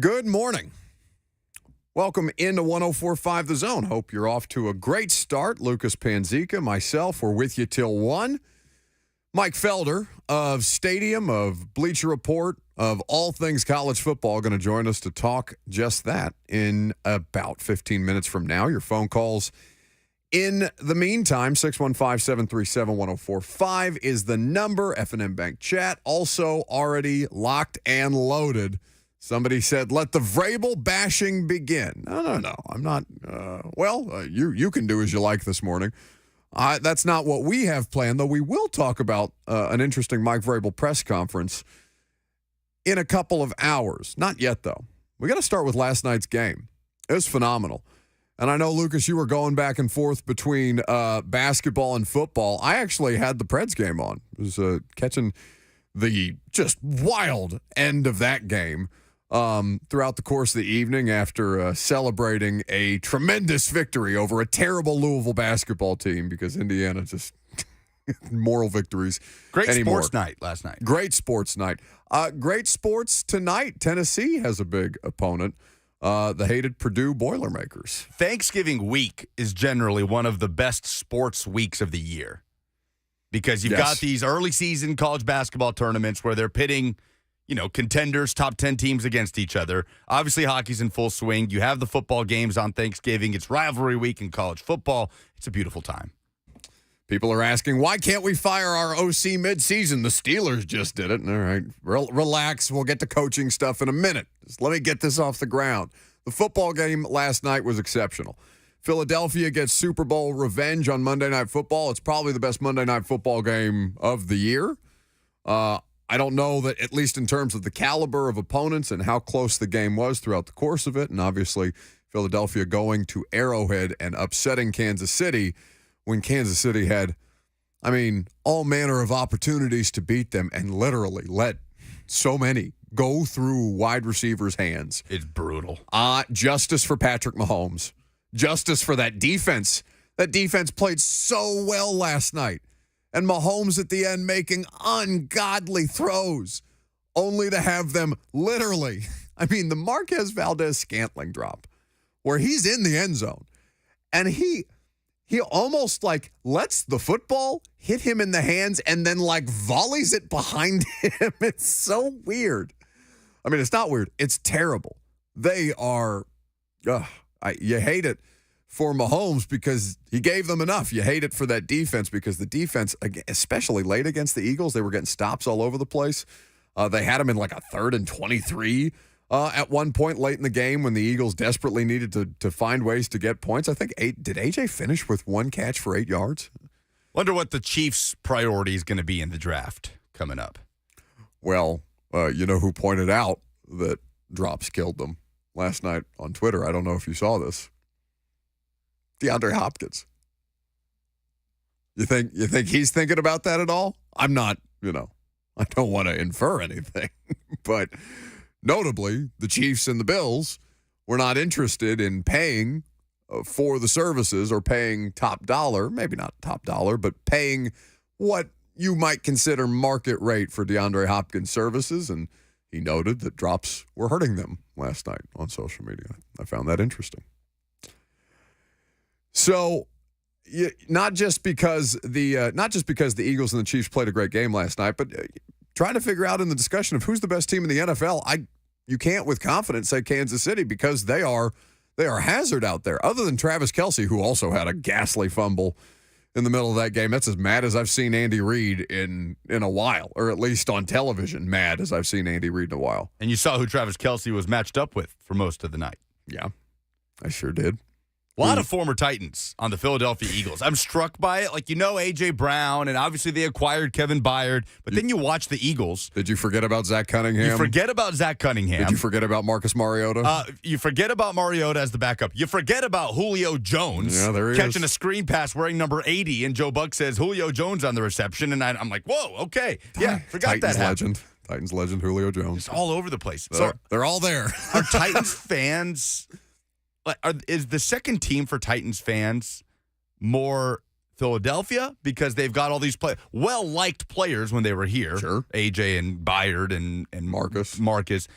Good morning. Welcome into 104.5 The Zone. Hope you're off to a great start. Lucas Panzica, myself, we're with you till 1. Mike Felder of Stadium, of Bleacher Report, of all things college football, going to join us to talk just that in about 15 minutes from now. Your phone calls in the meantime, 615-737-1045 is the number. F&M Bank Chat also already locked and loaded. Somebody said, let the Vrabel bashing begin. No. I'm not. You can do as you like this morning. That's not what we have planned, though we will talk about an interesting Mike Vrabel press conference in a couple of hours. Not yet, though. We got to start with last night's game. It was phenomenal. And I know, Lucas, you were going back and forth between basketball and football. I actually had the Preds game on. It was catching the just wild end of that game. Throughout the course of the evening after celebrating a tremendous victory over a terrible Louisville basketball team because Indiana just moral victories Great anymore. Sports night last night. Great sports night. Great sports tonight. Tennessee has a big opponent, the hated Purdue Boilermakers. Thanksgiving week is generally one of the best sports weeks of the year because you've got these early season college basketball tournaments where they're pitting contenders, top 10 teams against each other. Obviously, hockey's in full swing. You have the football games on Thanksgiving. It's rivalry week in college football. It's a beautiful time. People are asking, why can't we fire our OC midseason? The Steelers just did it. All right, relax. We'll get to coaching stuff in a minute. Just let me get this off the ground. The football game last night was exceptional. Philadelphia gets Super Bowl revenge on Monday Night Football. It's probably the best Monday Night Football game of the year. I don't know that, at least in terms of the caliber of opponents and how close the game was throughout the course of it, and obviously Philadelphia going to Arrowhead and upsetting Kansas City when Kansas City had, all manner of opportunities to beat them and literally let so many go through wide receivers' hands. It's brutal. Justice for Patrick Mahomes. Justice for that defense. That defense played so well last night. And Mahomes at the end making ungodly throws, only to have them literally, the Marquez Valdez-Scantling drop, where he's in the end zone, and he almost lets the football hit him in the hands and then volleys it behind him. It's so weird. It's not weird. It's terrible. They are, you hate it for Mahomes because he gave them enough. You hate it for that defense because the defense, especially late against the Eagles, they were getting stops all over the place. They had them in a 3rd and 23 at one point late in the game when the Eagles desperately needed to find ways to get points. I think did AJ finish with 1 catch for 8 yards? Wonder what the Chiefs' priority is going to be in the draft coming up. Well, you know who pointed out that drops killed them last night on Twitter. I don't know if you saw this. DeAndre Hopkins. You think he's thinking about that at all? I'm not, I don't want to infer anything. But notably, the Chiefs and the Bills were not interested in paying for the services or paying top dollar, maybe not top dollar, but paying what you might consider market rate for DeAndre Hopkins' services. And he noted that drops were hurting them last night on social media. I found that interesting. So, not just because the Eagles and the Chiefs played a great game last night, but trying to figure out in the discussion of who's the best team in the NFL, you can't with confidence say Kansas City because they are hazard out there. Other than Travis Kelce, who also had a ghastly fumble in the middle of that game. That's as mad as I've seen Andy Reid in a while, or at least on television, mad as I've seen Andy Reid in a while. And you saw who Travis Kelce was matched up with for most of the night. Yeah, I sure did. A lot of former Titans on the Philadelphia Eagles. I'm struck by it. A.J. Brown, and obviously they acquired Kevin Byard, but then you watch the Eagles. Did you forget about Zach Cunningham? You forget about Zach Cunningham. Did you forget about Marcus Mariota? You forget about Mariota as the backup. You forget about Julio Jones catching a screen pass wearing number 80, and Joe Buck says Julio Jones on the reception, and I'm like, whoa, okay. Yeah, forgot Titans that legend. Titans legend Julio Jones. It's all over the place. They're all there. Are Titans fans... Is the second team for Titans fans more Philadelphia because they've got all these well-liked players when they were here? Sure. AJ and Byard and Marcus.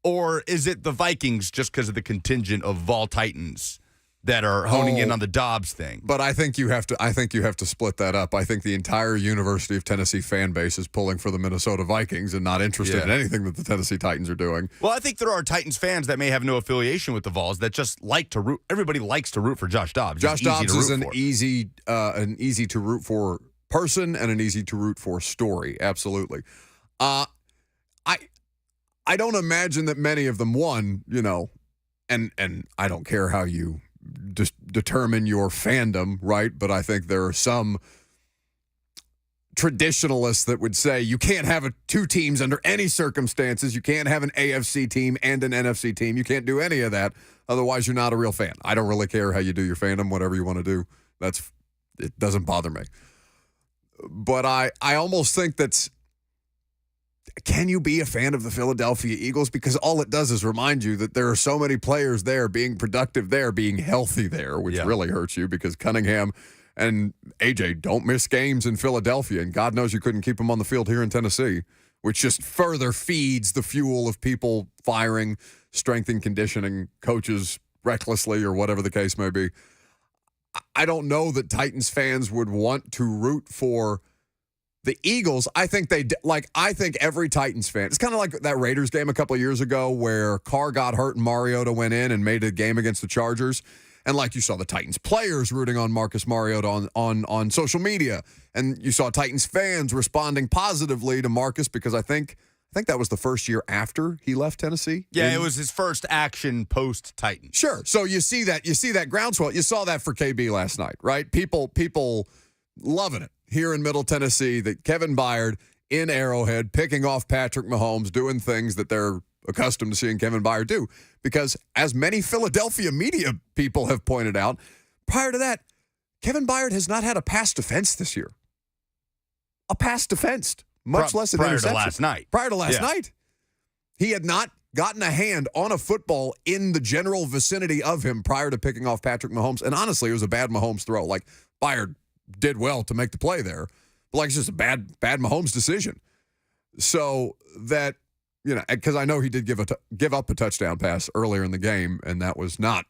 Or is it the Vikings just because of the contingent of Vol Titans that are honing in on the Dobbs thing? But I think you have to split that up. I think the entire University of Tennessee fan base is pulling for the Minnesota Vikings and not interested in anything that the Tennessee Titans are doing. Well, I think there are Titans fans that may have no affiliation with the Vols that just like to root. Everybody likes to root for Josh Dobbs. Josh Dobbs is an easy to root for person and an easy to root for story. Absolutely. I don't imagine that many of them won, and I don't care how you determine your fandom, right? But I think there are some traditionalists that would say you can't have two teams under any circumstances. You can't have an AFC team and an NFC team. You can't do any of that. Otherwise, you're not a real fan. I don't really care how you do your fandom, whatever you want to do. It doesn't bother me. But I almost think can you be a fan of the Philadelphia Eagles? Because all it does is remind you that there are so many players there being productive there, being healthy there, which really hurts you because Cunningham and AJ don't miss games in Philadelphia, and God knows you couldn't keep them on the field here in Tennessee, which just further feeds the fuel of people firing strength and conditioning coaches recklessly or whatever the case may be. I don't know that Titans fans would want to root for the Eagles. I think every Titans fan, it's kind of like that Raiders game a couple of years ago where Carr got hurt and Mariota went in and made a game against the Chargers. And like you saw the Titans players rooting on Marcus Mariota on social media. And you saw Titans fans responding positively to Marcus because I think that was the first year after he left Tennessee. Yeah, it was his first action post-Titans. Sure. So you see that groundswell. You saw that for KB last night, right? People loving it here in Middle Tennessee that Kevin Byard in Arrowhead picking off Patrick Mahomes, doing things that they're accustomed to seeing Kevin Byard do. Because as many Philadelphia media people have pointed out, prior to that, Kevin Byard has not had a pass defense this year. A pass defense, much less an interception. Prior to last night. He had not gotten a hand on a football in the general vicinity of him prior to picking off Patrick Mahomes. And honestly, it was a bad Mahomes throw. Like, Byard did well to make the play there. But it's just a bad Mahomes decision. So that, because I know he did give up a touchdown pass earlier in the game, and that was not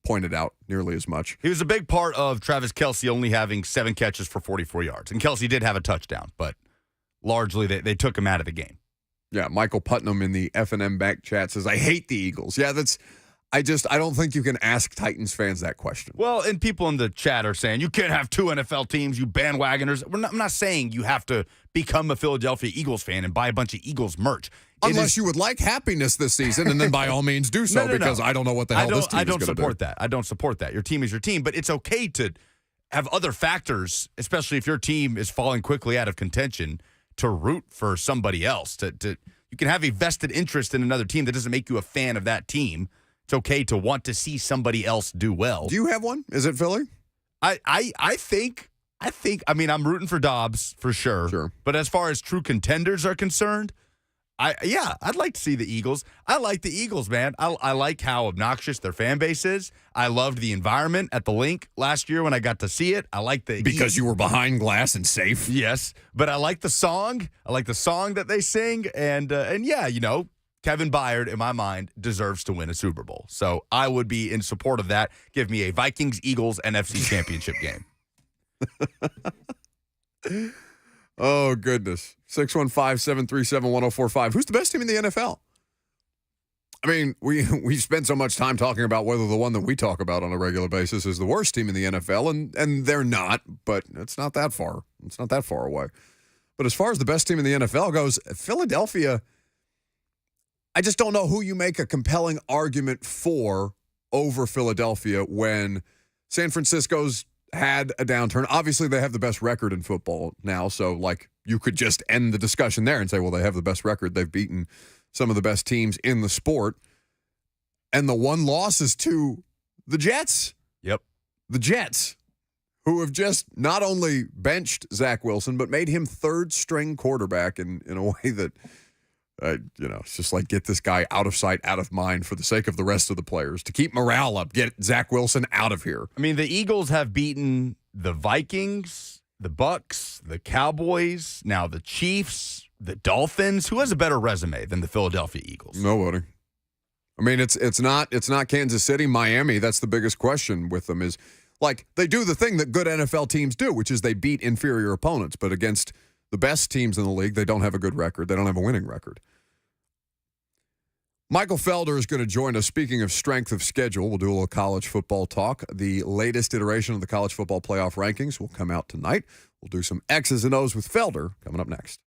pointed out nearly as much. He was a big part of Travis Kelce only having 7 catches for 44 yards. And Kelce did have a touchdown, but largely they took him out of the game. Yeah, Michael Putnam in the F&M back chat says, I hate the Eagles. Yeah, I don't think you can ask Titans fans that question. Well, and people in the chat are saying, you can't have 2 NFL teams, you bandwagoners. I'm not saying you have to become a Philadelphia Eagles fan and buy a bunch of Eagles merch. Unless you would like happiness this season, and then by all means do so, because I don't know what the hell this team is going to do. I don't support that. Your team is your team, but it's okay to have other factors, especially if your team is falling quickly out of contention, to root for somebody else. You can have a vested interest in another team that doesn't make you a fan of that team. It's okay to want to see somebody else do well. Do you have one? Is it Philly? I think, I'm rooting for Dobbs for sure. Sure. But as far as true contenders are concerned, I'd like to see the Eagles. I like the Eagles, man. I like how obnoxious their fan base is. I loved the environment at the Link last year when I got to see it. I like because you were behind glass and safe. Yes, but I like the song. I like the song that they sing, and yeah, Kevin Byard, in my mind, deserves to win a Super Bowl. So I would be in support of that. Give me a Vikings-Eagles NFC Championship game. Oh, goodness. 615-737-1045. Who's the best team in the NFL? I mean, we spend so much time talking about whether the one that we talk about on a regular basis is the worst team in the NFL, and they're not, but it's not that far. It's not that far away. But as far as the best team in the NFL goes, Philadelphia, I just don't know who you make a compelling argument for over Philadelphia when San Francisco's had a downturn. Obviously, they have the best record in football now, so you could just end the discussion there and say, well, they have the best record. They've beaten some of the best teams in the sport. And the one loss is to the Jets. Yep. The Jets, who have just not only benched Zach Wilson, but made him third-string quarterback in a way that, it's just like, get this guy out of sight, out of mind for the sake of the rest of the players. To keep morale up, get Zach Wilson out of here. I mean, the Eagles have beaten the Vikings, the Bucks, the Cowboys, now the Chiefs, The Dolphins? Who has a better resume than the Philadelphia Eagles? Nobody. I mean, it's not Kansas City, Miami. That's the biggest question with them is, like, they do the thing that good NFL teams do, which is they beat inferior opponents. But against the best teams in the league, they don't have a good record. They don't have a winning record. Michael Felder is going to join us. Speaking of strength of schedule, we'll do a little college football talk. The latest iteration of the college football playoff rankings will come out tonight. We'll do some X's and O's with Felder coming up next.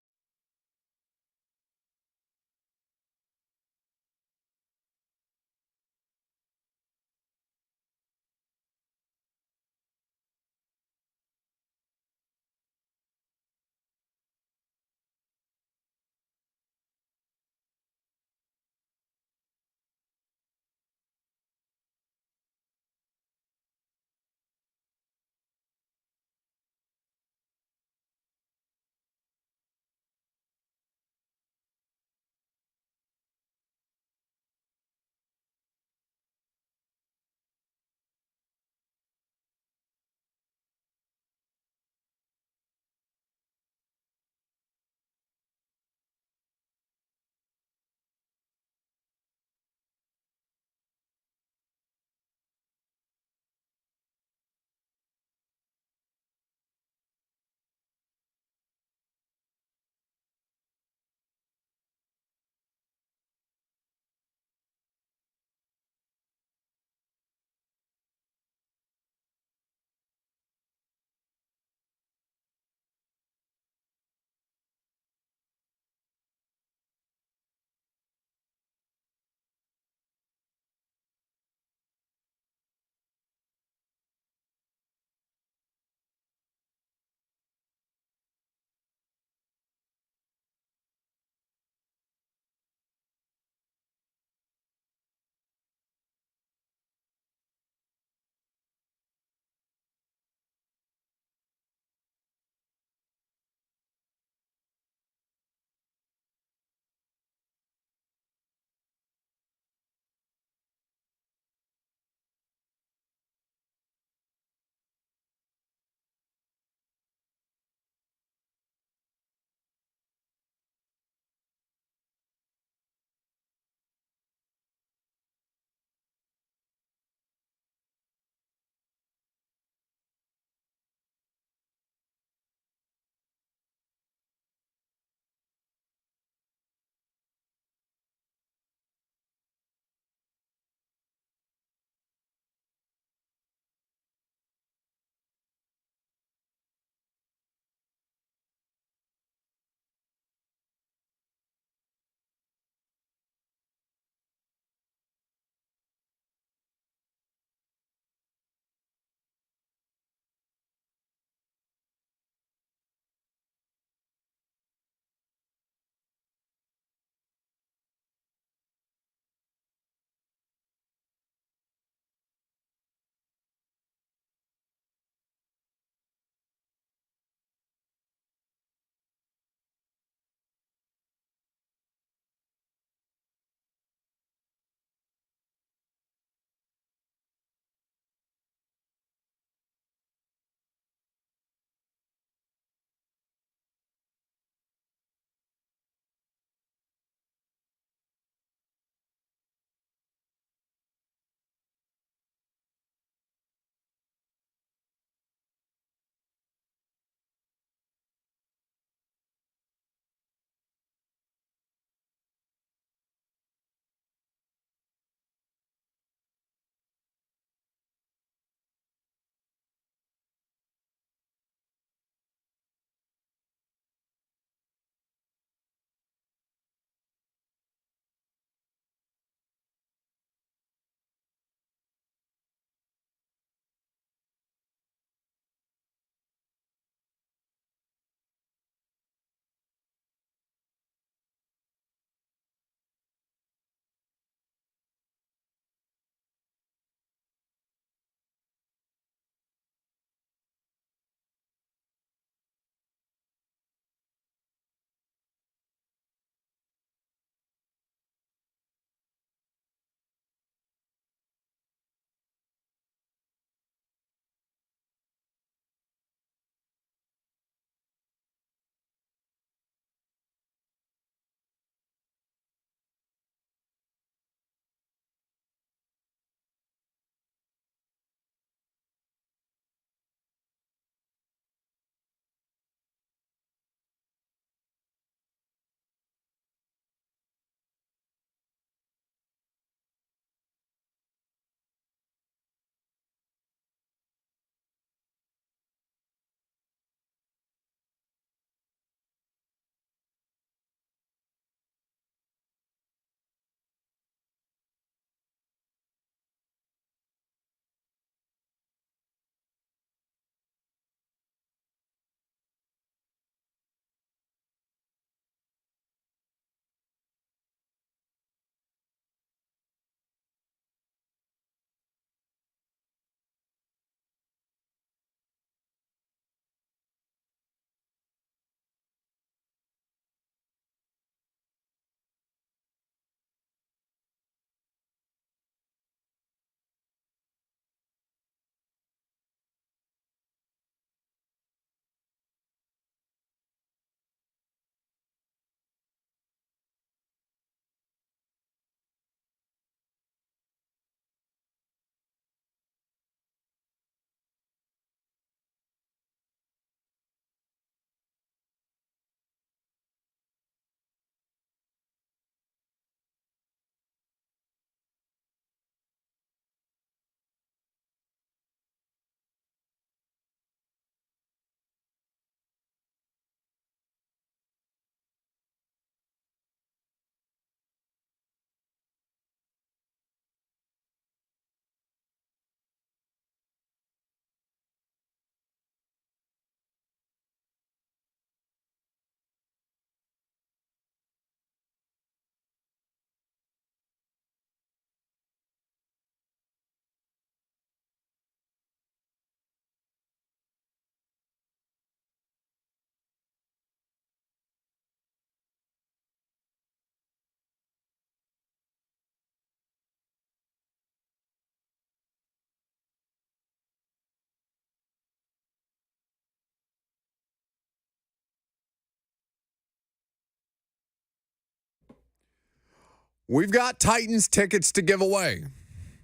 we've got Titans tickets to give away.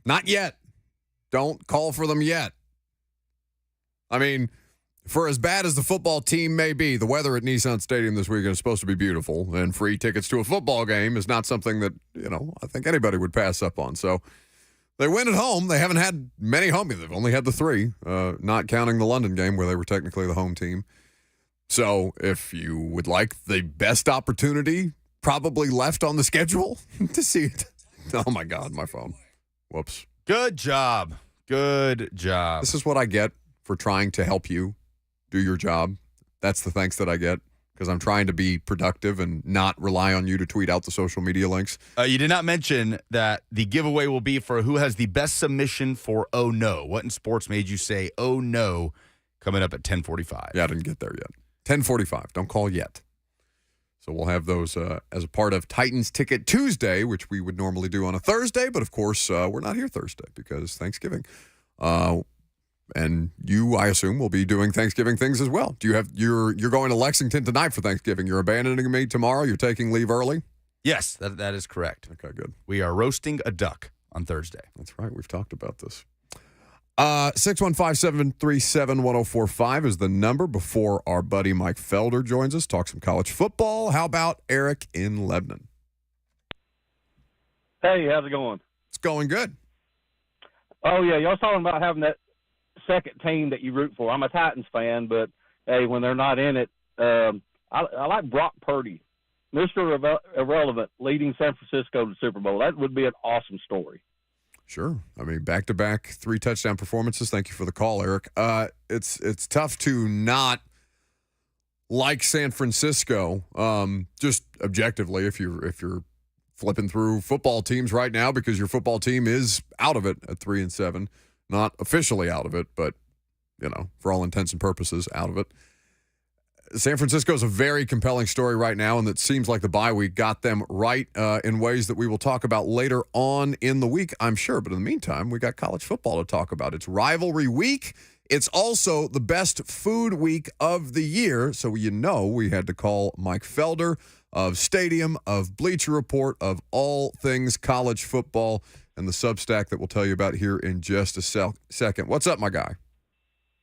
Not yet. Don't call for them yet. I mean, for as bad as the football team may be, the weather at Nissan Stadium this weekend is supposed to be beautiful, and free tickets to a football game is not something that, I think anybody would pass up on. So they win at home. They haven't had many home games. They've only had the 3, not counting the London game where they were technically the home team. So if you would like the best opportunity probably left on the schedule to see it. Oh, my God, my phone. Whoops. Good job. Good job. This is what I get for trying to help you do your job. That's the thanks that I get because I'm trying to be productive and not rely on you to tweet out the social media links. You did not mention that the giveaway will be for who has the best submission for Oh No. What in sports made you say Oh No coming up at 10:45? Yeah, I didn't get there yet. 10:45. Don't call yet. So we'll have those as a part of Titans Ticket Tuesday, which we would normally do on a Thursday. But, of course, we're not here Thursday because Thanksgiving. And you, I assume, will be doing Thanksgiving things as well. Do you have you're going to Lexington tonight for Thanksgiving? You're abandoning me tomorrow? You're taking leave early? Yes, that is correct. Okay, good. We are roasting a duck on Thursday. That's right. We've talked about this. 615-737-1045 is the number before our buddy Mike Felder joins us. Talk some college football. How about Eric in Lebanon? Hey, how's it going? It's going good. Oh, yeah, y'all was talking about having that second team that you root for. I'm a Titans fan, but, hey, when they're not in it, I like Brock Purdy, Mr. Irrelevant, leading San Francisco to the Super Bowl. That would be an awesome story. Sure. I mean, back-to-back 3 touchdown performances. Thank you for the call, Eric. It's tough to not like San Francisco, just objectively, if you're flipping through football teams right now, because your football team is out of it at 3-7. Not officially out of it, but, for all intents and purposes, out of it. San Francisco is a very compelling story right now, and it seems like the bye week got them right in ways that we will talk about later on in the week, I'm sure. But in the meantime, we got college football to talk about. It's rivalry week. It's also the best food week of the year. So we had to call Mike Felder of Stadium, of Bleacher Report, of all things college football, and the Substack that we'll tell you about here in just a second. What's up, my guy?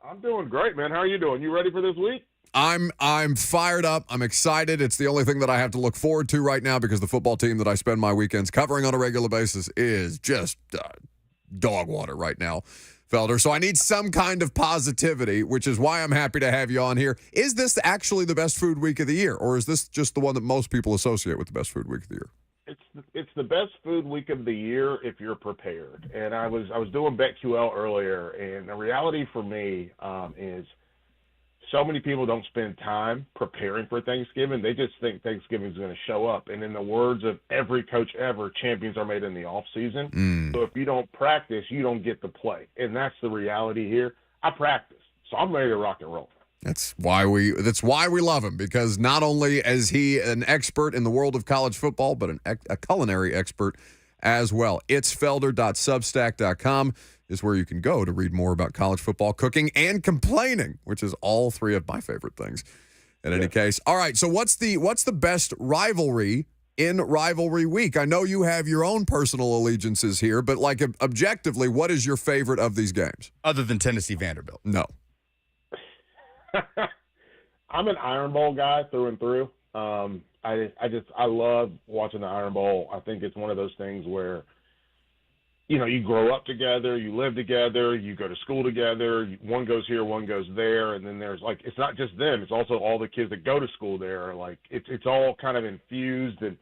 I'm doing great, man. How are you doing? You ready for this week? I'm fired up. I'm excited. It's the only thing that I have to look forward to right now because the football team that I spend my weekends covering on a regular basis is just dog water right now, Felder. So I need some kind of positivity, which is why I'm happy to have you on here. Is this actually the best food week of the year, or is this just the one that most people associate with the best food week of the year? It's the best food week of the year if you're prepared. And I was doing BetQL earlier, and the reality for me is so many people don't spend time preparing for Thanksgiving. They just think Thanksgiving is going to show up. And in the words of every coach ever, champions are made in the off season. So if you don't practice, you don't get to play. And that's the reality here. I practice, so I'm ready to rock and roll. That's why we love him, because not only is he an expert in the world of college football, but a culinary expert as well. It's felder.substack.com is where you can go to read more about college football, cooking, and complaining, which is all 3 of my favorite things. In any case, all right. So what's the best rivalry in rivalry week? I know you have your own personal allegiances here, but like objectively, what is your favorite of these games? Other than Tennessee Vanderbilt. No. I'm an Iron Bowl guy through and through. I love watching the Iron Bowl. I think it's one of those things where, you grow up together, you live together, you go to school together, one goes here, one goes there, and then there's it's not just them, it's also all the kids that go to school there. It's all kind of infused. And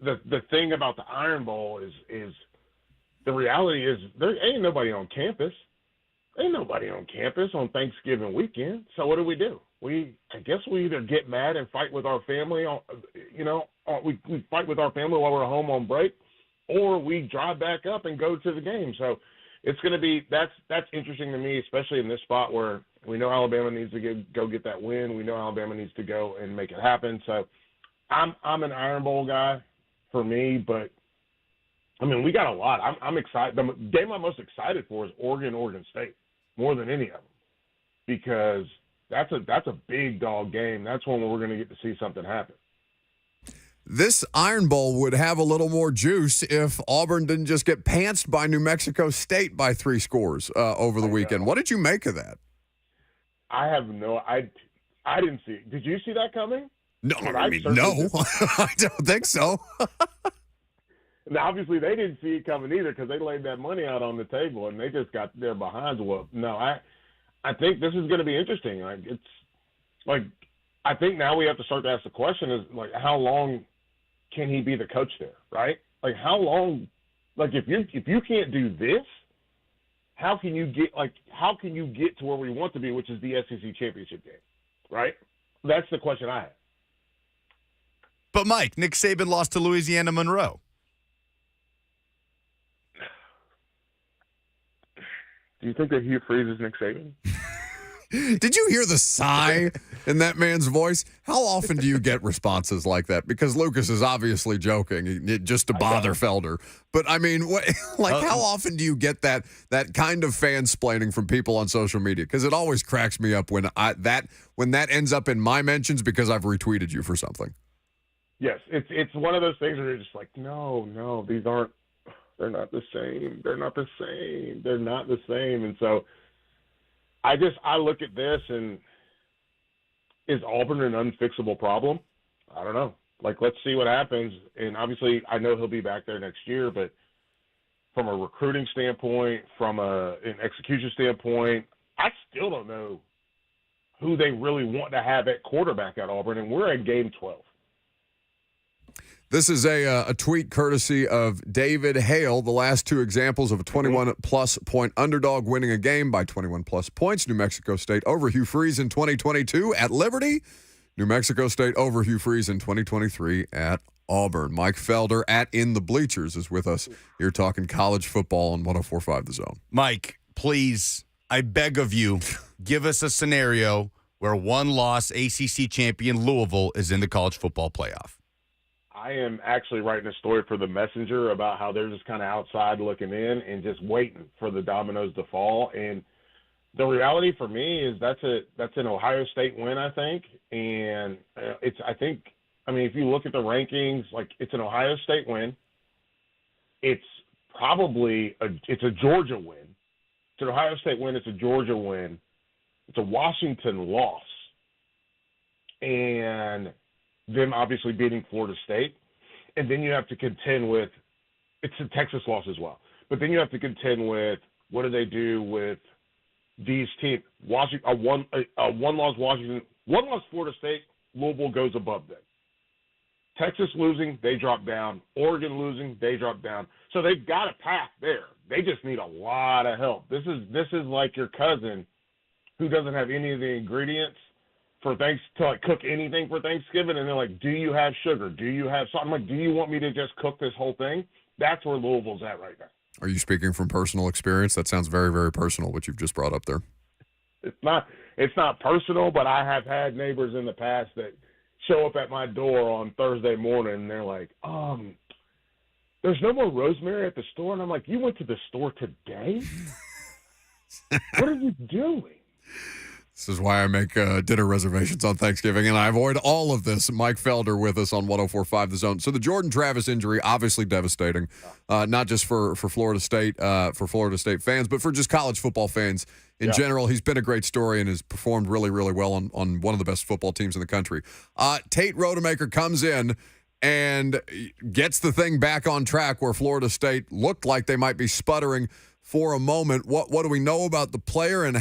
the thing about the Iron Bowl is the reality is there ain't nobody on campus. Ain't nobody on campus on Thanksgiving weekend. So what do? I guess we either get mad and fight with our family, we fight with our family while we're home on break, or we drive back up and go to the game. So it's going to be that's interesting to me, especially in this spot where we know Alabama needs to go get that win. We know Alabama needs to go and make it happen. So I'm an Iron Bowl guy for me, but I mean, we got a lot. I'm excited. The game I'm most excited for is Oregon State, more than any of them, because that's a big dog game. That's when we're going to get to see something happen. This Iron Bowl would have a little more juice if Auburn didn't just get pantsed by New Mexico State by 3 scores over the weekend. What did you make of that? I didn't see it. Did you see that coming? No, no, I don't think so. And obviously, they didn't see it coming either because they laid that money out on the table and they just got their behinds whooped. No, I think this is going to be interesting. I think now we have to start to ask the question is how long can he be the coach there, right? How long? If you can't do this, how can you get to where we want to be, which is the SEC championship game, right? That's the question I have. But Mike, Nick Saban lost to Louisiana Monroe. Do you think that Hugh Freeze is Nick Saban? Did you hear the sigh in that man's voice? How often do you get responses like that? Because Lucas is obviously joking just to bother Felder. But, I mean, how often do you get that kind of fan-splaining from people on social media? Because it always cracks me up when that ends up in my mentions because I've retweeted you for something. Yes, it's one of those things where you're just like, no, these aren't. They're not the same. They're not the same. They're not the same. And so I look at this and is Auburn an unfixable problem? I don't know. Let's see what happens. And obviously I know he'll be back there next year, but from a recruiting standpoint, from an execution standpoint, I still don't know who they really want to have at quarterback at Auburn. And we're at game 12. This is a tweet courtesy of David Hale. The last 2 examples of a 21-plus point underdog winning a game by 21-plus points. New Mexico State over Hugh Freeze in 2022 at Liberty. New Mexico State over Hugh Freeze in 2023 at Auburn. Mike Felder at In the Bleachers is with us. You're talking college football on 104.5 The Zone. Mike, please, I beg of you, give us a scenario where one-loss ACC champion Louisville is in the college football playoff. I am actually writing a story for the Messenger about how they're just kind of outside looking in and just waiting for the dominoes to fall. And the reality for me is that's an Ohio State win, I think. And if you look at the rankings, it's an Ohio State win. It's probably it's a Georgia win. It's an Ohio State win. It's a Georgia win. It's a Washington loss. And them obviously beating Florida State. And then you have to contend with – it's a Texas loss as well. But then you have to contend with what do they do with these teams. One-loss Washington – one-loss Florida State, Louisville goes above them. Texas losing, they drop down. Oregon losing, they drop down. So they've got a path there. They just need a lot of help. This is like your cousin who doesn't have any of the ingredients to cook anything for Thanksgiving, and they're like, do you have sugar? Do you have salt? I'm like, do you want me to just cook this whole thing? That's where Louisville's at right now. Are you speaking from personal experience? That sounds very, very personal, what you've just brought up there. It's not personal, but I have had neighbors in the past that show up at my door on Thursday morning, and they're like, there's no more rosemary at the store. And I'm like, you went to the store today? What are you doing? This is why I make dinner reservations on Thanksgiving, and I avoid all of this. Mike Felder with us on 104.5 The Zone. So the Jordan Travis injury, obviously devastating, not just for Florida State fans, but for just college football fans in general. He's been a great story and has performed really, really well on one of the best football teams in the country. Tate Rodemaker comes in and gets the thing back on track where Florida State looked like they might be sputtering for a moment. What do we know about the player, and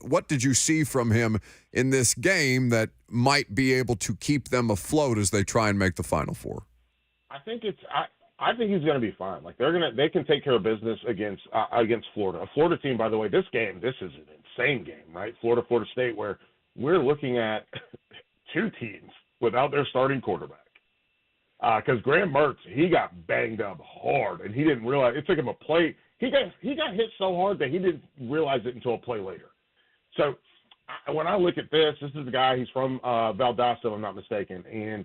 what did you see from him in this game that might be able to keep them afloat as they try and make the Final Four? I think he's going to be fine. They can take care of business against Florida. A Florida team, by the way, this is an insane game, right? Florida State, where we're looking at 2 teams without their starting quarterback. Because Graham Mertz, he got banged up hard, and he didn't realize it took him a play. He got hit so hard that he didn't realize it until a play later. So when I look at this is a guy, he's from Valdosta, if I'm not mistaken, and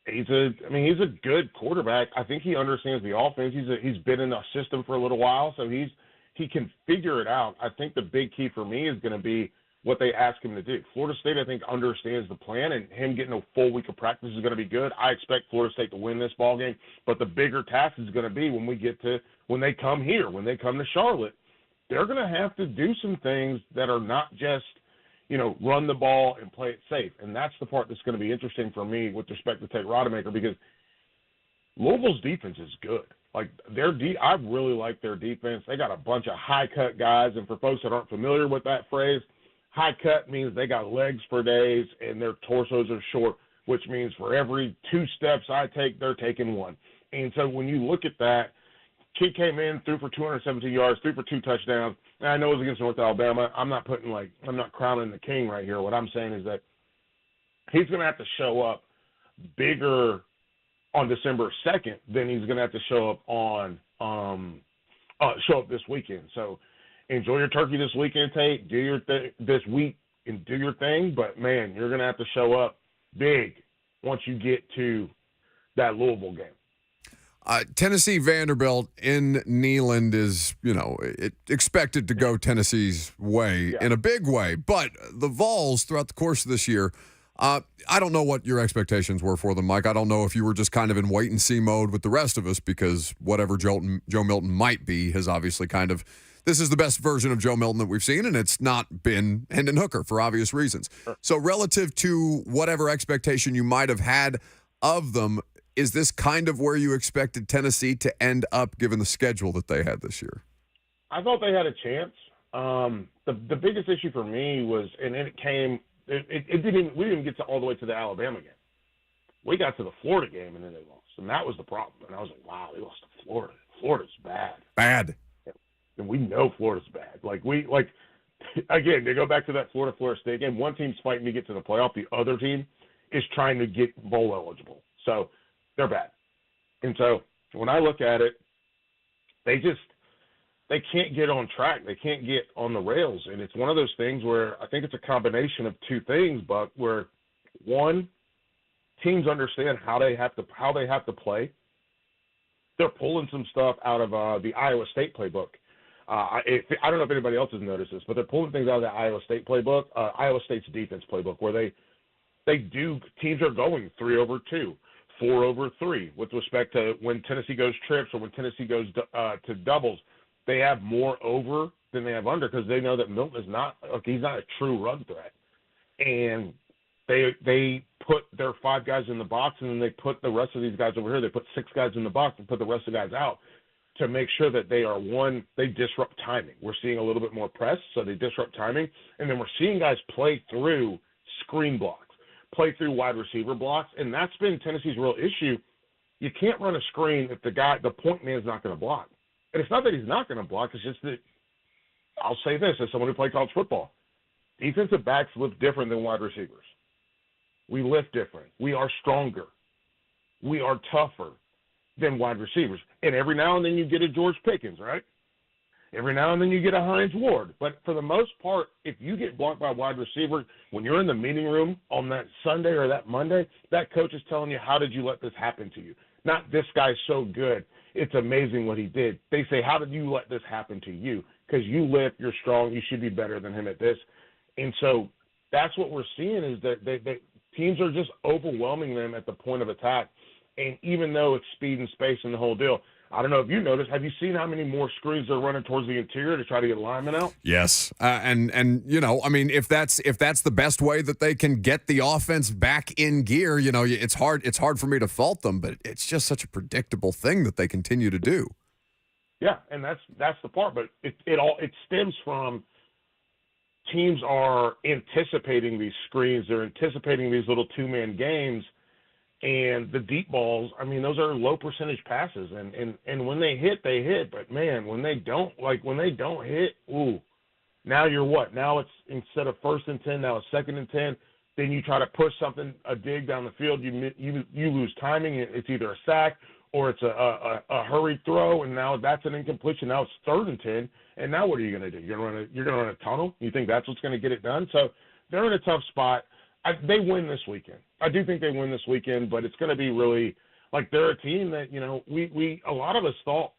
he's a good quarterback. I think he understands the offense. He's been in the system for a little while, so he can figure it out. I think the big key for me is going to be what they ask him to do. Florida State, I think, understands the plan, and him getting a full week of practice is going to be good. I expect Florida State to win this ball game, but the bigger task is going to be when they come here, when they come to Charlotte. They're going to have to do some things that are not just, run the ball and play it safe. And that's the part that's going to be interesting for me with respect to Tate Rodemaker, because Louisville's defense is good. Like, I really like their defense. They got a bunch of high-cut guys, and for folks that aren't familiar with that phrase, high-cut means they got legs for days and their torsos are short, which means for every 2 steps I take, they're taking 1. And so when you look at that, kid came in, threw for 217 yards, threw for 2 touchdowns. And I know it was against North Alabama. I'm not crowning the king right here. What I'm saying is that he's going to have to show up bigger on December 2nd than he's going to have to show up this weekend. So enjoy your turkey this weekend, Tate. Do your this week and do your thing. But, man, you're going to have to show up big once you get to that Louisville game. Tennessee Vanderbilt in Neyland is, expected to go Tennessee's way in a big way. But the Vols throughout the course of this year, I don't know what your expectations were for them, Mike. I don't know if you were just kind of in wait-and-see mode with the rest of us, because whatever Joe Milton might be has obviously this is the best version of Joe Milton that we've seen, and it's not been Hendon Hooker for obvious reasons. Sure. So relative to whatever expectation you might have had of them, is this kind of where you expected Tennessee to end up given the schedule that they had this year? I thought they had a chance. The biggest issue for me was, and then we didn't get all the way to the Alabama game. We got to the Florida game, and then they lost. And that was the problem. And I was like, wow, they lost to Florida. Florida's bad. Bad. And we know Florida's bad. Again, they go back to that Florida State game. One team's fighting to get to the playoff. The other team is trying to get bowl eligible. So they're bad. And so when I look at it, they can't get on track. They can't get on the rails. And it's one of those things where I think it's a combination of 2 things, Buck, where one, teams understand how they have to play. They're pulling some stuff out of the Iowa State playbook. I don't know if anybody else has noticed this, but they're pulling things out of the Iowa State playbook, Iowa State's defense playbook, where teams are going 3 over 2. 4 over 3 with respect to when Tennessee goes trips or when Tennessee goes to doubles. They have more over than they have under, because they know that Milton is he's not a true run threat. And they put their 5 guys in the box, and then they put the rest of these guys over here. They put 6 guys in the box and put the rest of the guys out to make sure that they disrupt timing. We're seeing a little bit more press, so they disrupt timing. And then we're seeing guys play through screen blocks, play through wide receiver blocks, and that's been Tennessee's real issue. You can't run a screen if the point man is not going to block. And it's not that he's not going to block, it's just that, I'll say this as someone who played college football, defensive backs lift different than wide receivers. We lift different. We are stronger. We are tougher than wide receivers. And every now and then you get a George Pickens, right? Every now and then you get a Hines Ward. But for the most part, if you get blocked by a wide receiver, when you're in the meeting room on that Sunday or that Monday, that coach is telling you, how did you let this happen to you? Not, this guy's so good, it's amazing what he did. They say, how did you let this happen to you? Because you lift, you're strong, you should be better than him at this. And so that's what we're seeing, is that teams are just overwhelming them at the point of attack. And even though it's speed and space and the whole deal, I don't know if you noticed, have you seen how many more screens they're running towards the interior to try to get linemen out? Yes. And I mean, if that's the best way that they can get the offense back in gear, it's hard for me to fault them, but it's just such a predictable thing that they continue to do. Yeah, and that's the part, but it stems from teams are anticipating these screens, they're anticipating these little 2-man games. And the deep balls, I mean, those are low percentage passes, and when they hit, they hit. But man, when they don't hit, now you're what? Now it's, instead of 1st and 10, now it's 2nd and 10. Then you try to push a dig down the field. You lose timing. It's either a sack or it's a hurried throw, and now that's an incompletion. Now it's 3rd and 10, and now what are you going to do? You're going to run a tunnel? You think that's what's going to get it done? So they're in a tough spot. They win this weekend. I do think they win this weekend, but it's going to be really, they're a team that, we a lot of us thought,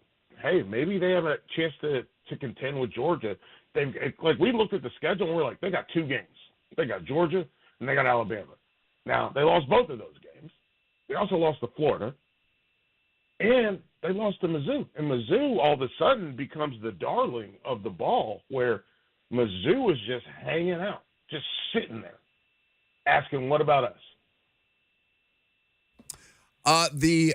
hey, maybe they have a chance to contend with Georgia. Like we looked at the schedule and we're like, they got 2 games. They got Georgia and they got Alabama. Now they lost both of those games. They also lost to Florida, and they lost to Mizzou. And Mizzou all of a sudden becomes the darling of the ball, where Mizzou is just hanging out, just sitting there, asking, "What about us?" The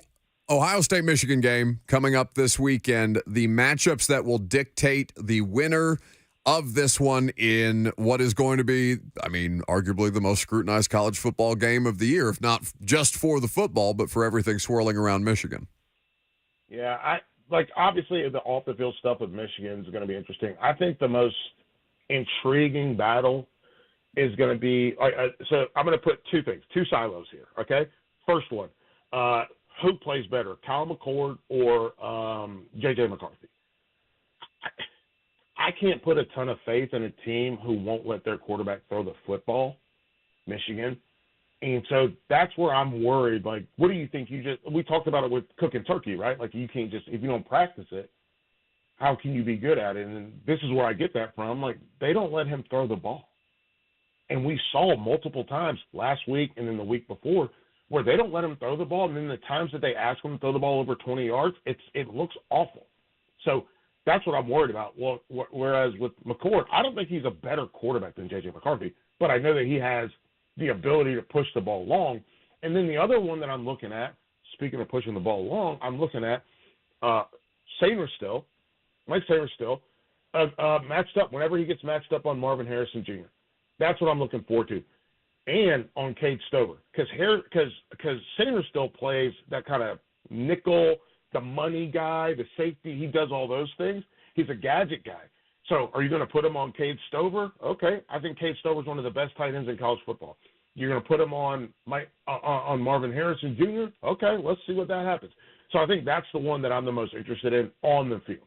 Ohio State-Michigan game coming up this weekend, the matchups that will dictate the winner of this one in what is going to be, I mean, arguably the most scrutinized college football game of the year, if not just for the football, but for everything swirling around Michigan. Yeah, obviously the off-the-field stuff with Michigan is going to be interesting. I think the most intriguing battle is going to be so I'm going to put 2 things, 2 silos here, okay? First one, who plays better, Kyle McCord or J.J. McCarthy? I can't put a ton of faith in a team who won't let their quarterback throw the football, Michigan. And so that's where I'm worried. Like, what do you think? We talked about it with cooking turkey, right? Like, you can't just, if you don't practice it, how can you be good at it? And this is where I get that from. Like, they don't let him throw the ball. And we saw multiple times last week and then the week before where they don't let him throw the ball. And then the times that they ask him to throw the ball over 20 yards, it looks awful. So that's what I'm worried about. Well, whereas with McCord, I don't think he's a better quarterback than J.J. McCarthy, but I know that he has the ability to push the ball long. And then the other one that I'm looking at, speaking of pushing the ball long, I'm looking at Mike Sainristil, matched up whenever he gets matched up on Marvin Harrison Jr. That's what I'm looking forward to. And on Cade Stover, because Sainristil plays that kind of nickel, the money guy, the safety. He does all those things. He's a gadget guy. So are you going to put him on Cade Stover? Okay, I think Cade Stover is one of the best tight ends in college football. You're going to put him on Marvin Harrison Jr.? Okay, let's see what that happens. So I think that's the one that I'm the most interested in on the field.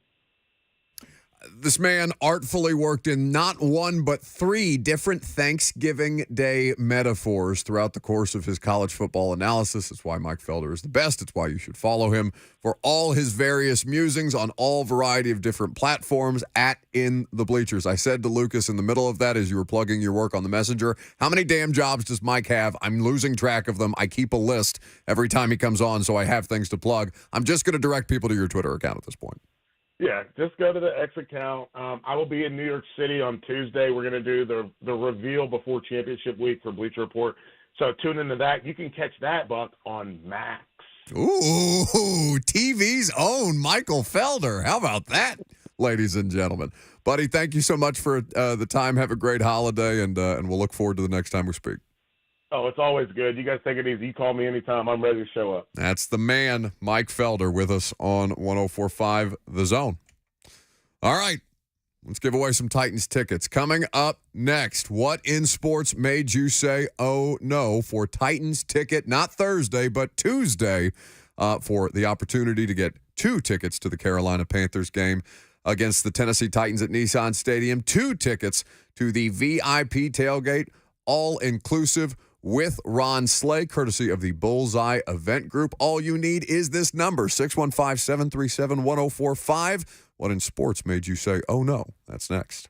This man artfully worked in not 1 but 3 different Thanksgiving Day metaphors throughout the course of his college football analysis. It's why Mike Felder is the best. It's why you should follow him for all his various musings on all variety of different platforms at In the Bleachers. I said to Lucas in the middle of that as you were plugging your work on the Messenger, how many damn jobs does Mike have? I'm losing track of them. I keep a list every time he comes on, so I have things to plug. I'm just going to direct people to your Twitter account at this point. Yeah, just go to the X account. I will be in New York City on Tuesday. We're going to do the reveal before championship week for Bleacher Report. So tune into that. You can catch that, Buck, on Max. Ooh, TV's own Michael Felder. How about that, ladies and gentlemen? Buddy, thank you so much for the time. Have a great holiday, and we'll look forward to the next time we speak. Oh, it's always good. You guys take it easy. You call me anytime. I'm ready to show up. That's the man, Mike Felder, with us on 104.5 The Zone. All right, let's give away some Titans tickets. Coming up next, what in sports made you say, oh, no, for Titans ticket, not Thursday, but Tuesday, for the opportunity to get 2 tickets to the Carolina Panthers game against the Tennessee Titans at Nissan Stadium, 2 tickets to the VIP tailgate, all-inclusive, with Ron Slay, courtesy of the Bullseye Event Group. All you need is this number, 615-737-1045. What in sports made you say, oh, no? That's next.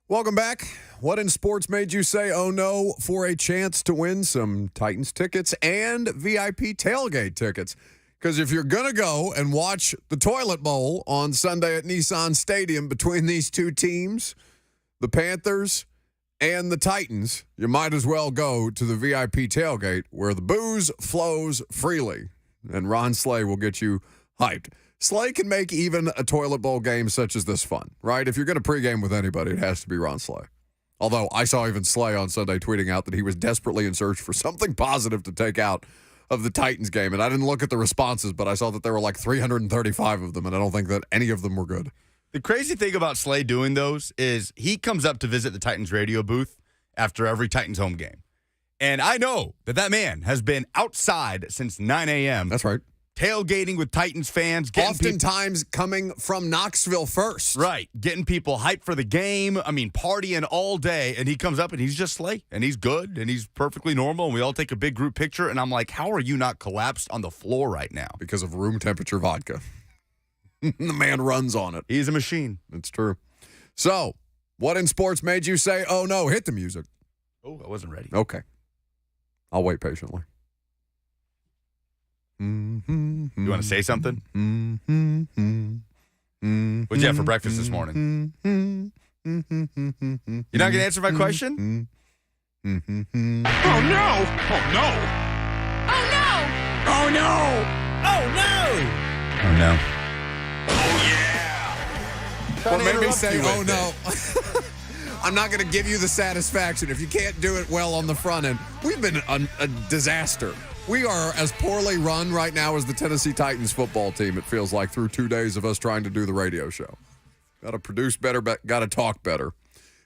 Welcome back. What in sports made you say, oh no, for a chance to win some Titans tickets and VIP tailgate tickets? Because if you're going to go and watch the Toilet Bowl on Sunday at Nissan Stadium between these two teams, the Panthers and the Titans, you might as well go to the VIP tailgate where the booze flows freely. And Ron Slay will get you hyped. Slay can make even a Toilet Bowl game such as this fun, right? If you're going to pregame with anybody, it has to be Ron Slay. Although I saw even Slay on Sunday tweeting out that he was desperately in search for something positive to take out of the Titans game. And I didn't look at the responses, but I saw that there were like 335 of them, and I don't think that any of them were good. The crazy thing about Slay doing those is he comes up to visit the Titans radio booth after every Titans home game. And I know that man has been outside since 9 a.m. That's right. Tailgating with Titans fans. Oftentimes coming from Knoxville first. Right. Getting people hyped for the game. I mean, partying all day. And he comes up and he's just Slay. And he's good. And he's perfectly normal. And we all take a big group picture. And I'm like, how are you not collapsed on the floor right now? Because of room temperature vodka. The man runs on it. He's a machine. It's true. So, what in sports made you say, oh no, hit the music? Oh, I wasn't ready. Okay. I'll wait patiently. You want to say something? What'd you have for breakfast this morning? You're not going to answer my question? Oh, no! Oh, no! Oh, no! Oh, no! Oh, no! Oh, no. Oh, yeah! What made me say, oh, no? I'm not going to give you the satisfaction if you can't do it well on the front end. We've been a disaster. We are as poorly run right now as the Tennessee Titans football team, it feels like, through 2 days of us trying to do the radio show. Got to produce better, got to talk better.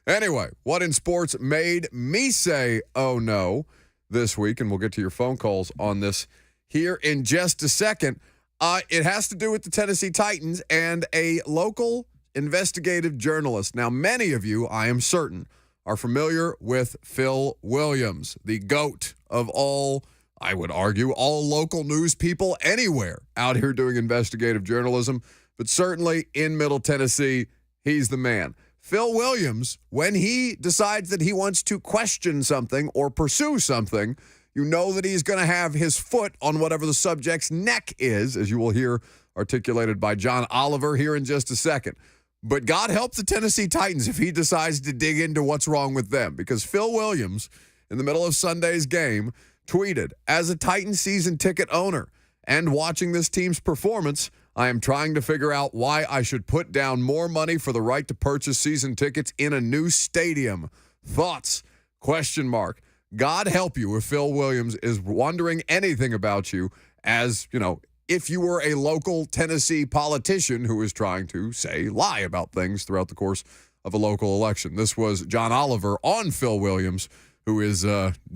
Anyway, what in sports made me say, oh, no, this week? And we'll get to your phone calls on this here in just a second. It has to do with the Tennessee Titans and a local investigative journalist. Now, many of you, I am certain, are familiar with Phil Williams, the GOAT of all, I would argue, all local news people anywhere out here doing investigative journalism, but certainly in Middle Tennessee, he's the man. Phil Williams, when he decides that he wants to question something or pursue something, you know that he's going to have his foot on whatever the subject's neck is, as you will hear articulated by John Oliver here in just a second. But God help the Tennessee Titans if he decides to dig into what's wrong with them, because Phil Williams, in the middle of Sunday's game, tweeted, as a Titans season ticket owner and watching this team's performance, I am trying to figure out why I should put down more money for the right to purchase season tickets in a new stadium. Thoughts? Question mark. God help you if Phil Williams is wondering anything about you, as, you know, if you were a local Tennessee politician who is trying to, say, lie about things throughout the course of a local election. This was John Oliver on Phil Williams, who is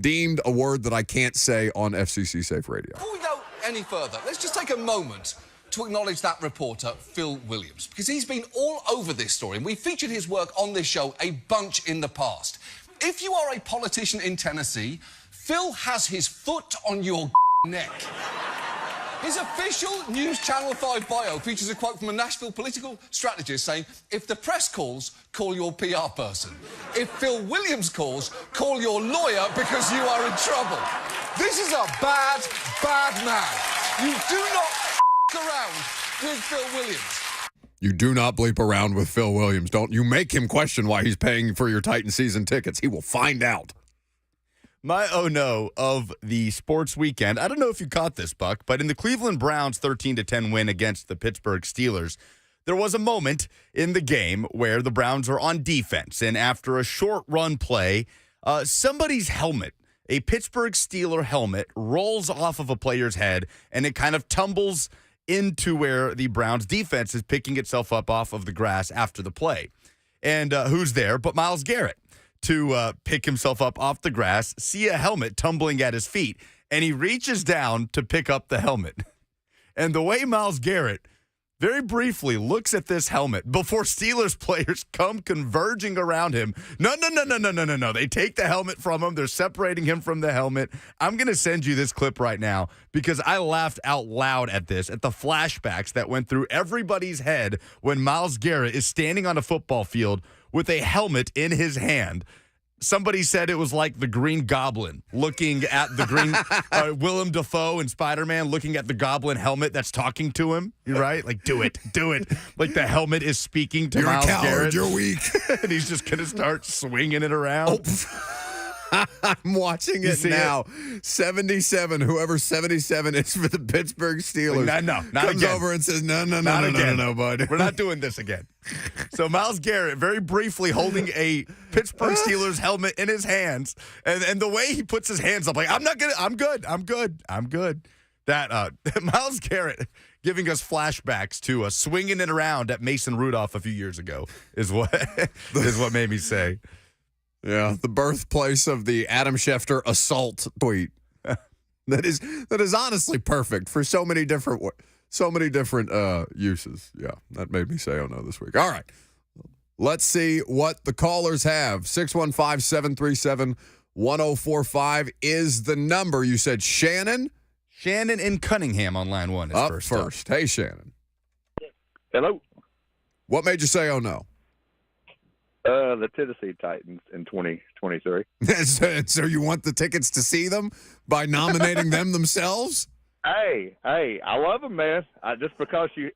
deemed a word that I can't say on FCC Safe Radio. Before we go any further, let's just take a moment to acknowledge that reporter, Phil Williams, because he's been all over this story, and we've featured his work on this show a bunch in the past. If you are a politician in Tennessee, Phil has his foot on your neck. His official News Channel 5 bio features a quote from a Nashville political strategist saying, if the press calls, call your PR person. If Phil Williams calls, call your lawyer because you are in trouble. This is a bad, bad man. You do not around with Phil Williams. You do not bleep around with Phil Williams. Don't you make him question why he's paying for your Titan season tickets. He will find out. My oh no of the sports weekend, I don't know if you caught this, Buck, but in the Cleveland Browns 13-10 win against the Pittsburgh Steelers, there was a moment in the game where the Browns are on defense, and after a short run play, somebody's helmet, a Pittsburgh Steeler helmet, rolls off of a player's head, and it kind of tumbles into where the Browns defense is picking itself up off of the grass after the play. And who's there but Myles Garrett to pick himself up off the grass, see a helmet tumbling at his feet, and he reaches down to pick up the helmet. And the way Myles Garrett very briefly looks at this helmet before Steelers players come converging around him. No. They take the helmet from him. They're separating him from the helmet. I'm going to send you this clip right now because I laughed out loud at this, at the flashbacks that went through everybody's head when Myles Garrett is standing on a football field with a helmet in his hand. Somebody said it was like the Green Goblin looking at the Green Willem Dafoe and Spider-Man looking at the Goblin helmet that's talking to him. You're right? Like, do it. Like the helmet is speaking to Myles Garrett. You're weak. And he's just going to start swinging it around. I'm watching it now. 77, whoever 77 is for the Pittsburgh Steelers. No, not comes again. over and says, no, bud. We're not doing this again. So Myles Garrett, very briefly holding a Pittsburgh Steelers helmet in his hands, and the way he puts his hands up, like, I'm good. That Myles Garrett giving us flashbacks to swinging it around at Mason Rudolph a few years ago is what made me say. Yeah, the birthplace of the Adam Schefter assault tweet. That is honestly perfect for so many different uses. Yeah, that made me say, oh no, this week. All right, let's see what the callers have. 615-737-1045 is the number. You said Shannon? Shannon in Cunningham on line 1 is Up first. first. Hey, Shannon. Hello. What made you say, oh no? The Tennessee Titans in 2023. So you want the tickets to see them by nominating them themselves? Hey, I love them, man. Just because you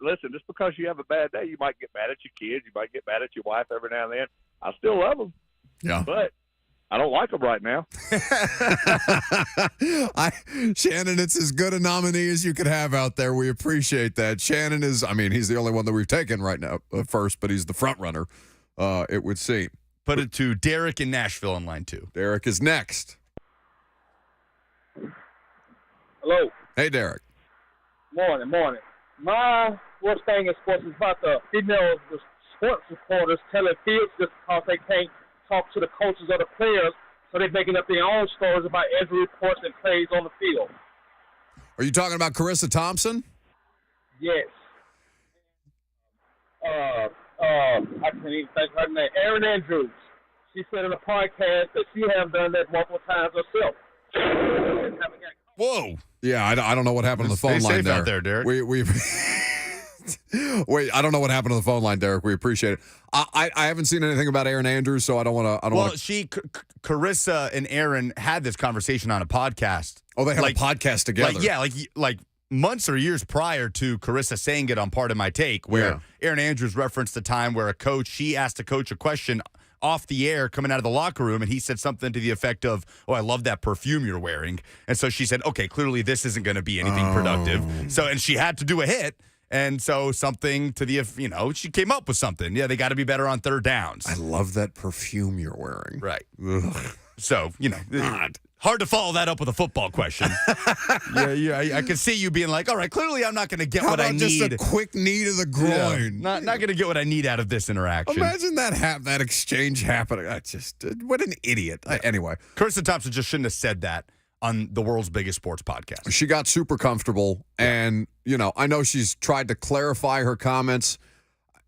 have a bad day, you might get mad at your kids, you might get mad at your wife every now and then. I still love them. Yeah. But I don't like them right now. Shannon, it's as good a nominee as you could have out there. We appreciate that. Shannon he's the only one that we've taken right now first, but he's the front runner. It would seem. Put it to Derek in Nashville on line 2. Derek is next. Hello. Hey, Derek. Morning. My worst thing in sports is about the female sports reporters telling fields just because they can't talk to the coaches or the players, so they're making up their own stories about injury reports and plays on the field. Are you talking about Carissa Thompson? Yes. I can't even think of her name. Erin Andrews. She said in a podcast that she has done that multiple times herself. Whoa. Yeah, I don't know what happened on the phone Stay line safe there. out there, Derek. We Wait, I don't know what happened on the phone line, Derek. We appreciate it. I haven't seen anything about Erin Andrews, so I don't want to. Well, Carissa and Erin had this conversation on a podcast. Oh, they have a podcast together. Like months or years prior to Carissa saying it on Part of My Take, where Erin Andrews referenced the time where she asked a coach a question off the air coming out of the locker room, and he said something to the effect of, "Oh, I love that perfume you're wearing." And so she said, "Okay, clearly this isn't going to be anything productive." And she had to do a hit. And so something to the, she came up with something. Yeah, they got to be better on third downs. I love that perfume you're wearing. Right. Ugh. So, hard to follow that up with a football question. I can see you being like, all right, clearly I'm not going to get what I need. Just a quick knee to the groin. Yeah, not going to get what I need out of this interaction. Imagine that exchange happening. What an idiot. Anyway. Carissa Thompson just shouldn't have said that on the world's biggest sports podcast. She got super comfortable, and, I know she's tried to clarify her comments.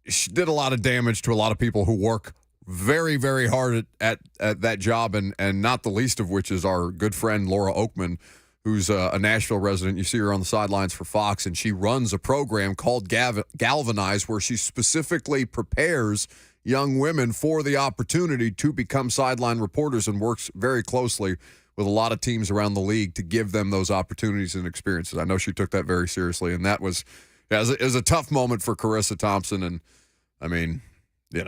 She did a lot of damage to a lot of people who work very, very hard at that job, and not the least of which is our good friend Laura Oakman, who's a Nashville resident. You see her on the sidelines for Fox, and she runs a program called Galvanize, where she specifically prepares young women for the opportunity to become sideline reporters and works very closely with a lot of teams around the league to give them those opportunities and experiences. I know she took that very seriously, and that was it was a tough moment for Carissa Thompson. And I mean, you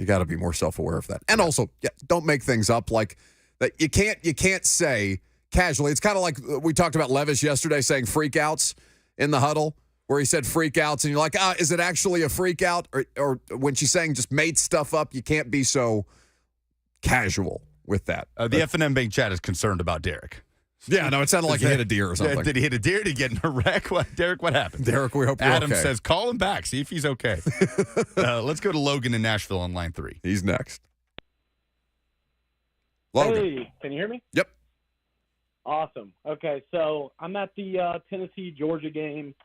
got to be more self-aware of that. And also, don't make things up like that. You can't say casually. It's kind of like we talked about Levis yesterday saying freakouts in the huddle, where he said freakouts, and you're like, is it actually a freakout? Or when she's saying just made stuff up, you can't be so casual with that. The F&M Bank chat is concerned about Derek. Yeah, no, it sounded like he hit a deer or something. Did he hit a deer? Did he get in a wreck? Derek, what happened? Derek, we hope you're Adam okay. says, call him back. See if he's okay. Let's go to Logan in Nashville on line 3. He's next. Logan. Hey, can you hear me? Yep. Awesome. Okay, so I'm at the Tennessee-Georgia game.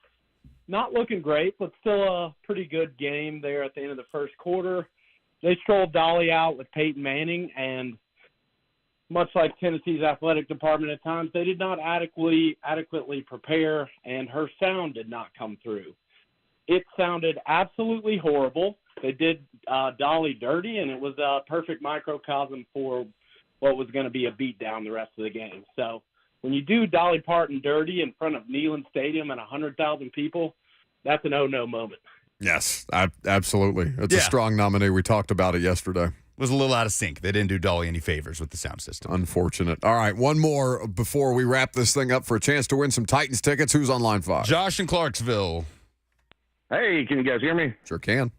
Not looking great, but still a pretty good game there at the end of the first quarter. They strolled Dolly out with Peyton Manning, and much like Tennessee's athletic department at times, they did not adequately prepare, and her sound did not come through. It sounded absolutely horrible. they did Dolly dirty, and it was a perfect microcosm for what was going to be a beatdown the rest of the game. So when you do Dolly Parton dirty in front of Neyland Stadium and 100,000 people, that's an oh-no moment. Yes, absolutely. It's a strong nominee. We talked about it yesterday. It was a little out of sync. They didn't do Dolly any favors with the sound system. Unfortunate. All right, one more before we wrap this thing up for a chance to win some Titans tickets. Who's on line 5? Josh in Clarksville. Hey, can you guys hear me? Sure can.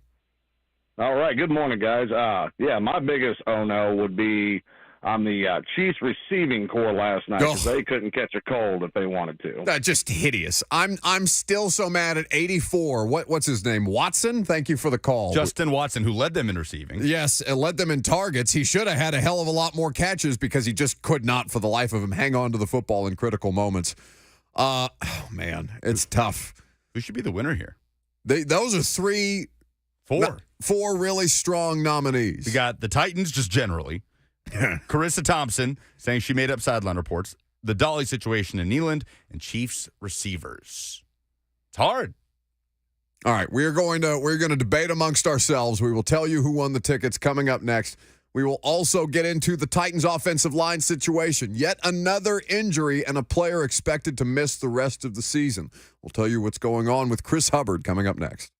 All right. Good morning, guys. My biggest oh no would be on the Chiefs receiving core last night because they couldn't catch a cold if they wanted to. That's just hideous. I'm still so mad at 84. What's his name? Watson? Thank you for the call. Justin Watson, who led them in receiving. Yes, it led them in targets. He should have had a hell of a lot more catches because he just could not, for the life of him, hang on to the football in critical moments. Oh, man, it's tough. Who should be the winner here? Those are four really strong nominees. We got the Titans just generally. Carissa Thompson saying she made up sideline reports. The Dolly situation in Neyland and Chiefs receivers. It's hard. All right, we're going to debate amongst ourselves. We will tell you who won the tickets coming up next. We will also get into the Titans offensive line situation. Yet another injury and a player expected to miss the rest of the season. We'll tell you what's going on with Chris Hubbard coming up next.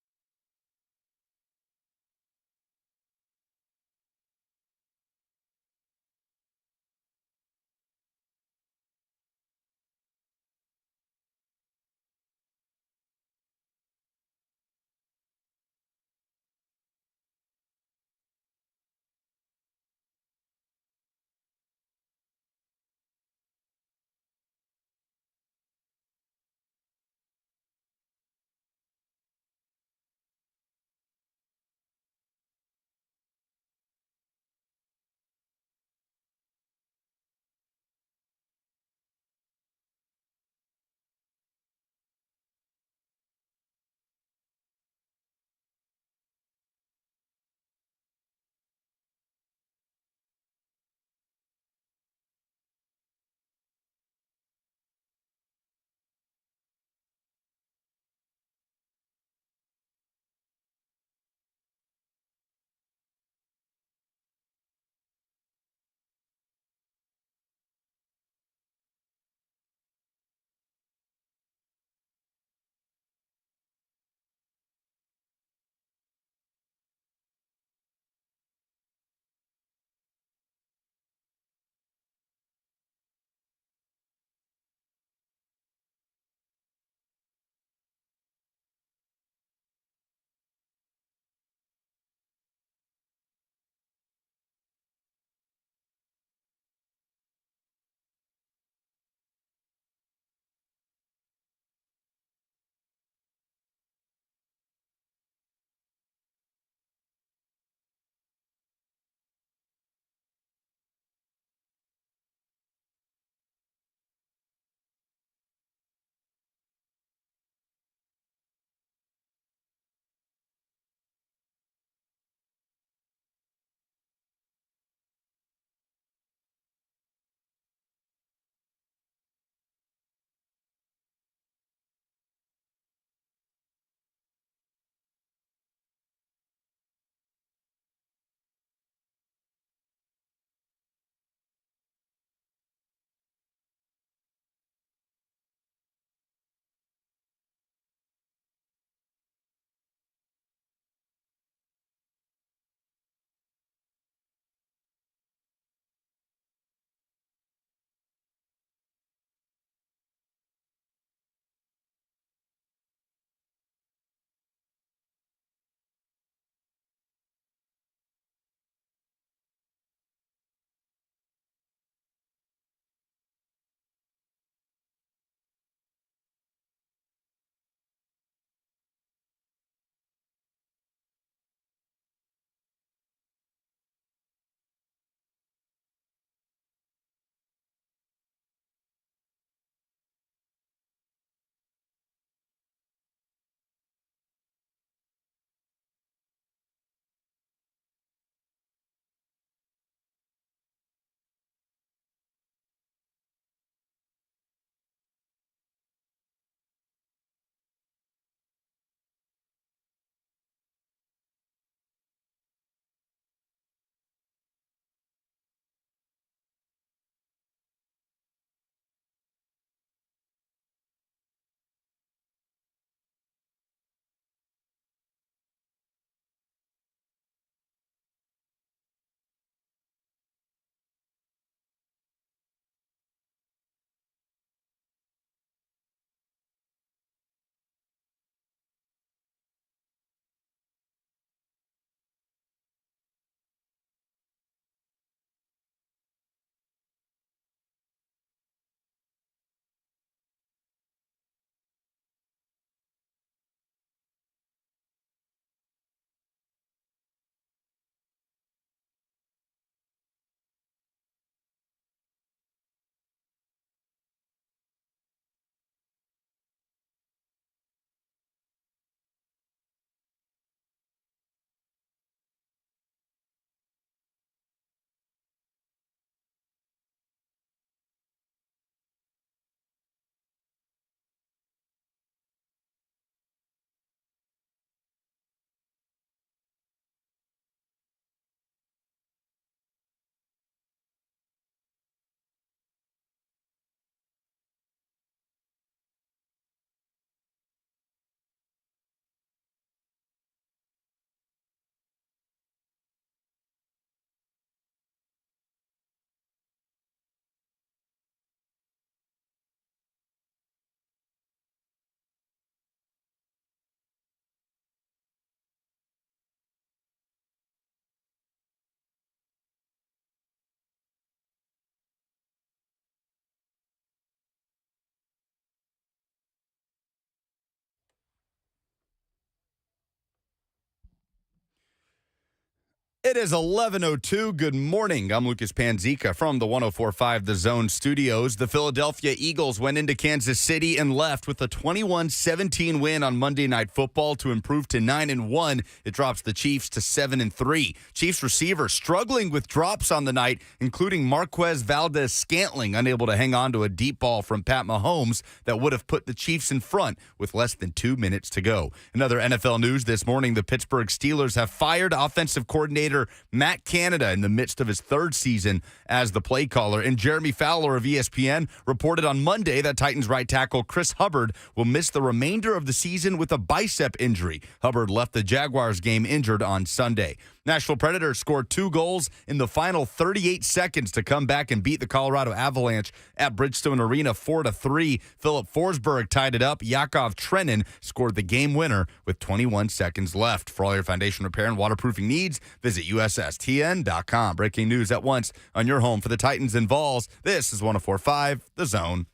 It is 11:02. Good morning. I'm Lucas Panzica from the 104.5 The Zone studios. The Philadelphia Eagles went into Kansas City and left with a 21-17 win on Monday Night Football to improve to 9-1. It drops the Chiefs to 7-3. Chiefs receivers struggling with drops on the night, including Marquez Valdez-Scantling, unable to hang on to a deep ball from Pat Mahomes that would have put the Chiefs in front with less than 2 minutes to go. In other NFL news this morning, the Pittsburgh Steelers have fired offensive coordinator Matt Canada in the midst of his third season as the play caller. And Jeremy Fowler of ESPN reported on Monday that Titans right tackle Chris Hubbard will miss the remainder of the season with a bicep injury. Hubbard left the Jaguars game injured on Sunday. Nashville Predators scored 2 goals in the final 38 seconds to come back and beat the Colorado Avalanche at Bridgestone Arena 4-3. Philip Forsberg tied it up. Yakov Trenin scored the game winner with 21 seconds left. For all your foundation repair and waterproofing needs, visit USSTN.com. Breaking news at once on your home for the Titans and Vols. This is 104.5 The Zone.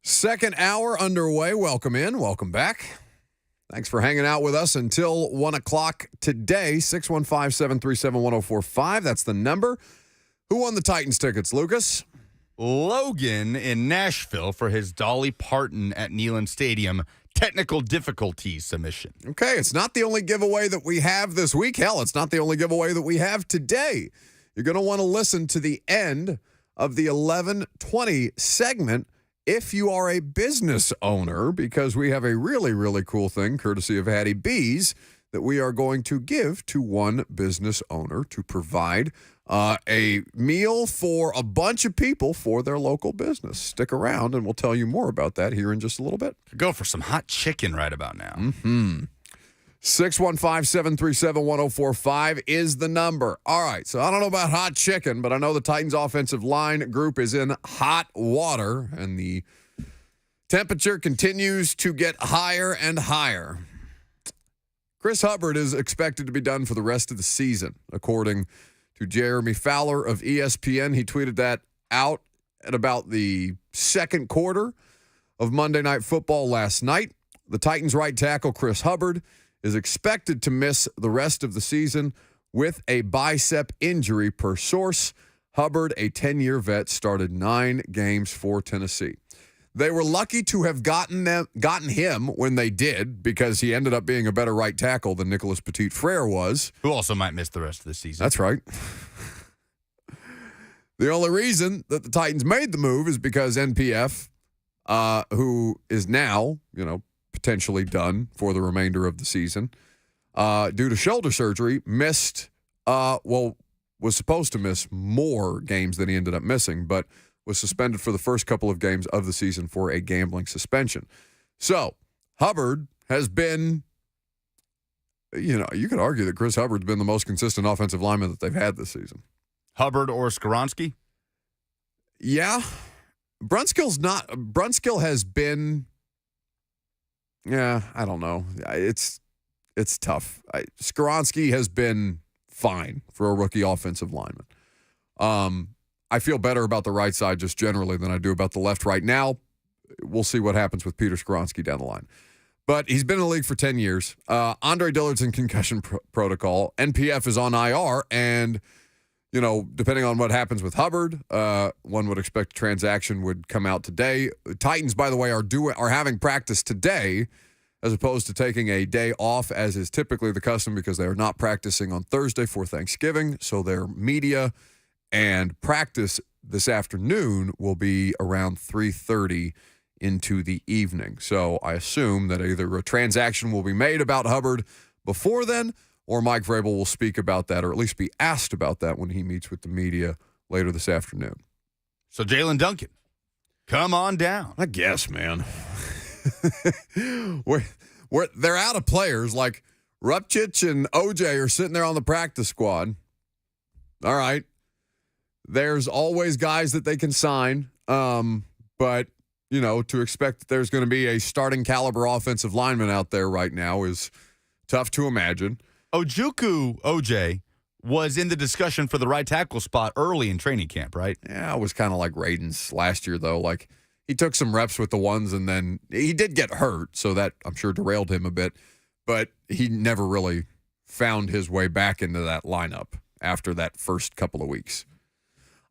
Second hour underway. Welcome in. Welcome back. Thanks for hanging out with us until 1 o'clock today. 615-737-1045. That's the number. Who won the Titans tickets, Lucas? Logan in Nashville for his Dolly Parton at Neyland Stadium technical difficulties submission. Okay, it's not the only giveaway that we have this week. Hell, it's not the only giveaway that we have today. You're going to want to listen to the end of the 11:20 segment if you are a business owner, because we have a really, really cool thing, courtesy of Hattie B's, that we are going to give to one business owner to provide a meal for a bunch of people for their local business. Stick around, and we'll tell you more about that here in just a little bit. Go for some hot chicken right about now. 615-737-1045 is the number. All right, so I don't know about hot chicken, but I know the Titans offensive line group is in hot water, and the temperature continues to get higher and higher. Chris Hubbard is expected to be done for the rest of the season, according to Jeremy Fowler of ESPN. He tweeted that out at about the second quarter of Monday Night Football last night. The Titans right tackle Chris Hubbard is expected to miss the rest of the season with a bicep injury per source. Hubbard, a 10-year vet, started 9 games for Tennessee. They were lucky to have gotten him when they did, because he ended up being a better right tackle than Nicholas Petit-Frere was. Who also might miss the rest of the season. That's right. The only reason that the Titans made the move is because NPF, who is now, potentially done for the remainder of the season, due to shoulder surgery, was supposed to miss more games than he ended up missing, but was suspended for the first couple of games of the season for a gambling suspension. So Hubbard has been, you could argue that Chris Hubbard's been the most consistent offensive lineman that they've had this season. Hubbard or Skoronski? Yeah. Brunskill has been, I don't know. It's tough. Skoronski has been fine for a rookie offensive lineman. I feel better about the right side just generally than I do about the left right now. We'll see what happens with Peter Skoronski down the line. But he's been in the league for 10 years. Andre Dillard's in concussion protocol. NPF is on IR, and depending on what happens with Hubbard, one would expect a transaction would come out today. Titans, by the way, are having practice today as opposed to taking a day off, as is typically the custom, because they are not practicing on Thursday for Thanksgiving. So their media and practice this afternoon will be around 3:30 into the evening. So I assume that either a transaction will be made about Hubbard before then, or Mike Vrabel will speak about that, or at least be asked about that when he meets with the media later this afternoon. So Jalen Duncan, come on down. I guess, man. They're out of players. Like Rupchich and OJ are sitting there on the practice squad. All right. There's always guys that they can sign, but to expect that there's going to be a starting caliber offensive lineman out there right now is tough to imagine. Ojukwu, OJ, was in the discussion for the right tackle spot early in training camp, right? Yeah, it was kind of like Radin's last year, though. Like, he took some reps with the ones, and then he did get hurt, so that, I'm sure, derailed him a bit. But he never really found his way back into that lineup after that first couple of weeks.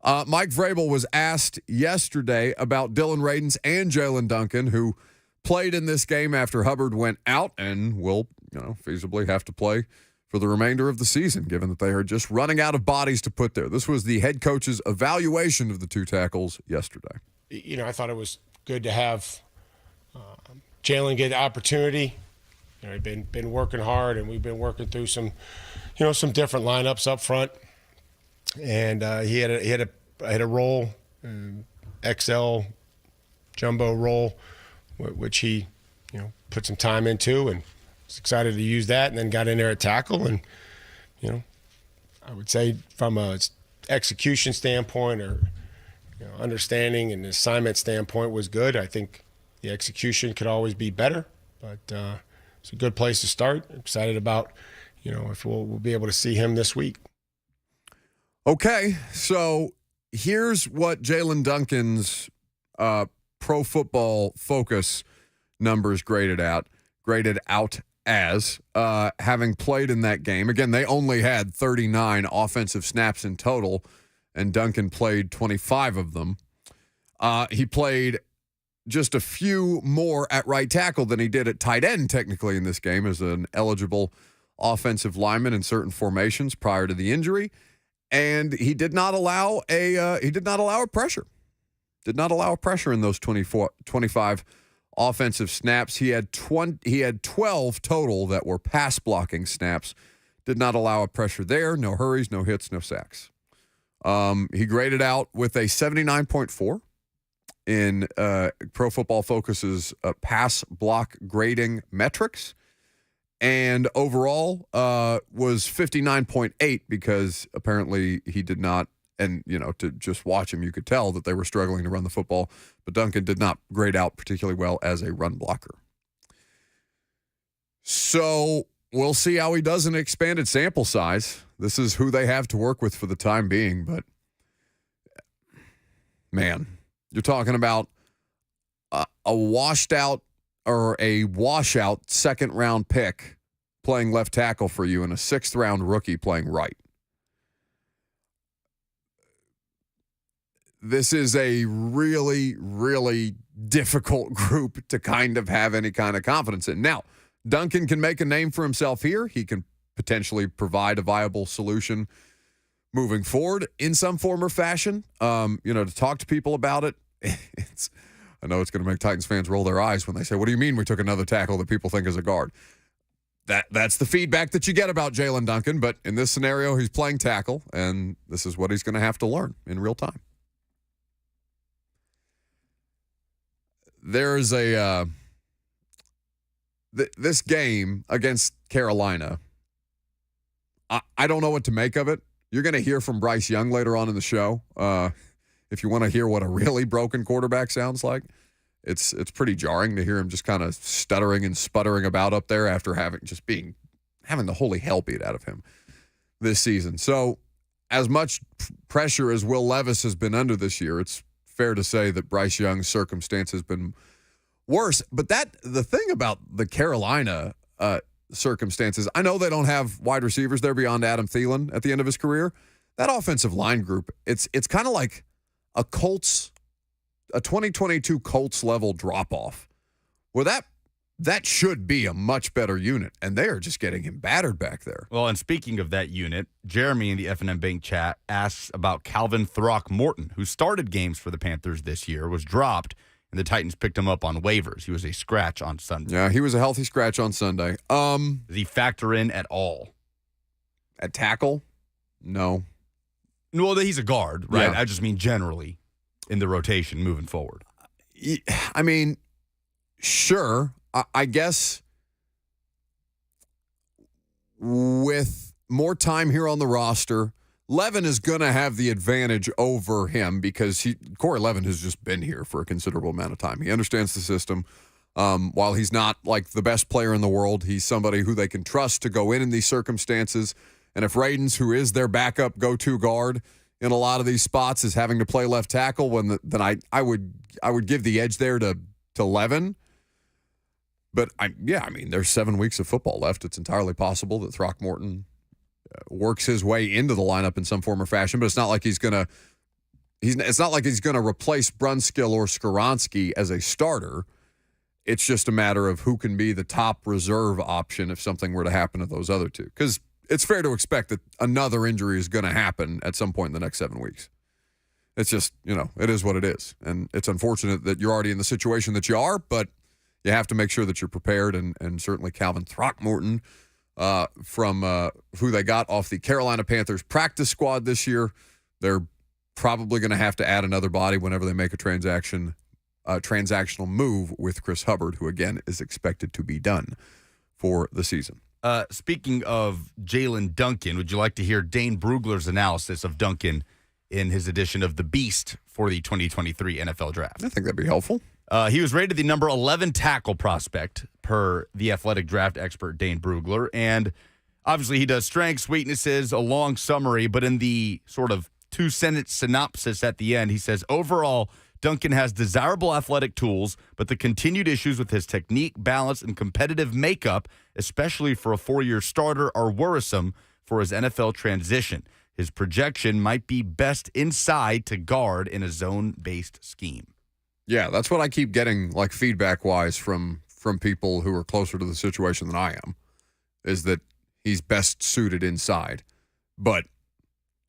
Mike Vrabel was asked yesterday about Dylan Radins and Jalen Duncan, who played in this game after Hubbard went out and will, feasibly have to play for the remainder of the season, given that they are just running out of bodies to put there. This was the head coach's evaluation of the two tackles yesterday. I thought it was good to have Jalen get the opportunity. He'd been working hard, and we've been working through some different lineups up front. And he had a role, XL jumbo role, which he put some time into, and was excited to use that. And then got in there at tackle, and I would say from a execution standpoint or understanding and assignment standpoint was good. I think the execution could always be better, but it's a good place to start. I'm excited about if we'll be able to see him this week. Okay, so here's what Jalen Duncan's Pro Football Focus numbers graded out as having played in that game. Again, they only had 39 offensive snaps in total, and Duncan played 25 of them. He played just a few more at right tackle than he did at tight end, technically, in this game as an eligible offensive lineman in certain formations prior to the injury. And he did not allow a pressure. Did not allow a pressure in those 25 offensive snaps. He had 12 total that were pass blocking snaps. Did not allow a pressure there. No hurries, no hits, no sacks. He graded out with a 79.4 in Pro Football Focus's pass block grading metrics. And overall was 59.8 because apparently he did not, and, to just watch him, you could tell that they were struggling to run the football, but Duncan did not grade out particularly well as a run blocker. So we'll see how he does in an expanded sample size. This is who they have to work with for the time being, but, man, you're talking about a washed-out or a washout second-round pick playing left tackle for you and a sixth-round rookie playing right. This is a really, really difficult group to kind of have any kind of confidence in. Now, Duncan can make a name for himself here. He can potentially provide a viable solution moving forward in some form or fashion. To talk to people about it, I know it's going to make Titans fans roll their eyes when they say, what do you mean we took another tackle that people think is a guard? That's the feedback that you get about Jalen Duncan, but in this scenario, he's playing tackle, and this is what he's going to have to learn in real time. There's this game against Carolina, I don't know what to make of it. You're going to hear from Bryce Young later on in the show. If you want to hear what a really broken quarterback sounds like, it's pretty jarring to hear him just kind of stuttering and sputtering about up there after having the holy hell beat out of him this season. So as much pressure as Will Levis has been under this year, it's fair to say that Bryce Young's circumstance has been worse. But the thing about the Carolina circumstances, I know they don't have wide receivers there beyond Adam Thielen at the end of his career. That offensive line group, it's kind of like a 2022 Colts level drop off, where that should be a much better unit, and they are just getting him battered back there. Well, and speaking of that unit, Jeremy in the F&M Bank chat asks about Calvin Throckmorton, who started games for the Panthers this year, was dropped, and the Titans picked him up on waivers. He was a scratch on Sunday. Yeah, he was a healthy scratch on Sunday. Does he factor in at all? At tackle? No. Well, he's a guard, right? Yeah. I just mean generally in the rotation moving forward. I mean, sure. I guess with more time here on the roster, Levin is going to have the advantage over him because Corey Levin has just been here for a considerable amount of time. He understands the system. While he's not like the best player in the world, he's somebody who they can trust to go in these circumstances. And if Radens, who is their backup go-to guard in a lot of these spots, is having to play left tackle, then I would give the edge there to Levin. But there's 7 weeks of football left. It's entirely possible that Throckmorton works his way into the lineup in some form or fashion. But it's not like he's gonna replace Brunskill or Skoronski as a starter. It's just a matter of who can be the top reserve option if something were to happen to those other two. Because it's fair to expect that another injury is going to happen at some point in the next 7 weeks. It's just, it is what it is. And it's unfortunate that you're already in the situation that you are, but you have to make sure that you're prepared. And certainly Calvin Throckmorton, from who they got off the Carolina Panthers practice squad this year, they're probably going to have to add another body whenever they make a transactional move with Chris Hubbard, who, again, is expected to be done for the season. Speaking of Jalen Duncan, would you like to hear Dane Brugler's analysis of Duncan in his edition of The Beast for the 2023 NFL Draft? I think that'd be helpful. He was rated the number 11 tackle prospect per the athletic draft expert Dane Brugler, and obviously he does strengths, weaknesses, a long summary, but in the sort of 2-sentence synopsis at the end, he says, overall, Duncan has desirable athletic tools, but the continued issues with his technique, balance, and competitive makeup, especially for a 4-year starter, are worrisome for his NFL transition. His projection might be best inside to guard in a zone-based scheme. Yeah, that's what I keep getting, like, feedback-wise from people who are closer to the situation than I am, is that he's best suited inside. But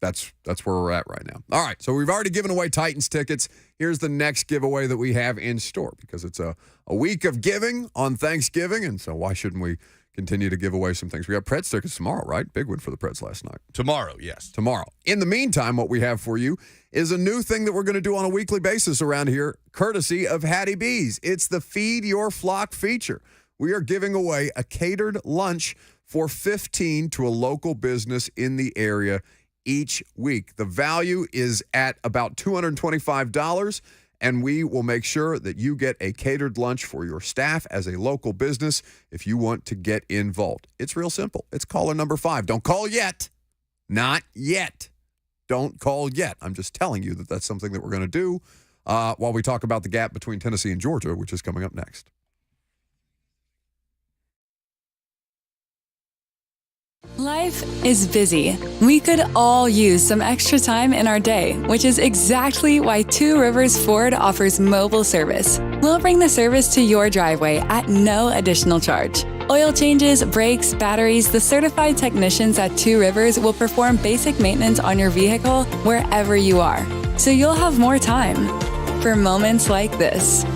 that's where we're at right now. All right, so we've already given away Titans tickets. Here's the next giveaway that we have in store, because it's a week of giving on Thanksgiving, and so why shouldn't we continue to give away some things? We got Preds tickets tomorrow, right? Big win for the Preds last night. Tomorrow, yes. Tomorrow. In the meantime, what we have for you is a new thing that we're going to do on a weekly basis around here, courtesy of Hattie B's. It's the Feed Your Flock feature. We are giving away a catered lunch for 15 to a local business in the area each week. The value is at about $225, and we will make sure that you get a catered lunch for your staff as a local business if you want to get involved. It's real simple. It's caller number 5. Don't call yet. Not yet. Don't call yet. I'm just telling you that that's something that we're going to do while we talk about the gap between Tennessee and Georgia, which is coming up next. Life is busy. We could all use some extra time in our day, which is exactly why Two Rivers Ford offers mobile service. We'll bring the service to your driveway at no additional charge. Oil changes, brakes, batteries, the certified technicians at Two Rivers will perform basic maintenance on your vehicle wherever you are, so you'll have more time for moments like this.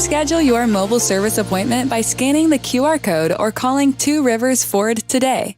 Schedule your mobile service appointment by scanning the QR code or calling Two Rivers Ford today.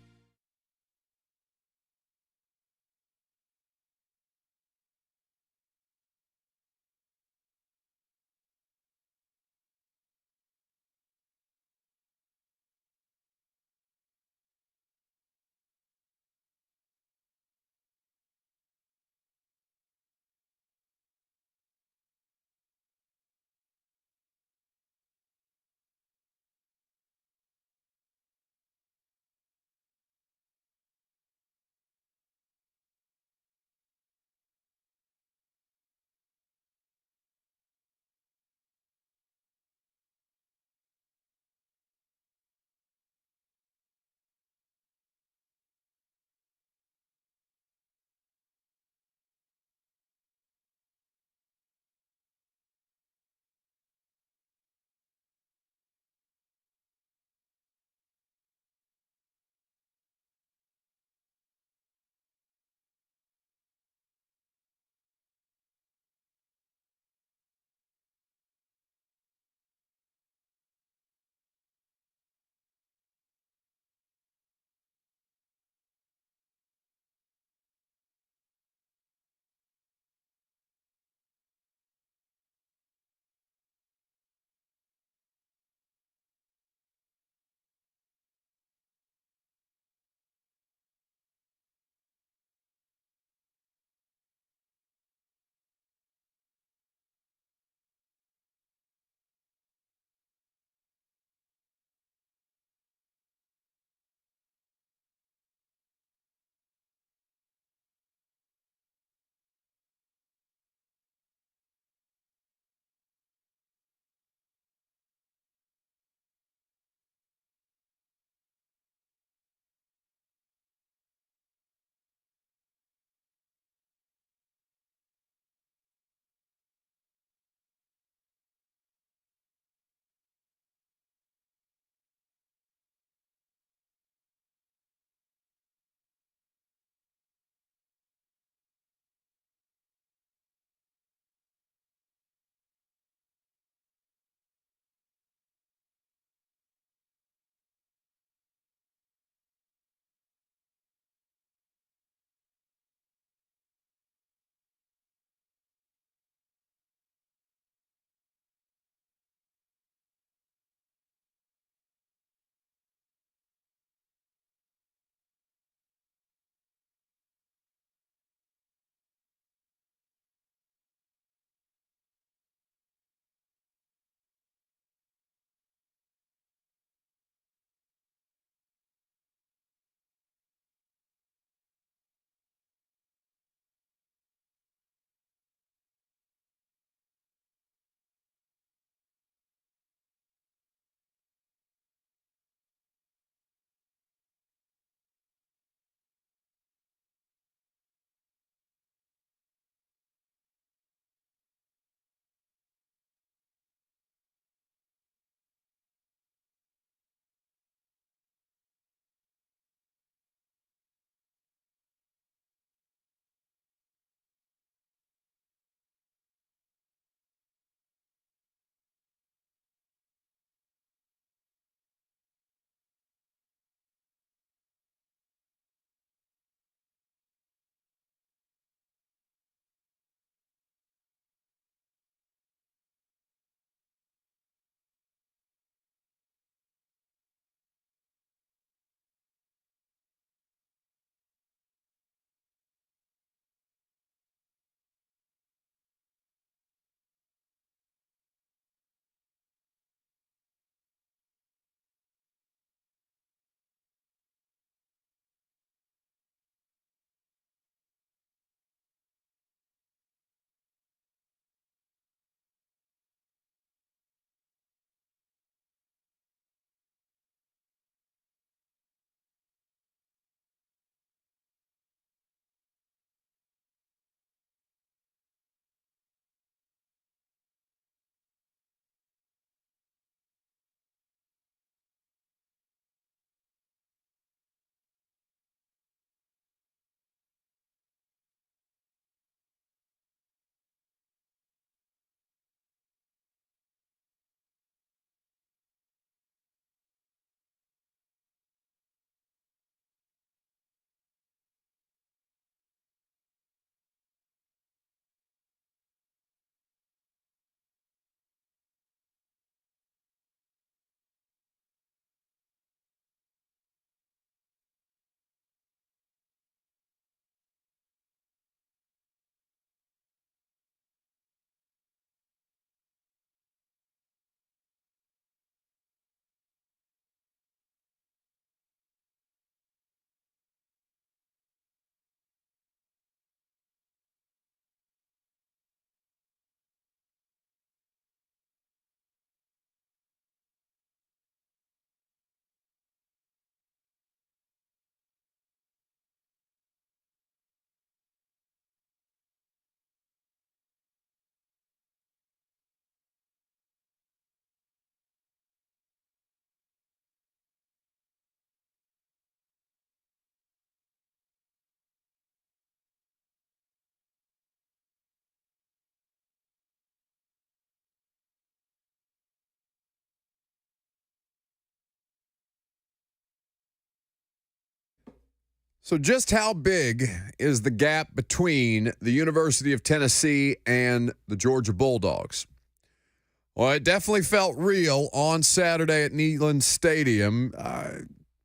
So just how big is the gap between the University of Tennessee and the Georgia Bulldogs? Well, it definitely felt real on Saturday at Neyland Stadium.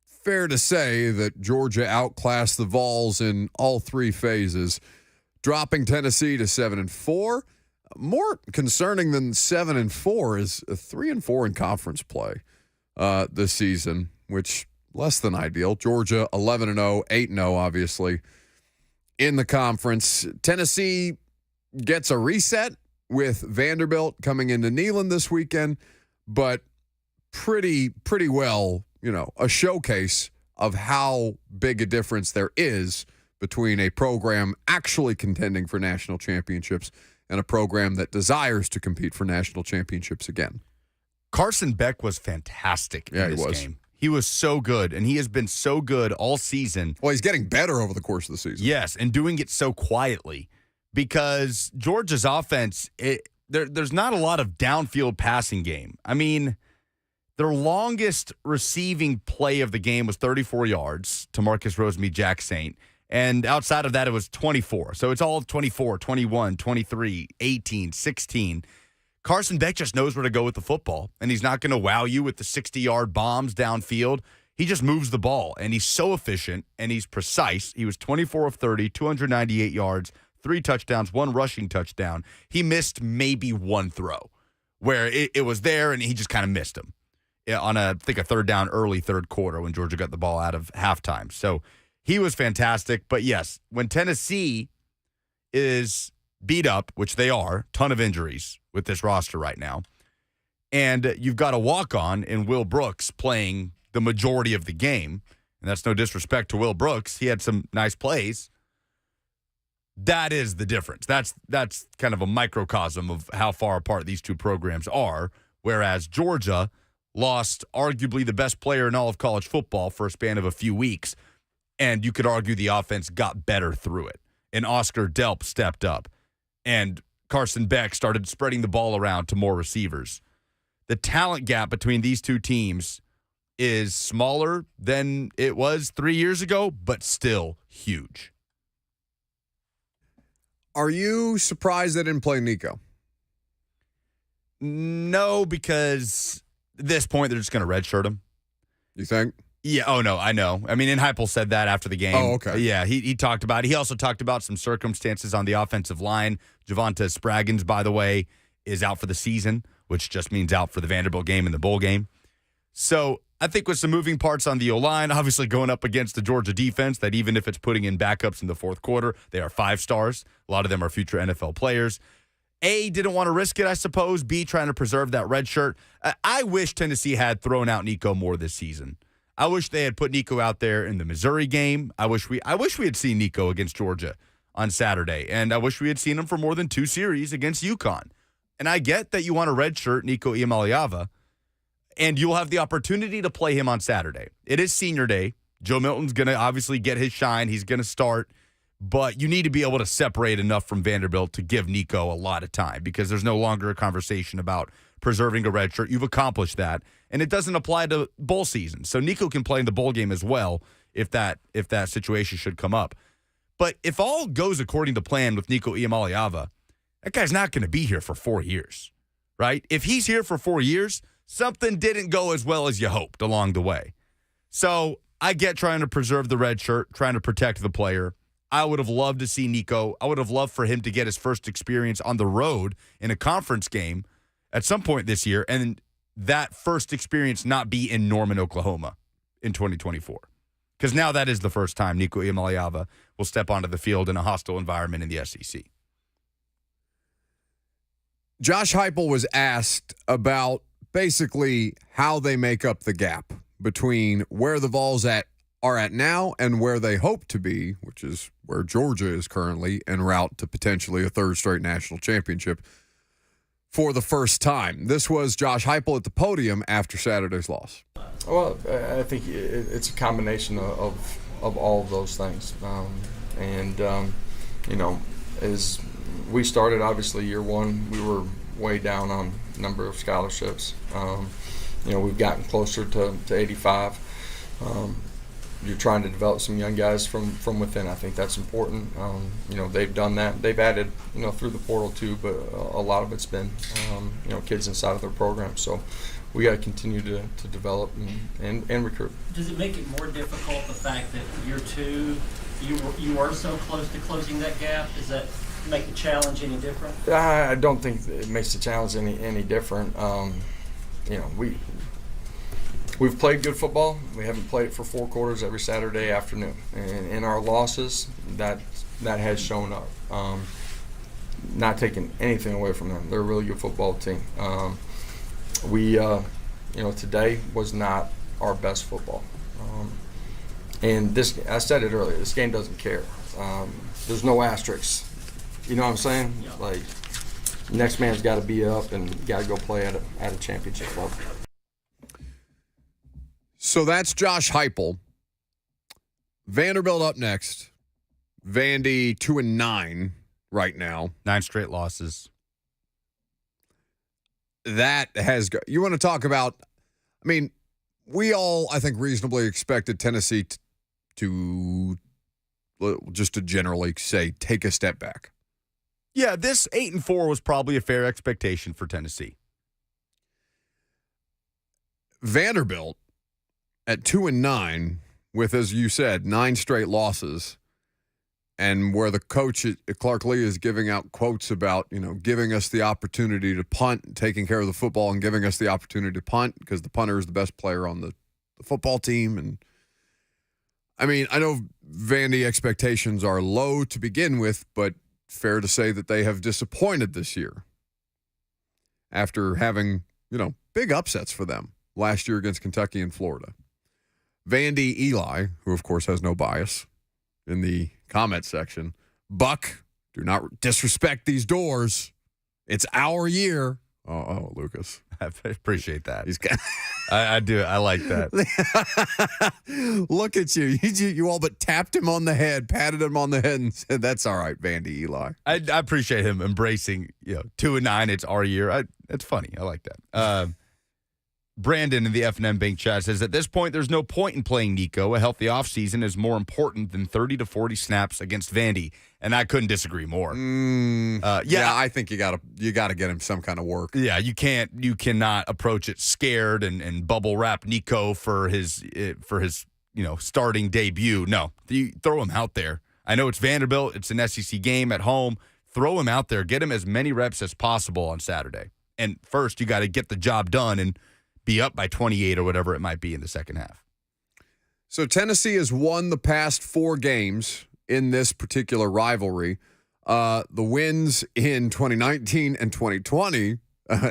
Fair to say that Georgia outclassed the Vols in all three phases, dropping Tennessee to 7-4. More concerning than 7-4 is 3-4 in conference play this season, which less than ideal. Georgia 11-0, 8-0, obviously, in the conference. Tennessee gets a reset with Vanderbilt coming into Neyland this weekend, but pretty well, a showcase of how big a difference there is between a program actually contending for national championships and a program that desires to compete for national championships again. Carson Beck was fantastic in this game. He was so good, and he has been so good all season. Well, he's getting better over the course of the season. Yes, and doing it so quietly because Georgia's offense, there's not a lot of downfield passing game. I mean, their longest receiving play of the game was 34 yards to Marcus Rosemead Saint. And outside of that, it was 24. So it's all 24, 21, 23, 18, 16. Carson Beck just knows where to go with the football, and he's not going to wow you with the 60-yard bombs downfield. He just moves the ball, and he's so efficient, and he's precise. He was 24 of 30, 298 yards, 3 touchdowns, 1 rushing touchdown. He missed maybe 1 throw where it was there, and he just kind of missed him on, I think, a third down early third quarter when Georgia got the ball out of halftime. So he was fantastic. But, yes, when Tennessee is beat up, which they are, ton of injuries with this roster right now, and you've got a walk-on in Will Brooks playing the majority of the game, and that's no disrespect to Will Brooks. He had some nice plays. That is the difference. That's kind of a microcosm of how far apart these two programs are, whereas Georgia lost arguably the best player in all of college football for a span of a few weeks, and you could argue the offense got better through it. And Oscar Delp stepped up, and Carson Beck started spreading the ball around to more receivers. The talent gap between these two teams is smaller than it was 3 years ago, but still huge. Are you surprised they didn't play Nico? No, because at this point, they're just going to redshirt him. You think? Yeah. Oh, no, I know. I mean, Heupel said that after the game. Oh, okay. Yeah, he talked about it. He also talked about some circumstances on the offensive line. Javonta Spraggins, by the way, is out for the season, which just means out for the Vanderbilt game and the bowl game. So I think with some moving parts on the O-line, obviously going up against the Georgia defense, that even if it's putting in backups in the fourth quarter, they are 5 stars. A lot of them are future NFL players. A, didn't want to risk it, I suppose. B, trying to preserve that red shirt. I wish Tennessee had thrown out Nico more this season. I wish they had put Nico out there in the Missouri game. I wish we had seen Nico against Georgia on Saturday, and I wish we had seen him for more than 2 series against UConn. And I get that you want a red shirt, Nico Iamaleava, and you'll have the opportunity to play him on Saturday. It is senior day. Joe Milton's going to obviously get his shine. He's going to start. But you need to be able to separate enough from Vanderbilt to give Nico a lot of time because there's no longer a conversation about preserving a red shirt. You've accomplished that. And it doesn't apply to bowl season. So Nico can play in the bowl game as well if that situation should come up. But if all goes according to plan with Nico Iamaleava, that guy's not going to be here for 4 years, right? If he's here for 4 years, something didn't go as well as you hoped along the way. So I get trying to preserve the red shirt, trying to protect the player. I would have loved to see Nico. I would have loved for him to get his first experience on the road in a conference game at some point this year, and that first experience not be in Norman, Oklahoma in 2024. Because now that is the first time Nico Iamaleava will step onto the field in a hostile environment in the SEC. Josh Heupel was asked about basically how they make up the gap between where the Vols are at now and where they hope to be, which is where Georgia is currently en route to potentially a 3rd straight national championship for the first time. This was Josh Heupel at the podium after Saturday's loss. Well, I think it's a combination of all of those things. As we started, obviously, year one, we were way down on number of scholarships. We've gotten closer to 85. you're trying to develop some young guys from within. I think that's important. They've done that. They've added, through the portal too, but a lot of it's been, kids inside of their program. So we got to continue to develop and recruit. Does it make it more difficult, the fact that year two, you were so close to closing that gap? Does that make the challenge any different? I don't think it makes the challenge any different. We've played good football. We haven't played it for 4 quarters every Saturday afternoon. And in our losses, that has shown up. Not taking anything away from them. They're a really good football team. Today was not our best football. And this, I said it earlier, this game doesn't care. There's no asterisks. You know what I'm saying? Yeah. Like, next man's got to be up and got to go play at a championship level. So that's Josh Heupel. Vanderbilt up next. Vandy 2-9 right now. 9 straight losses. That has – you want to talk about – I mean, we all, I think, reasonably expected Tennessee to just to generally say take a step back. Yeah, this 8-4 was probably a fair expectation for Tennessee. Vanderbilt at 2-9 with, as you said, 9 straight losses, and where the coach Clark Lee is giving out quotes about, giving us the opportunity to punt, taking care of the football, and giving us the opportunity to punt because the punter is the best player on the football team. And I mean, I know Vandy expectations are low to begin with, but fair to say that they have disappointed this year after having, big upsets for them last year against Kentucky and Florida. Vandy Eli, who of course has no bias in the comment section. Buck, do not disrespect these doors. It's our year. Oh, Lucas. I appreciate that. He's got I do. I like that. Look at you. You all but tapped him on the head, patted him on the head, and said, that's all right, Vandy Eli. I appreciate him embracing, 2-9, it's our year. It's funny. I like that. Brandon in the F&M Bank chat says, at this point, there's no point in playing Nico. A healthy offseason is more important than 30 to 40 snaps against Vandy. And I couldn't disagree more. I think you gotta get him some kind of work. Yeah, you cannot approach it scared and bubble wrap Nico for his starting debut. No, you throw him out there. I know it's Vanderbilt. It's an SEC game at home. Throw him out there. Get him as many reps as possible on Saturday. And first, you got to get the job done and be up by 28 or whatever it might be in the second half. So Tennessee has won the past 4 games in this particular rivalry. The wins in 2019 and 2020,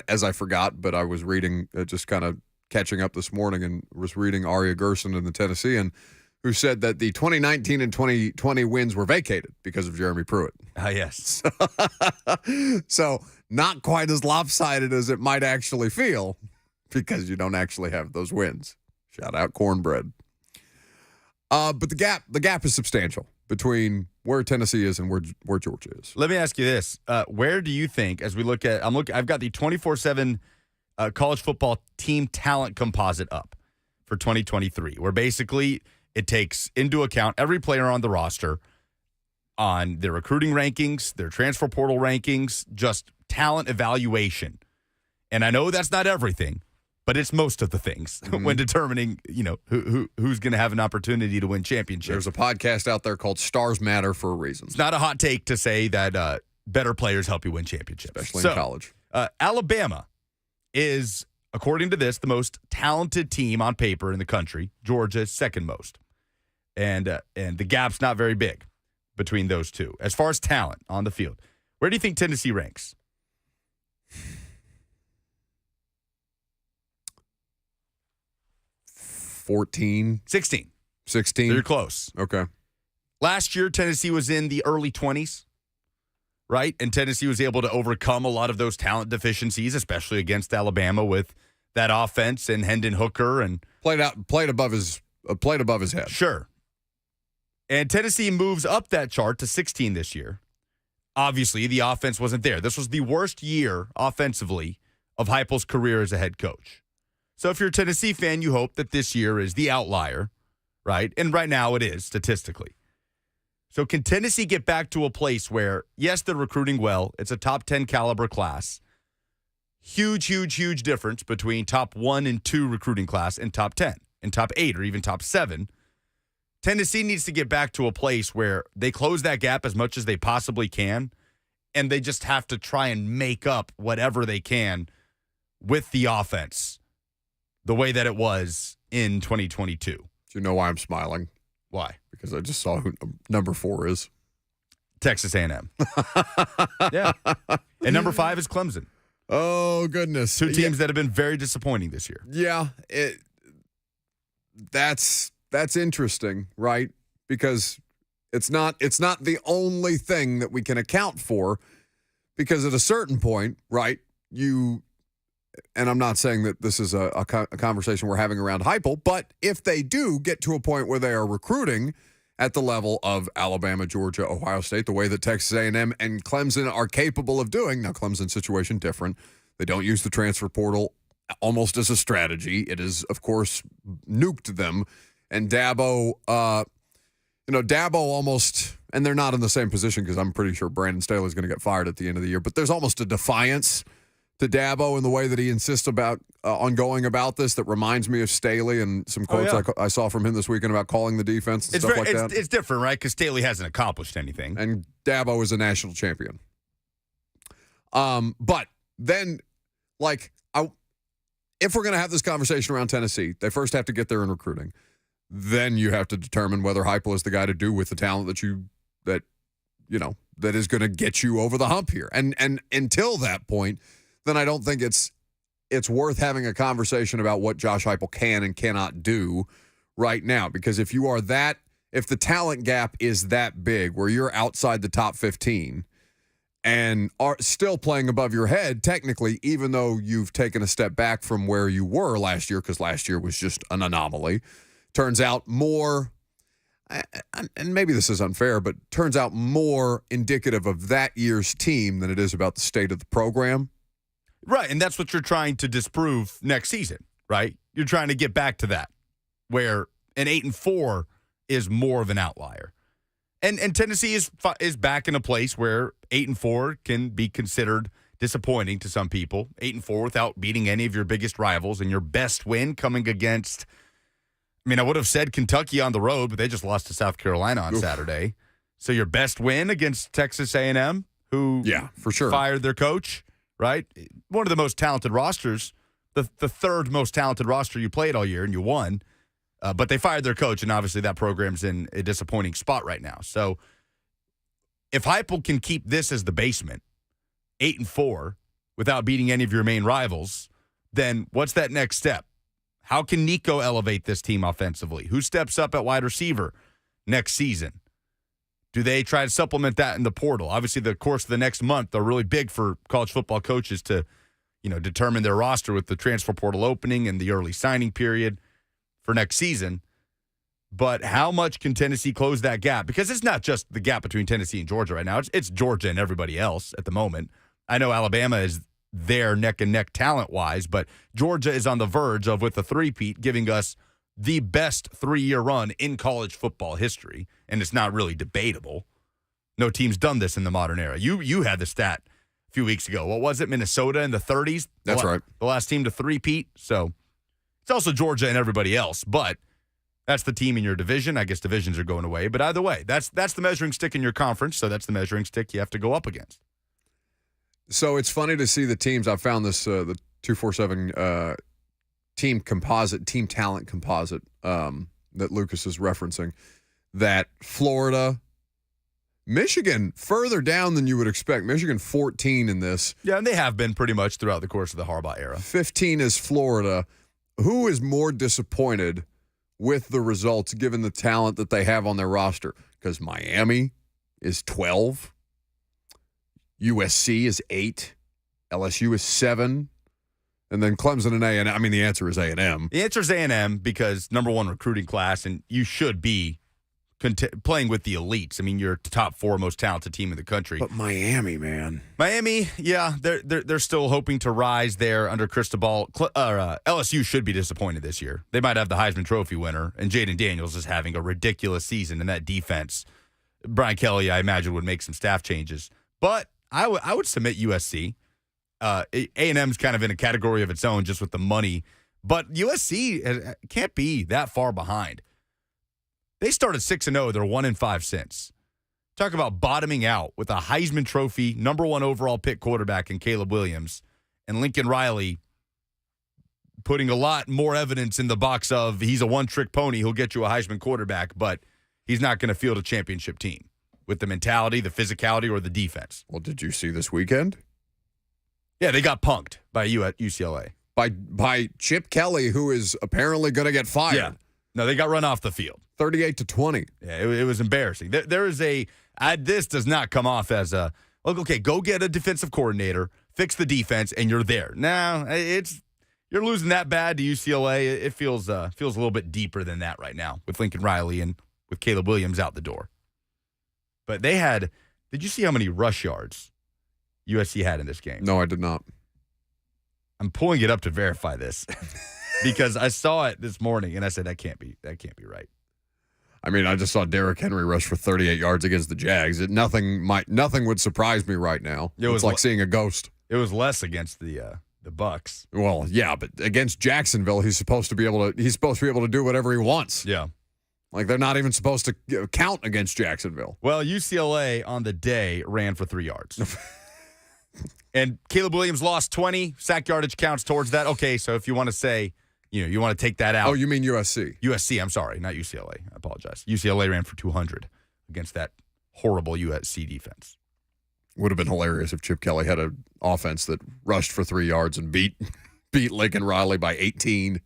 as I forgot, but I was reading, just kind of catching up this morning and was reading Aria Gerson in the Tennessean, who said that the 2019 and 2020 wins were vacated because of Jeremy Pruitt. Yes. So not quite as lopsided as it might actually feel, because you don't actually have those wins. Shout out Cornbread. But the gap is substantial between where Tennessee is and where Georgia is. Let me ask you this. Where do you think, as we look at, I've got the 24/7 college football team talent composite up for 2023, where basically it takes into account every player on the roster on their recruiting rankings, their transfer portal rankings, just talent evaluation. And I know that's not everything, but it's most of the things when determining, who's going to have an opportunity to win championships. There's a podcast out there called Stars Matter for a reason. It's not a hot take to say that better players help you win championships. Especially in college. Alabama is, according to this, the most talented team on paper in the country. Georgia is second most. And the gap's not very big between those two. As far as talent on the field, where do you think Tennessee ranks? 14? 16. 16? You're close. Okay. Last year, Tennessee was in the early 20s, right? And Tennessee was able to overcome a lot of those talent deficiencies, especially against Alabama with that offense and Hendon Hooker and played above his head. Sure. And Tennessee moves up that chart to 16 this year. Obviously, the offense wasn't there. This was the worst year offensively of Heupel's career as a head coach. So if you're a Tennessee fan, you hope that this year is the outlier right? And right now it is, statistically. So can Tennessee get back to a place where, yes, they're recruiting well. It's a top 10 caliber class. Huge, huge, huge difference between top 1 and 2 recruiting class and top 10 and top 8 or even top 7. Tennessee needs to get back to a place where they close that gap as much as they possibly can, and they just have to try and make up whatever they can with the offense the way that it was in 2022. Do you know why I'm smiling? Why? Because I just saw who number 4 is. Texas A&M. Yeah. And number 5 is Clemson. Oh, goodness. 2 teams that have been very disappointing this year. Yeah. That's interesting, right? Because it's not the only thing that we can account for, because at a certain point, right, and I'm not saying that this is a conversation we're having around Heupel, but if they do get to a point where they are recruiting at the level of Alabama, Georgia, Ohio State, the way that Texas A&M and Clemson are capable of doing, now Clemson's situation different. They don't use the transfer portal almost as a strategy. It is, of course, nuked them. And Dabo, Dabo almost, and they're not in the same position because I'm pretty sure Brandon Staley is going to get fired at the end of the year, but there's almost a defiance to Dabo in the way that he insists on going about this that reminds me of Staley and some quotes I saw from him this weekend about calling the defense and stuff like that. It's different, right? Because Staley hasn't accomplished anything. And Dabo is a national champion. But then, if we're going to have this conversation around Tennessee, they first have to get there in recruiting. Then you have to determine whether Heupel is the guy to do with the talent that is going to get you over the hump here. And until that point, then I don't think it's worth having a conversation about what Josh Heupel can and cannot do right now. Because if the talent gap is that big where you're outside the top 15 and are still playing above your head, technically, even though you've taken a step back from where you were last year, because last year was just an anomaly, turns out more, and maybe this is unfair, but turns out more indicative of that year's team than it is about the state of the program. Right, and that's what you're trying to disprove next season, right? You're trying to get back to that, where an 8-4 is more of an outlier. And Tennessee is back in a place where 8-4 can be considered disappointing to some people. 8-4 without beating any of your biggest rivals, and your best win coming against, I would have said Kentucky on the road, but they just lost to South Carolina on Saturday. So your best win against Texas A&M, who for sure fired their coach, right? One of the most talented rosters, the third most talented roster you played all year, and you won. But they fired their coach, and obviously that program's in a disappointing spot right now. So if Heupel can keep this as the basement, 8-4, without beating any of your main rivals, then what's that next step? How can Nico elevate this team offensively? Who steps up at wide receiver next season? Do they try to supplement that in the portal? Obviously, the course of the next month are really big for college football coaches to, determine their roster with the transfer portal opening and the early signing period for next season. But how much can Tennessee close that gap? Because it's not just the gap between Tennessee and Georgia right now. It's Georgia and everybody else at the moment. I know Alabama is there neck and neck talent-wise, but Georgia is on the verge of, with a three-peat, giving us the best 3-year run in college football history, and it's not really debatable. No team's done this in the modern era. You had the stat a few weeks ago. What was it? Minnesota in the 30s? That's right. The last team to three-peat. So it's also Georgia and everybody else, but that's the team in your division. I guess divisions are going away, but either way, that's the measuring stick in your conference, so that's the measuring stick you have to go up against. So it's funny to see the teams. I found this, the 247 team talent composite that Lucas is referencing, that Florida, Michigan further down than you would expect. Michigan 14 in this. Yeah, and they have been pretty much throughout the course of the Harbaugh era. 15 is Florida. Who is more disappointed with the results given the talent that they have on their roster? Because Miami is 12. USC is 8. LSU is 7. And then Clemson and A&M. The answer is A&M. The answer is A&M because number one recruiting class, and you should be playing with the elites. I mean, you're top 4 most talented team in the country. But Miami, man. Miami, yeah, they're still hoping to rise there under Cristobal. LSU should be disappointed this year. They might have the Heisman Trophy winner, and Jaden Daniels is having a ridiculous season in that defense. Brian Kelly, I imagine, would make some staff changes. But I would submit USC. A&M's kind of in a category of its own just with the money. But USC can't be that far behind. They started 6-0. They're 1-5 since. Talk about bottoming out with a Heisman Trophy, number 1 overall pick quarterback in Caleb Williams, and Lincoln Riley putting a lot more evidence in the box of he's a one-trick pony. He'll get you a Heisman quarterback, but he's not going to field a championship team with the mentality, the physicality, or the defense. Well, did you see this weekend? Yeah, they got punked by UCLA. By Chip Kelly, who is apparently going to get fired. Yeah. No, they got run off the field. 38-20. Yeah, it was embarrassing. There is this does not come off as a, okay, go get a defensive coordinator, fix the defense, and you're there. No, you're losing that bad to UCLA. It feels a little bit deeper than that right now with Lincoln Riley and with Caleb Williams out the door. But did you see how many rush yards USC had in this game? No, I did not. I'm pulling it up to verify this because I saw it this morning and I said, that can't be right. I mean, I just saw Derrick Henry rush for 38 yards against the Jags. Nothing would surprise me right now. It's like seeing a ghost. It was less against the Bucks. Well, yeah, but against Jacksonville, he's supposed to be able to do whatever he wants. Yeah. Like they're not even supposed to count against Jacksonville. Well, UCLA on the day ran for 3 yards. And Caleb Williams lost 20. Sack yardage counts towards that. Okay, so if you want to say, you want to take that out. Oh, you mean USC? USC, I'm sorry, not UCLA. I apologize. UCLA ran for 200 against that horrible USC defense. Would have been hilarious if Chip Kelly had an offense that rushed for 3 yards and beat Lincoln Riley by 18.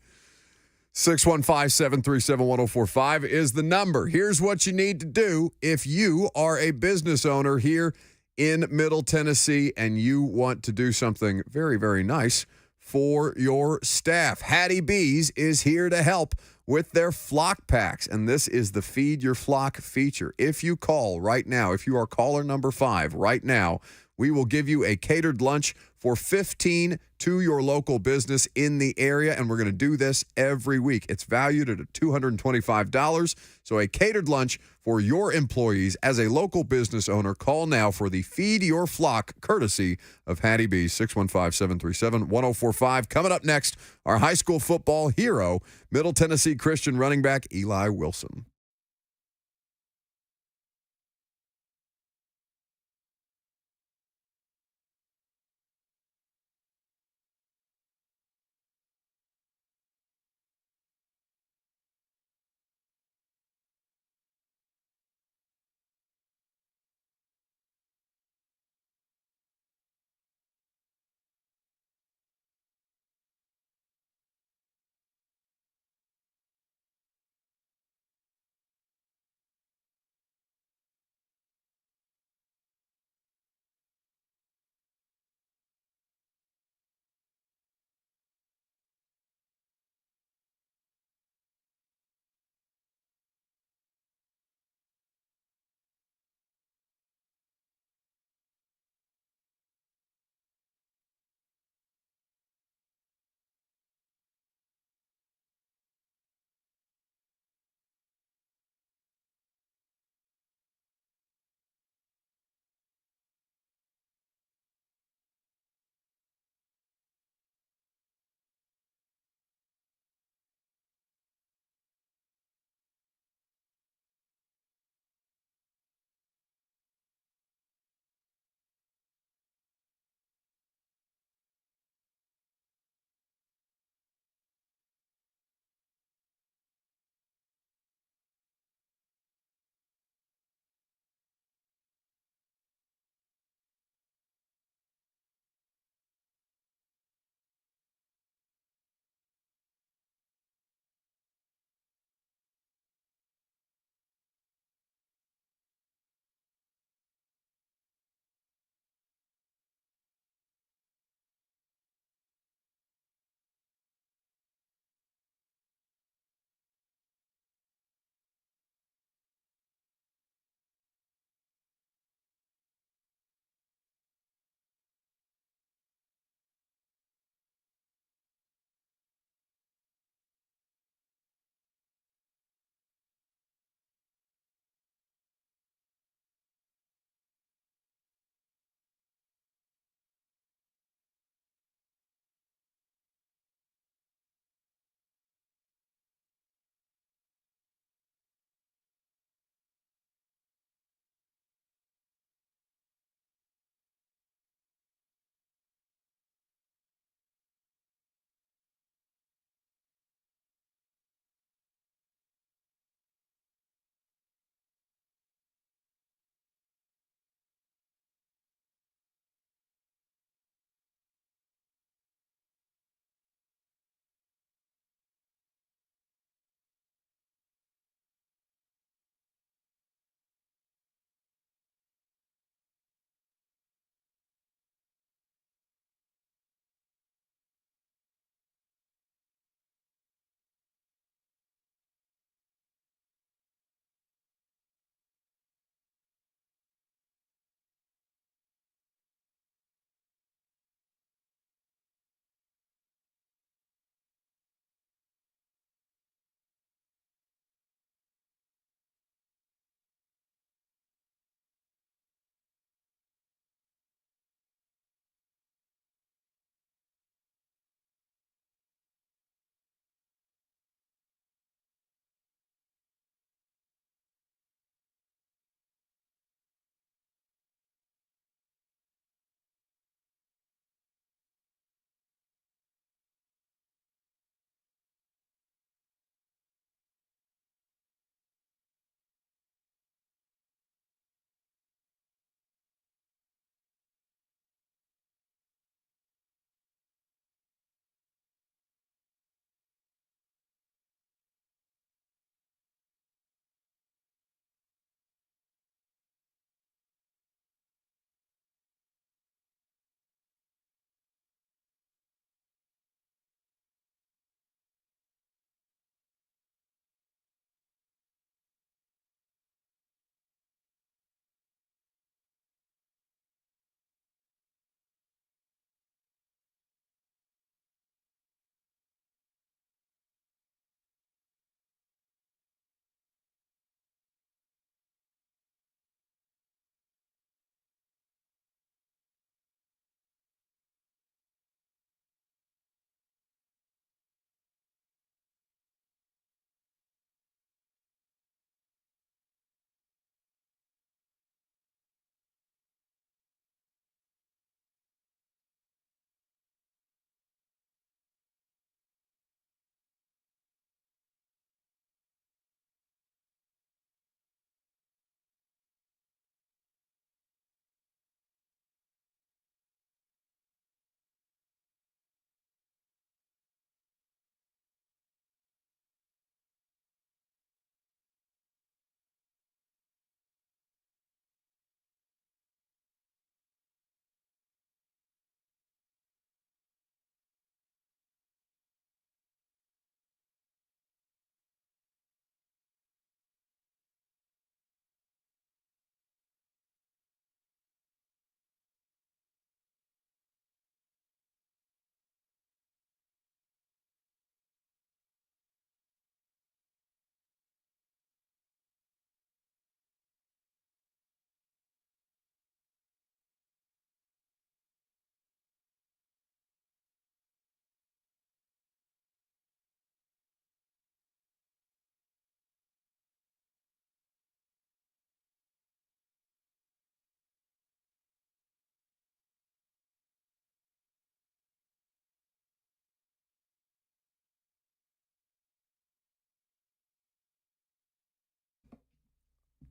615-737-1045 is the number. Here's what you need to do if you are a business owner here in Middle Tennessee and you want to do something very, very nice for your staff. Hattie B's is here to help with their flock packs, and this is the Feed Your Flock feature. If you call right now, if you are caller number 5 right now, we will give you a catered lunch for 15 to your local business in the area, and we're going to do this every week. It's valued at $225, so a catered lunch for your employees as a local business owner. Call now for the Feed Your Flock, courtesy of Hattie B, 615-737-1045. Coming up next, our high school football hero, Middle Tennessee Christian running back Eli Wilson.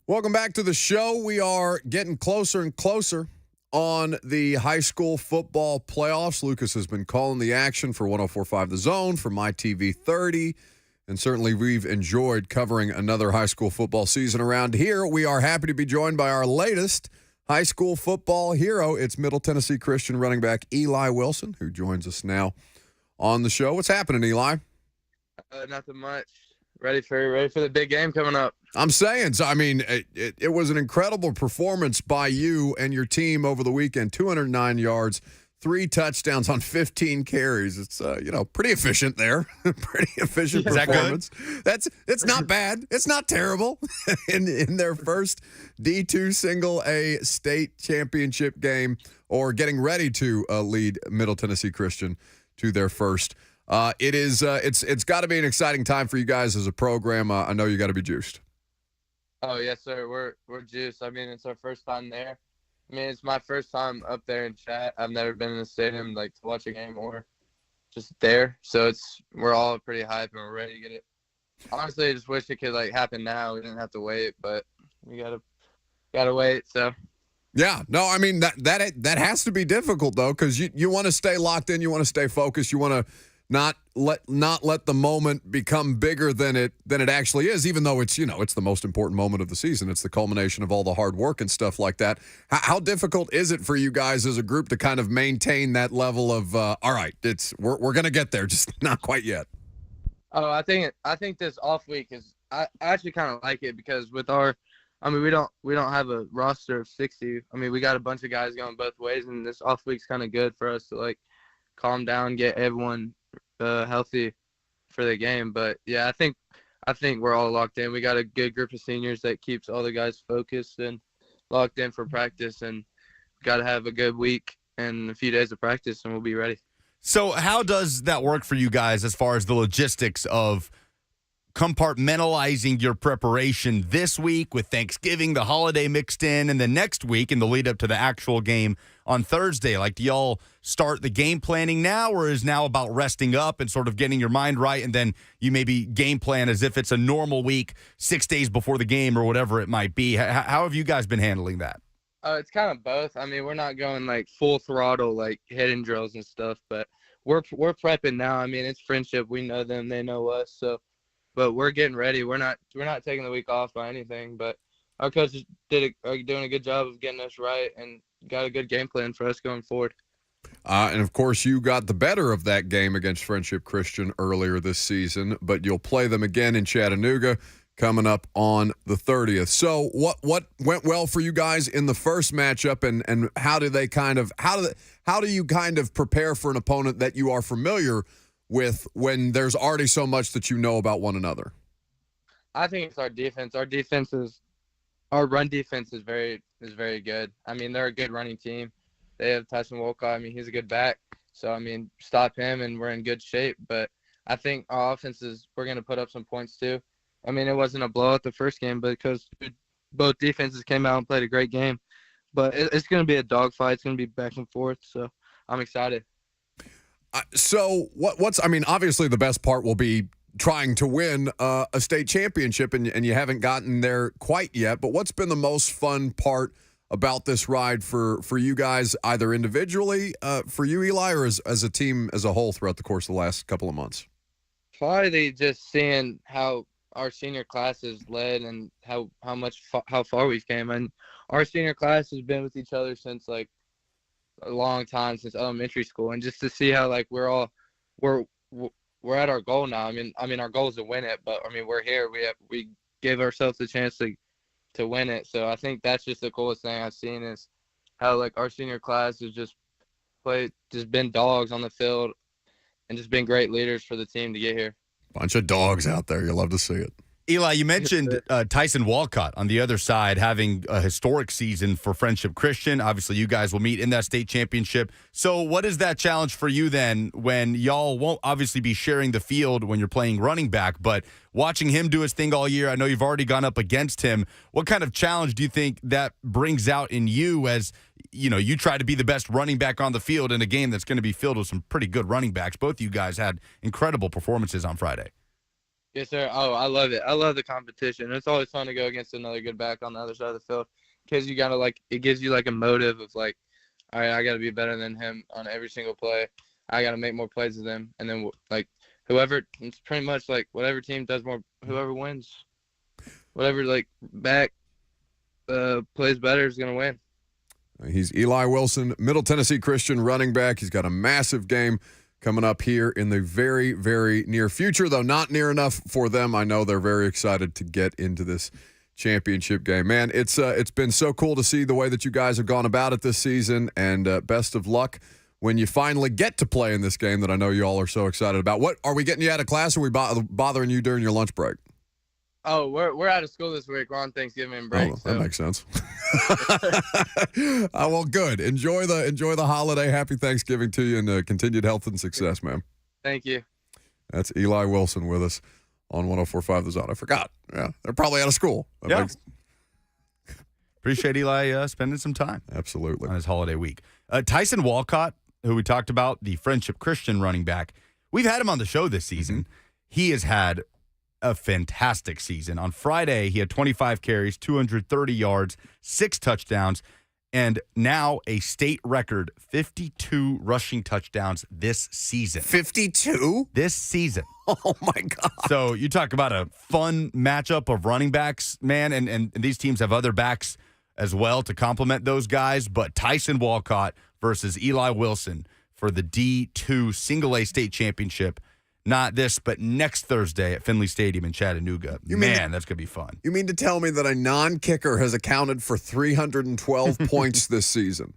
Welcome back to the show. We are getting closer and closer on the high school football playoffs. Lucas has been calling the action for 104.5 The Zone, for My TV 30, and certainly we've enjoyed covering another high school football season around here. We are happy to be joined by our latest high school football hero. It's Middle Tennessee Christian running back Eli Wilson, who joins us now on the show. What's happening, Eli? Nothing much. Ready for the big game coming up. I'm saying, so I mean, it was an incredible performance by you and your team over the weekend. 209 yards, 3 touchdowns on 15 carries. It's pretty efficient there. Pretty efficient performance. It's not bad. It's not terrible. in their first D2 single A state championship game, or getting ready to lead Middle Tennessee Christian to their first. It's got to be an exciting time for you guys as a program. I know you got to be juiced. Oh yes, sir. We're juiced. I mean, it's our first time there. I mean, it's my first time up there in chat. I've never been in a stadium to watch a game or just there. So we're all pretty hyped and we're ready to get it. Honestly, I just wish it could happen now. We didn't have to wait, but we gotta wait. So. Yeah, no, I mean that has to be difficult though, because you want to stay locked in, you want to stay focused, you want to not let the moment become bigger than it actually is, even though it's the most important moment of the season. It's the culmination of all the hard work and stuff like that. How difficult is it for you guys as a group to kind of maintain that level of all right, we're gonna get there, just not quite yet? Oh, I think this off week is I actually kind of like it, because with we don't have a roster of 60. I mean, we got a bunch of guys going both ways, and this off week's kind of good for us to calm down, get everyone healthy for the game. But yeah, I think we're all locked in. We got a good group of seniors that keeps all the guys focused and locked in for practice, and got to have a good week and a few days of practice, and we'll be ready. So how does that work for you guys as far as the logistics of compartmentalizing your preparation this week with Thanksgiving, the holiday mixed in, and then next week in the lead up to the actual game on Thursday? Do y'all start the game planning now, or is now about resting up and sort of getting your mind right, and then you maybe game plan as if it's a normal week 6 days before the game or whatever it might be? How have you guys been handling that? It's kind of both. I mean, we're not going full throttle hidden drills and stuff, but we're prepping now. I mean, it's friendship. We know them, they know us, so. But we're getting ready. We're not taking the week off by anything. But our coaches are doing a good job of getting us right and got a good game plan for us going forward. And, of course, you got the better of that game against Friendship Christian earlier this season, but you'll play them again in Chattanooga coming up on the 30th. So what went well for you guys in the first matchup, and how do you kind of prepare for an opponent that you are familiar with when there's already so much that you know about one another? I think it's our defense. Our run defense is very good. I mean, they're a good running team. They have Tyson Wolcott. I mean, he's a good back. So, I mean, stop him and we're in good shape. But I think our offense we're going to put up some points too. I mean, it wasn't a blowout the first game, but because both defenses came out and played a great game. But it's going to be a dogfight. It's going to be back and forth. So I'm excited. So obviously the best part will be trying to win a state championship, and you haven't gotten there quite yet. But what's been the most fun part about this ride for you guys, either individually for you, Eli, or as a team as a whole throughout the course of the last couple of months? Probably just seeing how our senior class has led and how far we've came. And our senior class has been with each other since a long time, since elementary school, and just to see how we're at our goal now. I mean our goal is to win it, but I mean we're here. We gave ourselves the chance to win it. So I think that's just the coolest thing I've seen, is how our senior class has just been dogs on the field and just been great leaders for the team to get here. Bunch of dogs out there. You love to see it. Eli, you mentioned Tyson Wolcott on the other side having a historic season for Friendship Christian. Obviously, you guys will meet in that state championship. So what is that challenge for you then, when y'all won't obviously be sharing the field when you're playing running back, but watching him do his thing all year? I know you've already gone up against him. What kind of challenge do you think that brings out in you as, you try to be the best running back on the field in a game that's going to be filled with some pretty good running backs? Both of you guys had incredible performances on Friday. Yes, sir. Oh, I love it. I love the competition. It's always fun to go against another good back on the other side of the field because you got to, it gives you, a motive of, all right, I got to be better than him on every single play. I got to make more plays than him. And then, whoever, it's pretty much, whatever team does more, whoever wins. Whatever, back plays better is going to win. He's Eli Wilson, Middle Tennessee Christian running back. He's got a massive game coming up here in the very, very near future, though not near enough for them. I know they're very excited to get into this championship game. Man, it's been so cool to see the way that you guys have gone about it this season, and best of luck when you finally get to play in this game that I know you all are so excited about. What are we getting you out of class, or are we bothering you during your lunch break? Oh, we're out of school this week. We're on Thanksgiving break. Oh, that makes sense. Well, good. Enjoy the holiday. Happy Thanksgiving to you, and continued health and success, man. Thank you. That's Eli Wilson with us on 104.5 The Zone. I forgot. Yeah, they're probably out of school. Appreciate Eli spending some time. Absolutely. On his holiday week. Tyson Walcott, who we talked about, the Friendship Christian running back, we've had him on the show this season. Mm-hmm. He has had a fantastic season. On Friday, he had 25 carries, 230 yards, 6 touchdowns, and now a state record 52 rushing touchdowns this season. 52? This season. Oh, my God. So you talk about a fun matchup of running backs, man, and these teams have other backs as well to complement those guys, but Tyson Walcott versus Eli Wilson for the D2 Single-A state championship. Not this, but next Thursday at Finley Stadium in Chattanooga. That's going to be fun. You mean to tell me that a non-kicker has accounted for 312 points this season?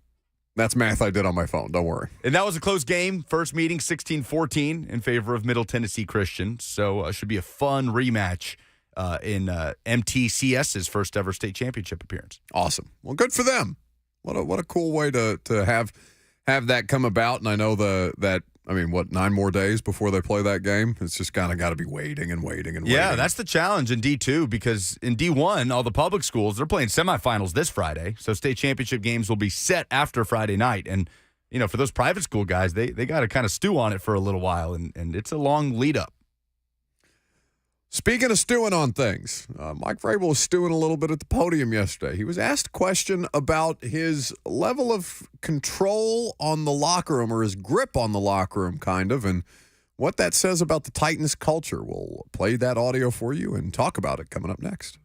That's math I did on my phone. Don't worry. And that was a close game. First meeting, 16-14 in favor of Middle Tennessee Christian. So it should be a fun rematch in MTCS's first ever state championship appearance. Awesome. Well, good for them. What a cool way to have that come about. And I know that 9 more days before they play that game? It's just kind of got to be waiting and waiting and waiting. Yeah, that's the challenge in D2 because in D1, all the public schools, they're playing semifinals this Friday. So state championship games will be set after Friday night. And, for those private school guys, they got to kind of stew on it for a little while. And it's a long lead up. Speaking of stewing on things, Mike Vrabel was stewing a little bit at the podium yesterday. He was asked a question about his level of control on the locker room, or his grip on the locker room, kind of, and what that says about the Titans culture. We'll play that audio for you and talk about it coming up next.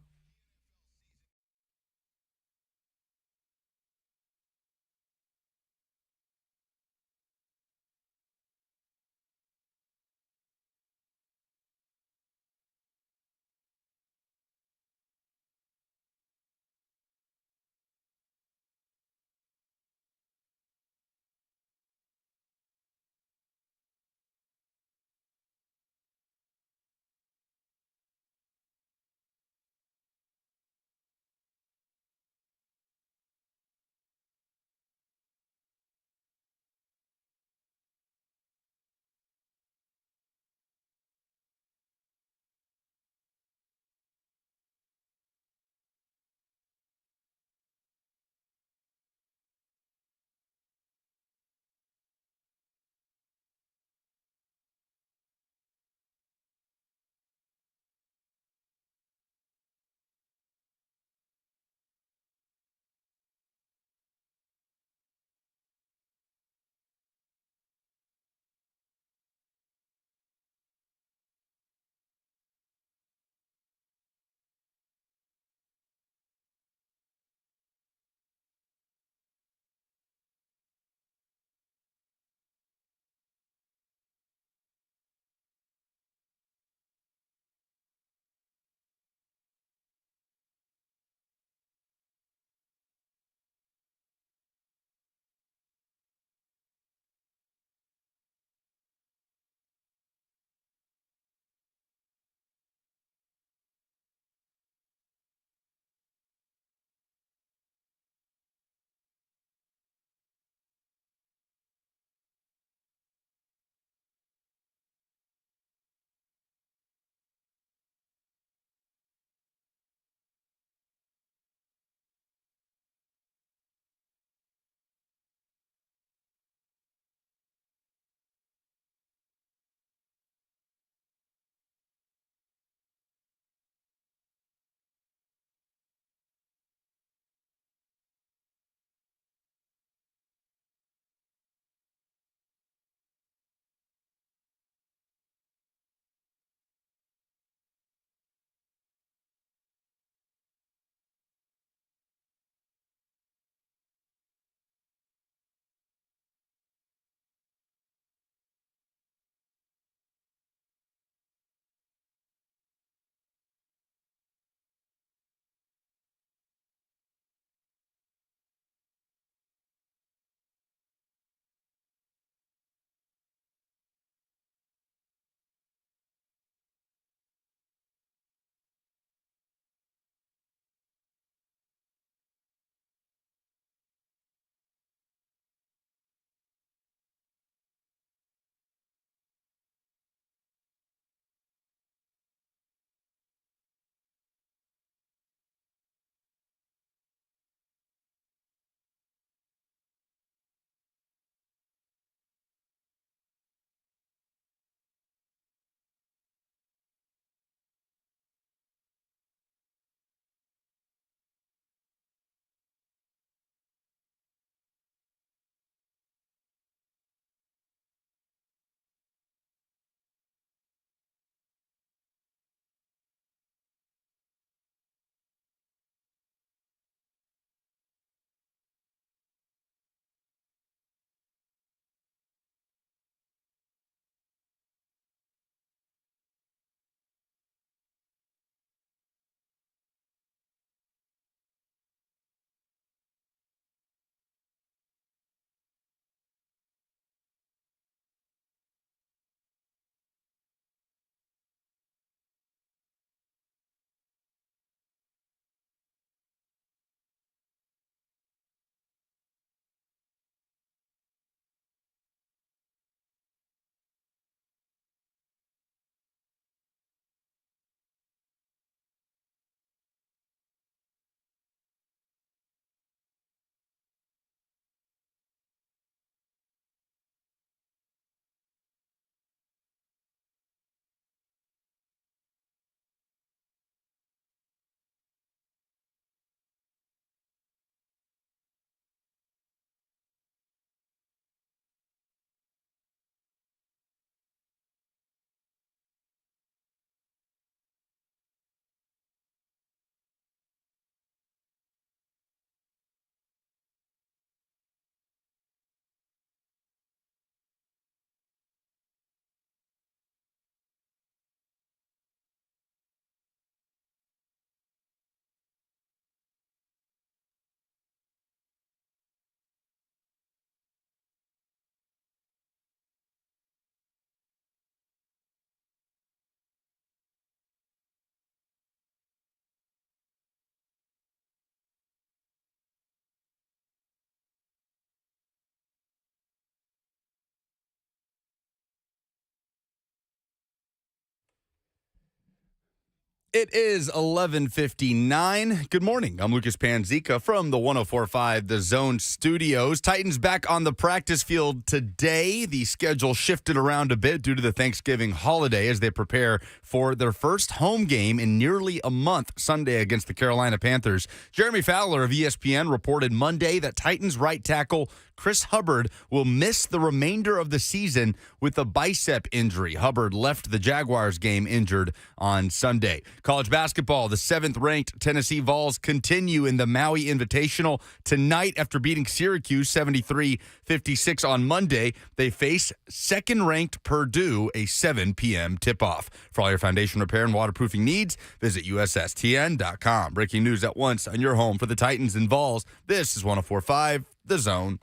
It is 11:59. Good morning. I'm Lucas Panzica from the 104.5 The Zone Studios. Titans back on the practice field today. The schedule shifted around a bit due to the Thanksgiving holiday as they prepare for their first home game in nearly a month, Sunday against the Carolina Panthers. Jeremy Fowler of ESPN reported Monday that Titans right tackle Chris Hubbard will miss the remainder of the season with a bicep injury. Hubbard left the Jaguars game injured on Sunday. College basketball, the 7th-ranked Tennessee Vols continue in the Maui Invitational. Tonight, after beating Syracuse 73-56 on Monday, they face 2nd-ranked Purdue, a 7 p.m. tip-off. For all your foundation repair and waterproofing needs, visit USSTN.com. Breaking news at once on your home for the Titans and Vols. This is 104.5 The Zone.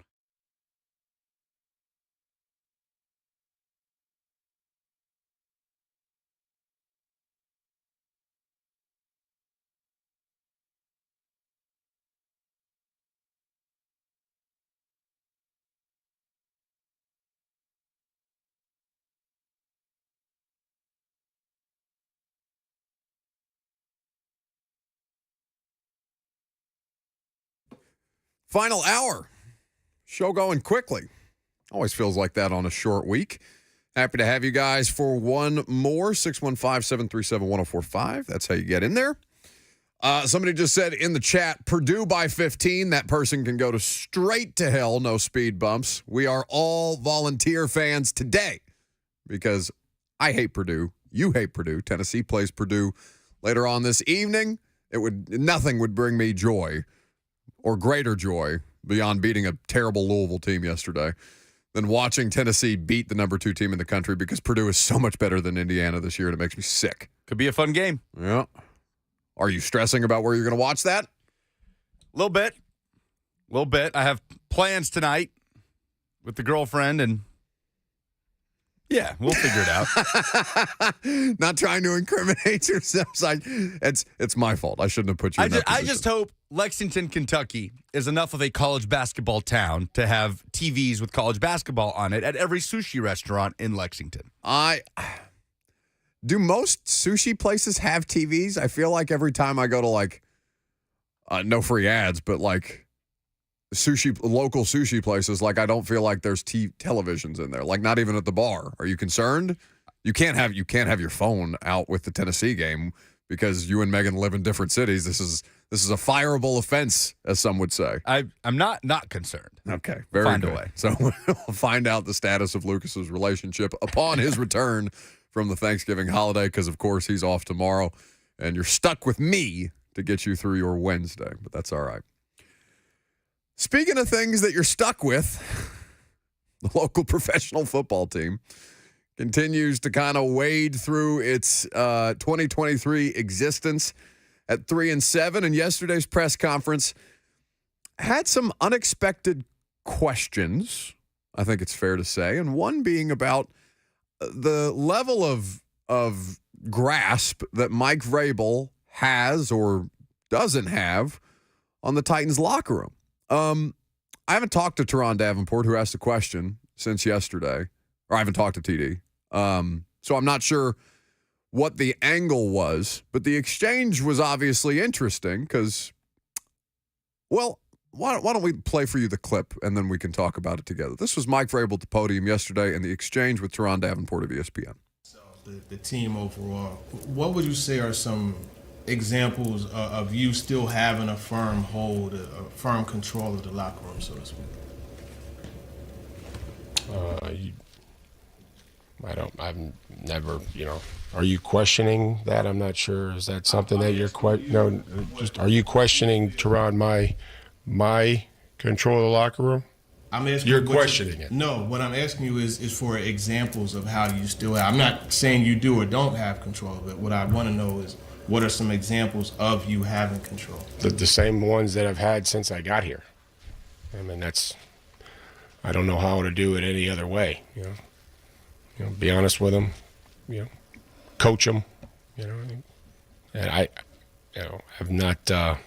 Final hour. Show going quickly. Always feels like that on a short week. Happy to have you guys for one more. 615-737-1045. That's how you get in there. Somebody just said in the chat, Purdue by 15. That person can go straight to hell. No speed bumps. We are all volunteer fans today because I hate Purdue. You hate Purdue. Tennessee plays Purdue later on this evening. Nothing would bring me joy or greater joy beyond beating a terrible Louisville team yesterday than watching Tennessee beat the number 2 team in the country because Purdue is so much better than Indiana this year, and it makes me sick. Could be a fun game. Yeah. Are you stressing about where you're going to watch that? A little bit. I have plans tonight with the girlfriend, and yeah, we'll figure it out. Not trying to incriminate yourselves. It's my fault. I shouldn't have put you in that position. I just hope Lexington, Kentucky is enough of a college basketball town to have TVs with college basketball on it at every sushi restaurant in Lexington. Do most sushi places have TVs? I feel like every time I go to no free ads, but local sushi places, I don't feel like there's televisions in there. Not even at the bar. Are you concerned? You can't have your phone out with the Tennessee game because you and Megan live in different cities. This is a fireable offense, as some would say. I'm not concerned. Okay, very Find good. a way. So we'll find out the status of Lucas's relationship upon his return from the Thanksgiving holiday, because of course he's off tomorrow, and you're stuck with me to get you through your Wednesday, but that's all right. Speaking of things that you're stuck with, the local professional football team continues to kind of wade through its 2023 existence at 3-7, and yesterday's press conference had some unexpected questions, I think it's fair to say, and one being about the level of grasp that Mike Vrabel has or doesn't have on the Titans locker room. I haven't talked to Teron Davenport, who asked the question, since yesterday, or I haven't talked to TD. So I'm not sure what the angle was, but the exchange was obviously interesting because, well, why don't we play for you the clip and then we can talk about it together. This was Mike Vrabel at the podium yesterday and the exchange with Teron Davenport of ESPN. So the team overall, what would you say are some examples of you still having a firm hold, a firm control of the locker room, so to speak? I've never, are you questioning that? I'm not sure. Is that something that you're are you questioning, Teron, my control of the locker room? I'm asking you're questioning it. No, what I'm asking you is for examples of how you still have. I'm not saying you do or don't have control of it. What I want to know is what are some examples of you having control? The same ones that I've had since I got here. I mean, I don't know how to do it any other way, be honest with them, coach them, and I have not, I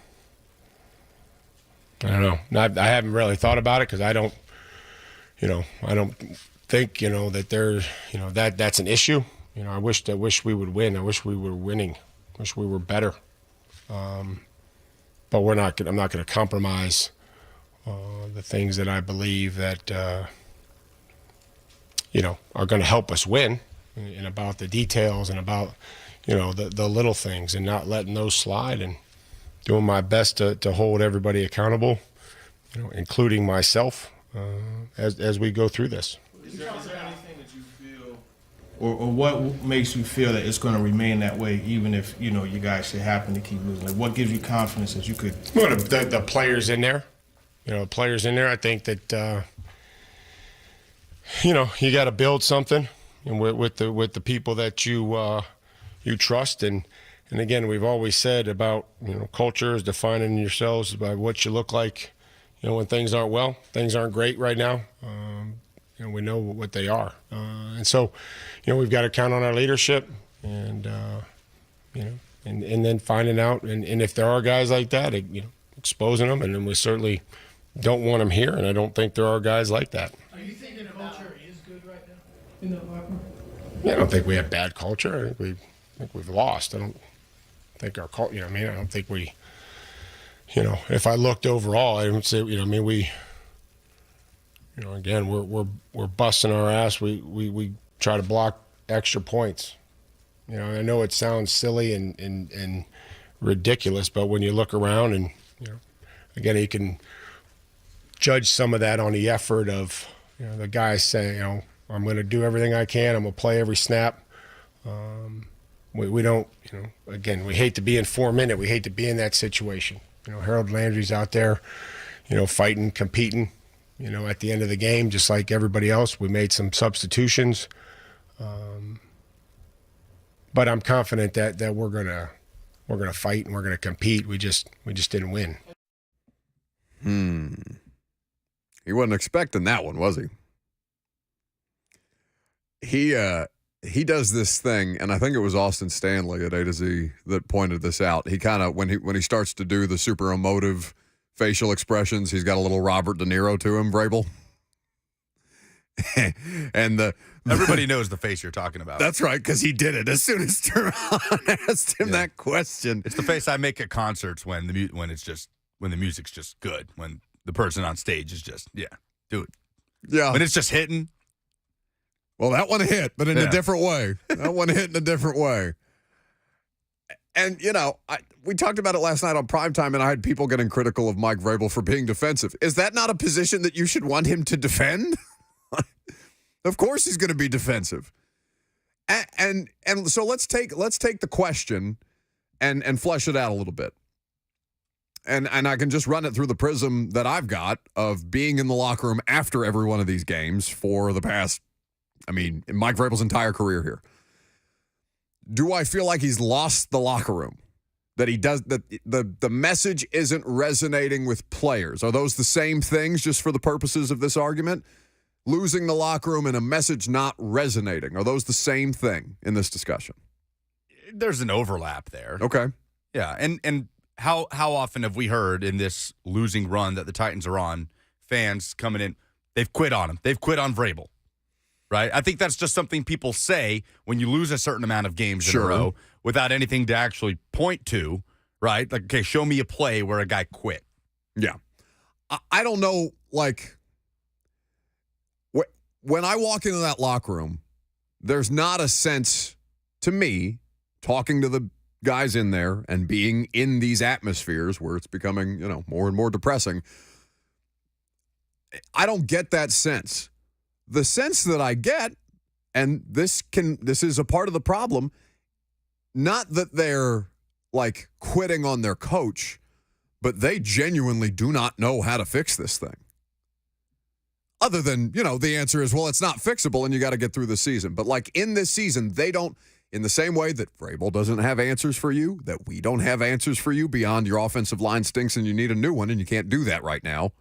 don't know, I haven't really thought about it because I don't think, that there's, that's an issue. I wish we would win. I wish we were winning Wish we were better. But I'm not going to compromise the things that I believe that are going to help us win, and about the details and about the little things, and not letting those slide, and doing my best to hold everybody accountable, including myself, as we go through this. Is there anything that you feel, or what makes you feel that it's going to remain that way, even if you guys should happen to keep losing? Like, what gives you confidence that you could? Well, the players in there, I think that you got to build something, and with the people that you trust, and again, we've always said about culture is defining yourselves by what you look like. When things aren't well, things aren't great right now. We know what they are, and so we've got to count on our leadership, and and then finding out, and if there are guys like that, exposing them, and then we certainly don't want them here, and I don't think there are guys like that. Are you thinking the culture is good right now in the locker room? I don't think we have bad culture. I think we've lost. I don't think our culture. I don't think we. If I looked overall, I would say, we. Again, we're busting our ass. We try to block extra points. I know it sounds silly and ridiculous, but when you look around and again, you can judge some of that on the effort of the guys saying, I'm going to do everything I can. I'm going to play every snap. We don't, again, we hate to be in 4-minute. We hate to be in that situation. Harold Landry's out there, fighting, competing, at the end of the game, just like everybody else. We made some substitutions. But I'm confident that we're gonna fight and we're gonna compete. We just didn't win. He wasn't expecting that one, was he? He does this thing, and I think it was Austin Stanley at A to Z that pointed this out. He kind of, when he starts to do the super emotive facial expressions, he's got a little Robert De Niro to him, Vrabel. And everybody knows the face you're talking about. That's right, because he did it as soon as Teron asked him that question. It's the face I make at concerts when the music's just good, when the person on stage is just do it. Yeah, when it's just hitting. Well, that one hit, but in a different way. That one hit in a different way. And, we talked about it last night on Primetime, and I had people getting critical of Mike Vrabel for being defensive. Is that not a position that you should want him to defend? Of course he's going to be defensive. And so let's take the question and flesh it out a little bit. And I can just run it through the prism that I've got of being in the locker room after every one of these games for the past, in Mike Vrabel's entire career here. Do I feel like he's lost the locker room? That he does, that the message isn't resonating with players? Are those the same things, just for the purposes of this argument? Losing the locker room and a message not resonating, are those the same thing in this discussion? There's an overlap there. Okay. Yeah, and how often have we heard in this losing run that the Titans are on, fans coming in, they've quit on him. They've quit on Vrabel. Right? I think that's just something people say when you lose a certain amount of games in a row without anything to actually point to, right? Like, okay, show me a play where a guy quit. Yeah. I don't know, when I walk into that locker room, there's not a sense, to me, talking to the guys in there and being in these atmospheres where it's becoming, more and more depressing. I don't get that sense. The sense that I get, and this is a part of the problem, not that they're quitting on their coach, but they genuinely do not know how to fix this thing. Other than, the answer is, well, it's not fixable and you got to get through the season. But in this season, they don't, in the same way that Vrabel doesn't have answers for you, that we don't have answers for you beyond your offensive line stinks and you need a new one and you can't do that right now.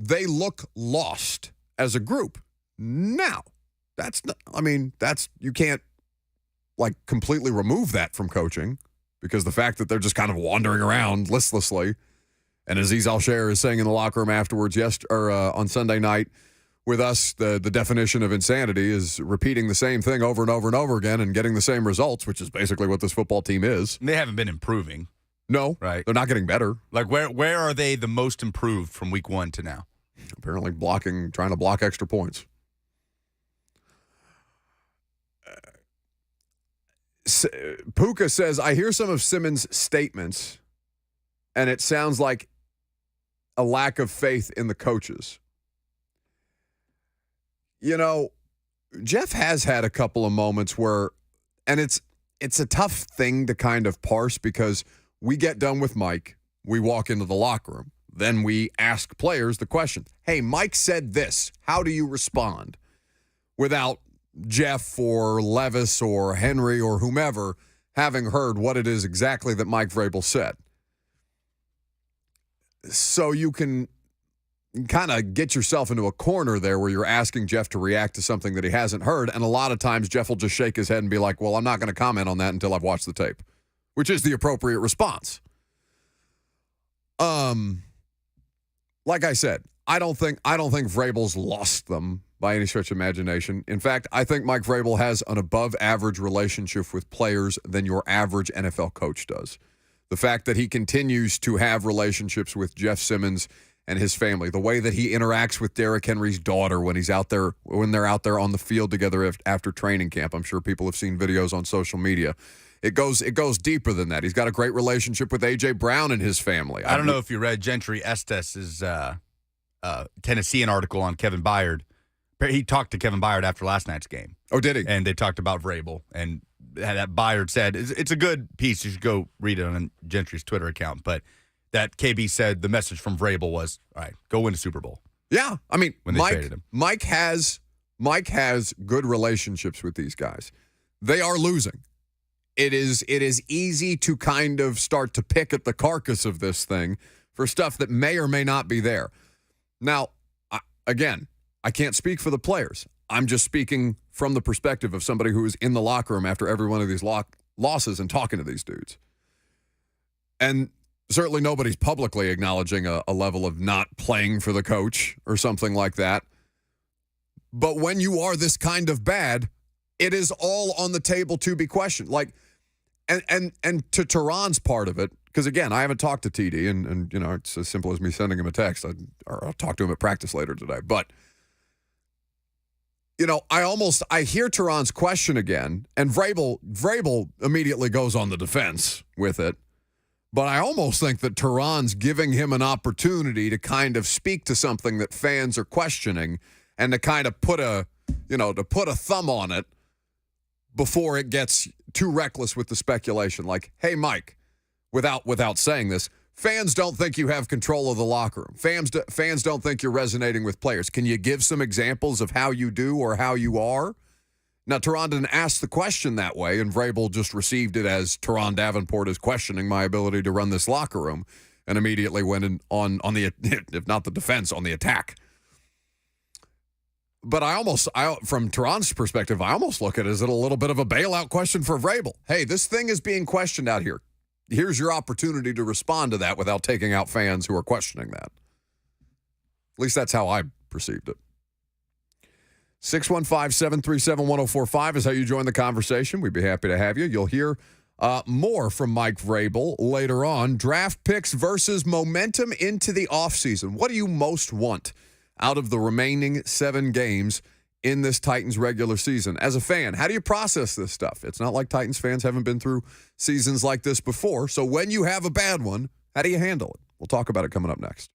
They look lost as a group. Now, you can't completely remove that from coaching, because the fact that they're just kind of wandering around listlessly, and Azeez Al-Shaair is saying in the locker room afterwards on Sunday night, with us, the definition of insanity is repeating the same thing over and over and over again and getting the same results, which is basically what this football team is. They haven't been improving. No, right? They're not getting better. Like where are they the most improved from week 1 to now? Apparently trying to block extra points. Puka says, I hear some of Simmons' statements, and it sounds like a lack of faith in the coaches. You know, Jeff has had a couple of moments where, and it's a tough thing to kind of parse because we get done with Mike, we walk into the locker room, then we ask players the question, hey, Mike said this, how do you respond? Without Jeff or Levis or Henry or whomever having heard what it is exactly that Mike Vrabel said. So you can kind of get yourself into a corner there where you're asking Jeff to react to something that he hasn't heard, and a lot of times Jeff will just shake his head and be like, well, I'm not going to comment on that until I've watched the tape, which is the appropriate response. Like I said, I don't think Vrabel's lost them by any stretch of imagination. In fact, I think Mike Vrabel has an above-average relationship with players than your average NFL coach does. The fact that he continues to have relationships with Jeff Simmons and his family, the way that he interacts with Derrick Henry's daughter when they're out there on the field together after training camp. I'm sure people have seen videos on social media. It goes deeper than that. He's got a great relationship with A.J. Brown and his family. I don't know if you read Gentry Estes' Tennessean article on Kevin Byard. He talked to Kevin Byard after last night's game. Oh, did he? And they talked about Vrabel. And that Byard said, it's a good piece. You should go read it on Gentry's Twitter account. But that KB said the message from Vrabel was, all right, go win a Super Bowl. Yeah. I mean, when they traded him. Mike has good relationships with these guys. They are losing. It is easy to kind of start to pick at the carcass of this thing for stuff that may or may not be there. Now, again, I can't speak for the players. I'm just speaking from the perspective of somebody who is in the locker room after every one of these losses and talking to these dudes. And certainly nobody's publicly acknowledging a level of not playing for the coach or something like that. But when you are this kind of bad, it is all on the table to be questioned. Like, and to Tehran's part of it, because again, I haven't talked to TD, and you know, it's as simple as me sending him a text. I'll talk to him at practice later today. But you know, I hear Tehran's question again, and Vrabel immediately goes on the defense with it. But I almost think that Tehran's giving him an opportunity to kind of speak to something that fans are questioning, and to kind of put a thumb on it before it gets too reckless with the speculation. Like, hey, Mike, without saying this, fans don't think you have control of the locker room. Fans don't think you're resonating with players. Can you give some examples of how you do or how you are? Now, Tehran didn't ask the question that way, and Vrabel just received it as Tehran Davenport is questioning my ability to run this locker room, and immediately went on the, if not the defense, on the attack. But from Tehran's perspective, I almost look at it as a little bit of a bailout question for Vrabel. Hey, this thing is being questioned out here. Here's your opportunity to respond to that without taking out fans who are questioning that. At least that's how I perceived it. 615-737-1045 is how you join the conversation. We'd be happy to have you. You'll hear more from Mike Vrabel later on. Draft picks versus momentum into the offseason. What do you most want out of the remaining 7 games in this Titans regular season? As a fan, how do you process this stuff? It's not like Titans fans haven't been through seasons like this before. So when you have a bad one, how do you handle it? We'll talk about it coming up next.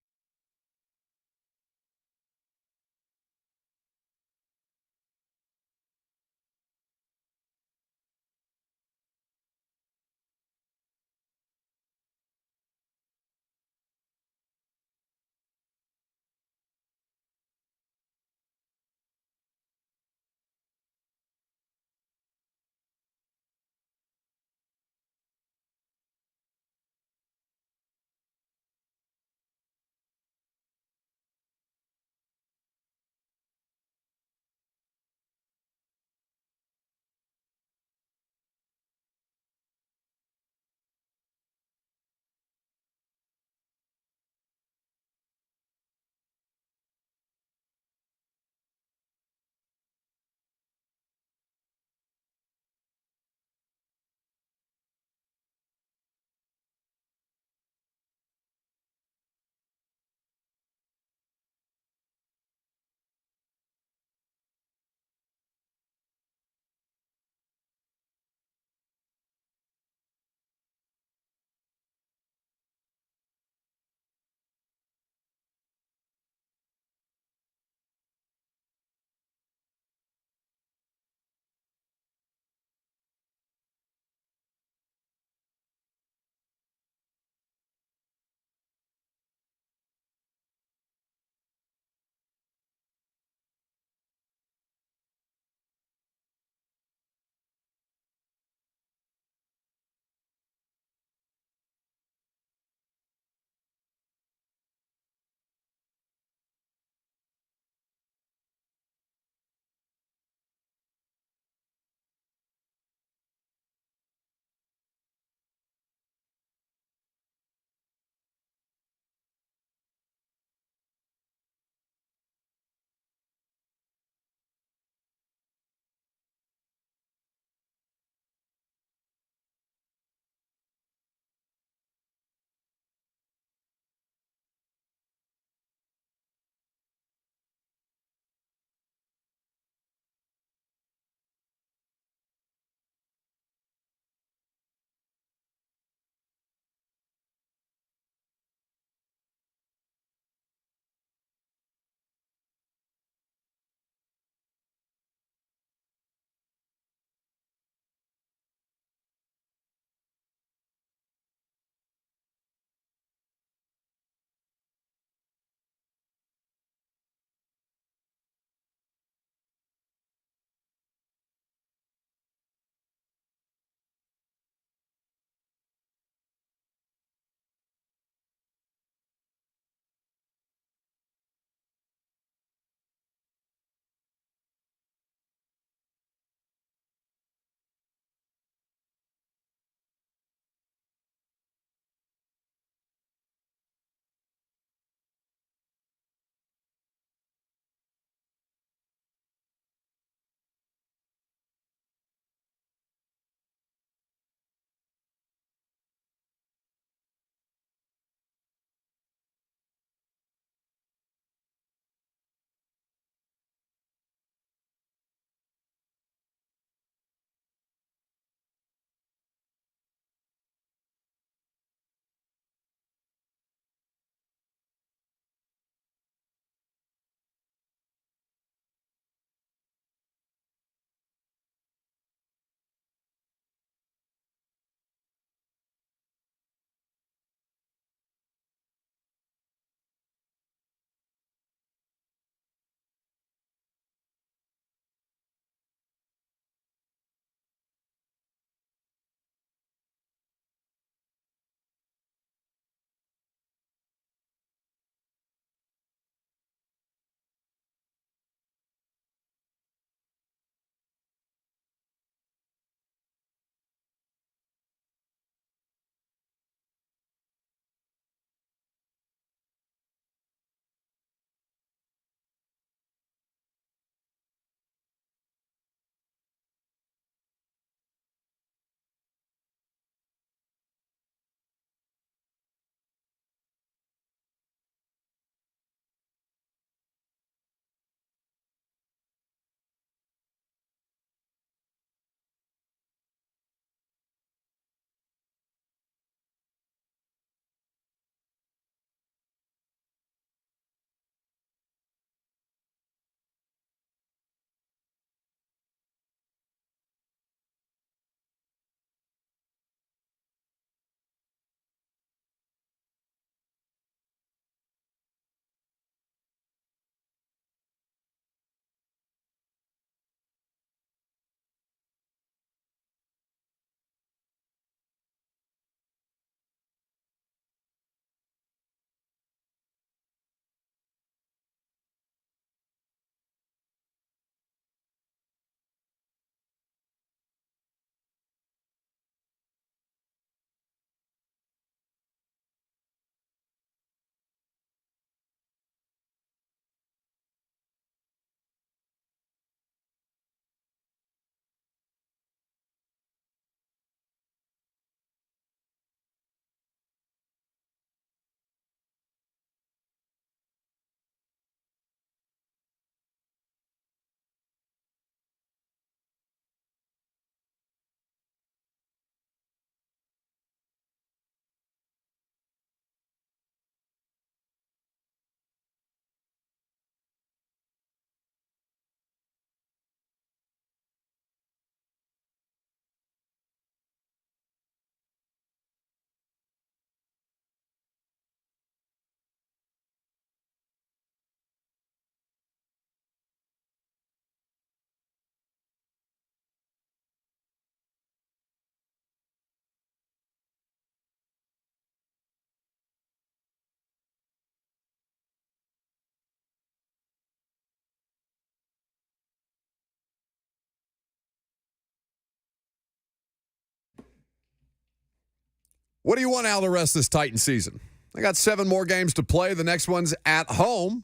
What do you want out of the rest of this Titan season? They got 7 more games to play. The next one's at home.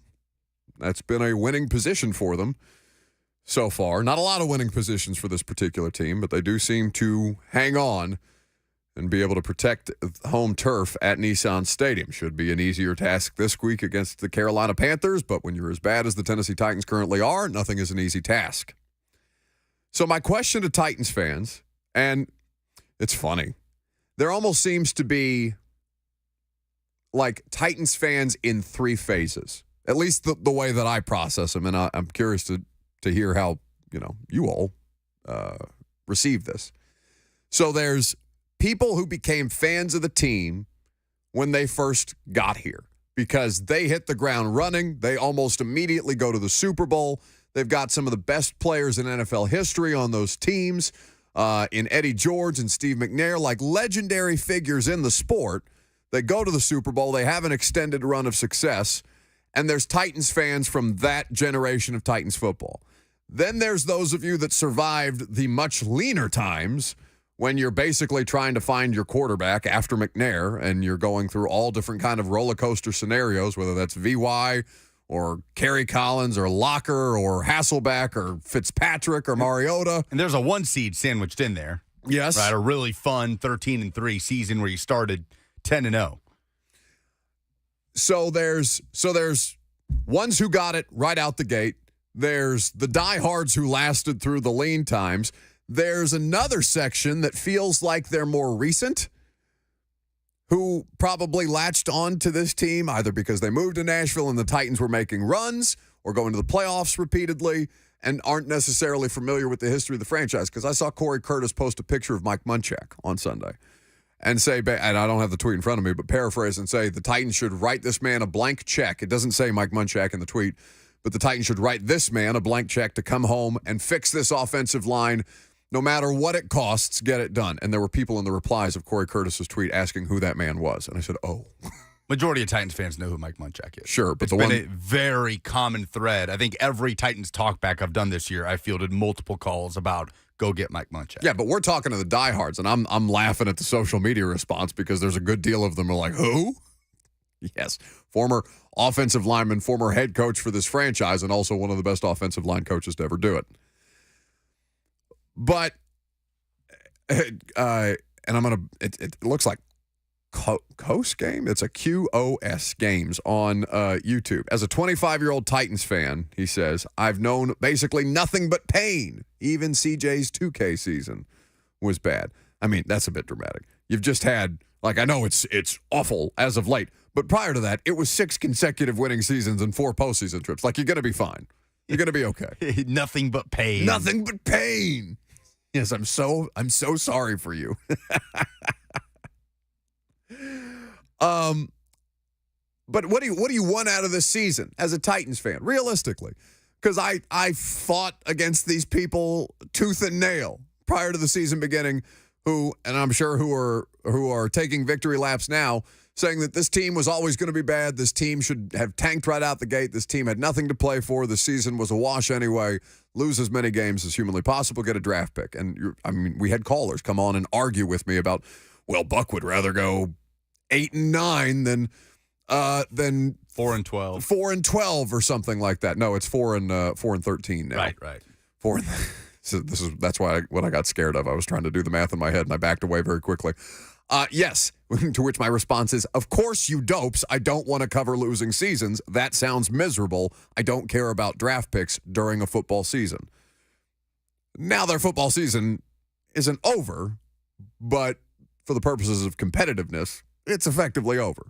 That's been a winning position for them so far. Not a lot of winning positions for this particular team, but they do seem to hang on and be able to protect home turf at Nissan Stadium. Should be an easier task this week against the Carolina Panthers, but when you're as bad as the Tennessee Titans currently are, nothing is an easy task. So my question to Titans fans, and it's funny, there almost seems to be like Titans fans in 3 phases, at least the way that I process them, and I'm curious to hear how you all receive this. So there's people who became fans of the team when they first got here because they hit the ground running. They almost immediately go to the Super Bowl. They've got some of the best players in NFL history on those teams, in Eddie George and Steve McNair, like legendary figures in the sport. They go to the Super Bowl. They have an extended run of success, and there's Titans fans from that generation of Titans football. Then there's those of you that survived the much leaner times when you're basically trying to find your quarterback after McNair, and you're going through all different kind of roller coaster scenarios, whether that's VY or Kerry Collins or Locker or Hasselbeck or Fitzpatrick or Mariota. And there's a 1 seed sandwiched in there. Yes. Right, a really fun 13-3 season where you started 10-0. So there's ones who got it right out the gate. There's the diehards who lasted through the lean times. There's another section that feels like they're more recent, who probably latched on to this team either because they moved to Nashville and the Titans were making runs or going to the playoffs repeatedly and aren't necessarily familiar with the history of the franchise. Because I saw Corey Curtis post a picture of Mike Munchak on Sunday and say, and I don't have the tweet in front of me, but paraphrase and say the Titans should write this man a blank check. It doesn't say Mike Munchak in the tweet, but the Titans should write this man a blank check to come home and fix this offensive line. No matter what it costs, get it done. And there were people in the replies of Corey Curtis's tweet asking who that man was. And I said, oh. Majority of Titans fans know who Mike Munchak is. Sure, but it's been a very common thread. I think every Titans talkback I've done this year, I fielded multiple calls about go get Mike Munchak. Yeah, but we're talking to the diehards, and I'm laughing at the social media response because there's a good deal of them are like, who? Yes, former offensive lineman, former head coach for this franchise, and also one of the best offensive line coaches to ever do it. But, and I'm going to, it looks like Coast Game? It's a QOS Games on YouTube. As a 25-year-old Titans fan, he says, I've known basically nothing but pain. Even CJ's 2K season was bad. I mean, that's a bit dramatic. You've just had, like, I know it's awful as of late, but prior to that, it was 6 consecutive winning seasons and 4 postseason trips. Like, you're going to be fine. You're going to be okay. Nothing but pain. Nothing but pain. Yes, I'm so sorry for you. But what do you want out of this season as a Titans fan, realistically? Because I fought against these people tooth and nail prior to the season beginning, and I'm sure who are taking victory laps now, saying that this team was always going to be bad. This team should have tanked right out the gate. This team had nothing to play for. The season was a wash anyway. Lose as many games as humanly possible, get a draft pick. And we had callers come on and argue with me about, well, Buck would rather go 8-9 than 4-12, 4-12 or something like that. No, it's 4-13 now. Right. So that's why what I got scared of. I was trying to do the math in my head and I backed away very quickly. Yes, to which my response is, of course, you dopes. I don't want to cover losing seasons. That sounds miserable. I don't care about draft picks during a football season. Now their football season isn't over, but for the purposes of competitiveness, it's effectively over.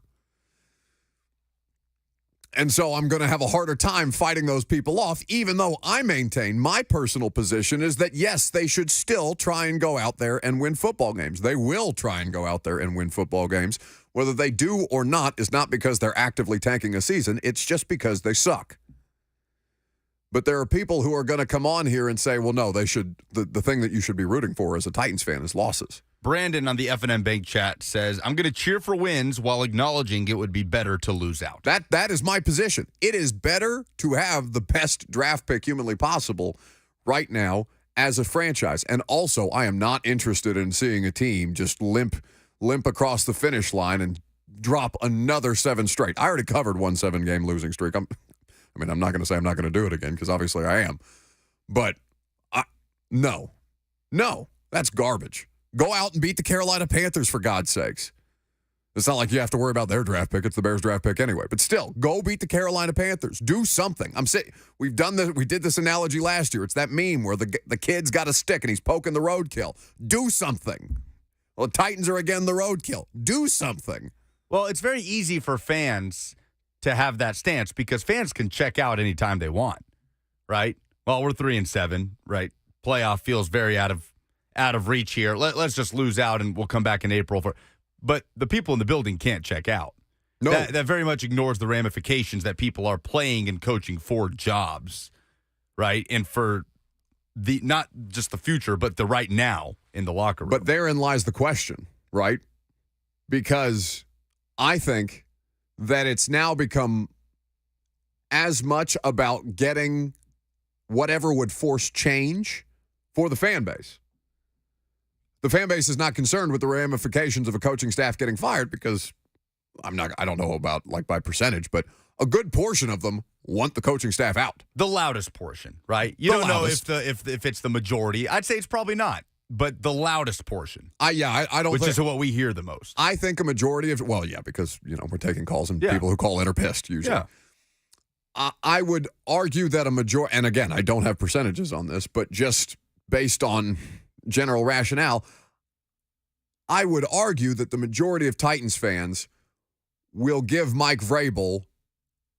And so I'm going to have a harder time fighting those people off, even though I maintain my personal position is that, yes, they should still try and go out there and win football games. They will try and go out there and win football games. Whether they do or not is not because they're actively tanking a season. It's just because they suck. But there are people who are going to come on here and say, well, no, they should. The thing that you should be rooting for as a Titans fan is losses. Brandon on the F&M Bank chat says, I'm going to cheer for wins while acknowledging it would be better to lose out. That is my position. It is better to have the best draft pick humanly possible right now as a franchise. And also, I am not interested in seeing a team just limp limp across the finish line and drop another 7 straight. I already covered one 7-game losing streak. I'm not going to say I'm not going to do it again because obviously I am. But no, that's garbage. Go out and beat the Carolina Panthers, for God's sakes. It's not like you have to worry about their draft pick. It's the Bears' draft pick anyway. But still, go beat the Carolina Panthers. Do something. I'm saying we did this analogy last year. It's that meme where the kid's got a stick and he's poking the roadkill. Do something. Well, the Titans are again the roadkill. Do something. Well, it's very easy for fans to have that stance because fans can check out anytime they want, right? Well, we're 3-7, right? Playoff feels very out of reach here. Let's just lose out and we'll come back in April But the people in the building can't check out. No. That very much ignores the ramifications that people are playing and coaching for jobs, right? And for not just the future, but the right now in the locker room. But therein lies the question, right? Because I think that it's now become as much about getting whatever would force change for the fan base. The fan base is not concerned with the ramifications of a coaching staff getting fired because I don't know about like by percentage, but a good portion of them want the coaching staff out. The loudest portion, right? You don't know if it's the majority. I'd say it's probably not, but the loudest portion. I don't which think, is what we hear the most. I think a majority of, because, we're taking calls and people who call in are pissed usually. Yeah. I would argue that a majority, and again, I don't have percentages on this, but just based on general rationale, I would argue that the majority of Titans fans will give Mike Vrabel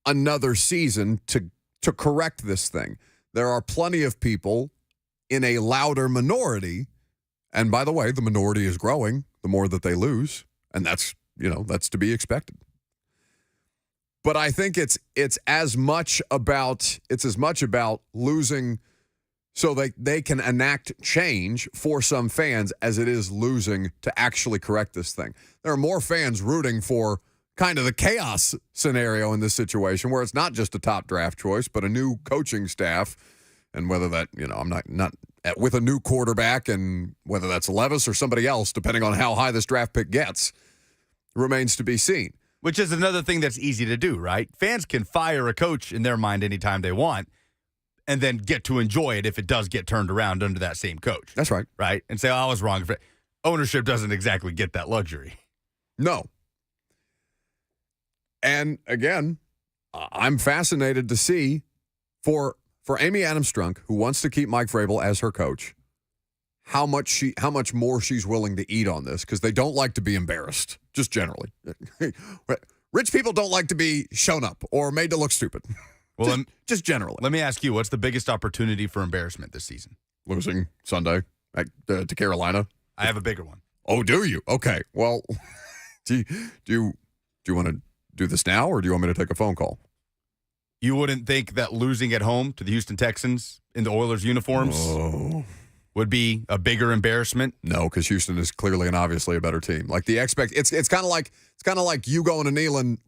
another season to correct this thing. There are plenty of people in a louder minority, and by the way, the minority is growing the more that they lose, and that's to be expected. But I think it's as much about losing so they can enact change for some fans as it is losing to actually correct this thing. There are more fans rooting for kind of the chaos scenario in this situation where it's not just a top draft choice, but a new coaching staff, and whether that, I'm not with a new quarterback, and whether that's Levis or somebody else, depending on how high this draft pick gets, remains to be seen. Which is another thing that's easy to do, right? Fans can fire a coach in their mind anytime they want and then get to enjoy it if it does get turned around under that same coach. That's right. Right? And say, I was wrong. Ownership doesn't exactly get that luxury. No. And again, I'm fascinated to see for Amy Adams-Strunk, who wants to keep Mike Vrabel as her coach, how much more she's willing to eat on this, because they don't like to be embarrassed, just generally. Rich people don't like to be shown up or made to look stupid. Well, just generally. Let me ask you, what's the biggest opportunity for embarrassment this season? Losing Sunday to Carolina. I have a bigger one. Oh, do you? Okay. Well, do you want to do this now, or do you want me to take a phone call? You wouldn't think that losing at home to the Houston Texans in the Oilers uniforms would be a bigger embarrassment? No, because Houston is clearly and obviously a better team. Like it's kind of like you going to Neyland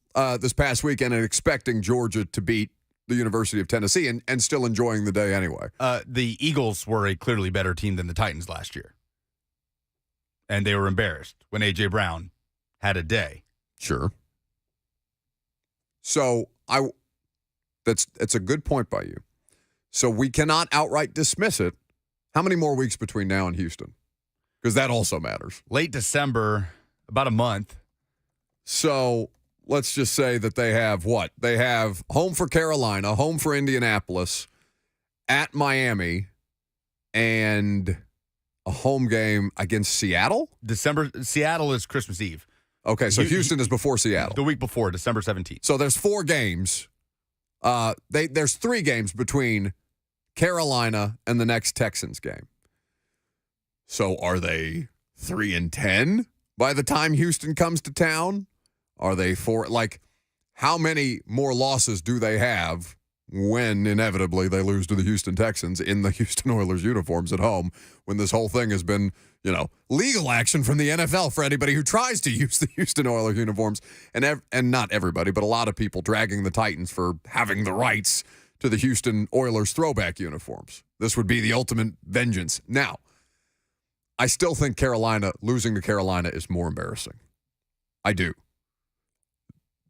this past weekend and expecting Georgia to beat the University of Tennessee and still enjoying the day anyway. The Eagles were a clearly better team than the Titans last year, and they were embarrassed when A.J. Brown had a day. Sure. So it's a good point by you. So we cannot outright dismiss it. How many more weeks between now and Houston? Because that also matters. Late December, about a month. So let's just say that they have what? They have home for Carolina, home for Indianapolis, at Miami, and a home game against Seattle? Seattle is Christmas Eve. Okay, so Houston is before Seattle. The week before, December 17th. So there's 4 games. There's 3 games between Carolina and the next Texans game. So are they 3-10 by the time Houston comes to town? Are they 4? Like, how many more losses do they have when inevitably they lose to the Houston Texans in the Houston Oilers uniforms at home, when this whole thing has been, legal action from the NFL for anybody who tries to use the Houston Oilers uniforms, and not everybody, but a lot of people dragging the Titans for having the rights to the Houston Oilers throwback uniforms. This would be the ultimate vengeance. Now, I still think losing to Carolina is more embarrassing. I do.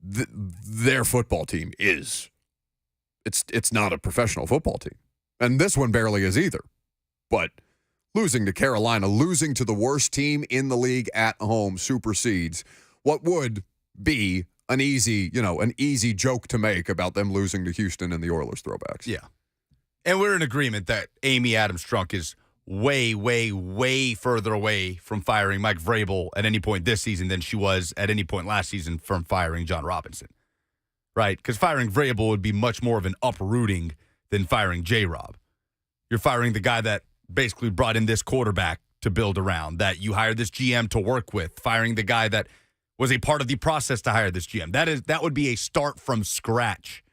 Their football team is. It's not a professional football team. And this one barely is either. But losing to Carolina, losing to the worst team in the league at home supersedes what would be an easy joke to make about them losing to Houston and the Oilers throwbacks. Yeah. And we're in agreement that Amy Adams-Strunk is way, way, way further away from firing Mike Vrabel at any point this season than she was at any point last season from firing John Robinson. Right? Because firing Vrabel would be much more of an uprooting than firing J-Rob. You're firing the guy that basically brought in this quarterback to build around, that you hired this GM to work with, firing the guy that was a part of the process to hire this GM. That would be a start from scratch,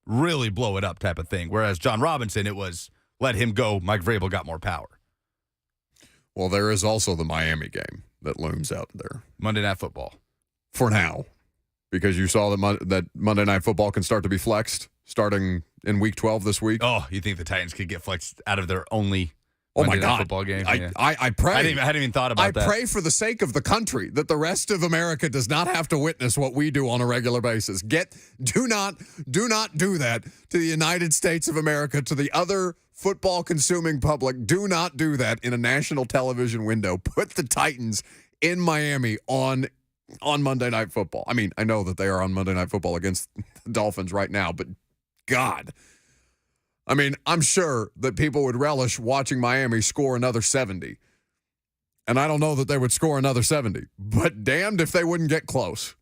really blow it up type of thing. Whereas John Robinson, it was let him go, Mike Vrabel got more power. Well, there is also the Miami game that looms out there. Monday Night Football. For now. Because you saw that Monday Night Football can start to be flexed starting in Week 12 this week. Oh, you think the Titans could get flexed out of their only Monday Night God. Football game? I pray. I hadn't even thought about that. I pray for the sake of the country that the rest of America does not have to witness what we do on a regular basis. Do not do that to the United States of America, to the other football-consuming public. Do not do that in a national television window. Put the Titans in Miami on Monday Night Football. I mean, I know that they are on Monday Night Football against the Dolphins right now, but God. I mean, I'm sure that people would relish watching Miami score another 70. And I don't know that they would score another 70, but damned if they wouldn't get close.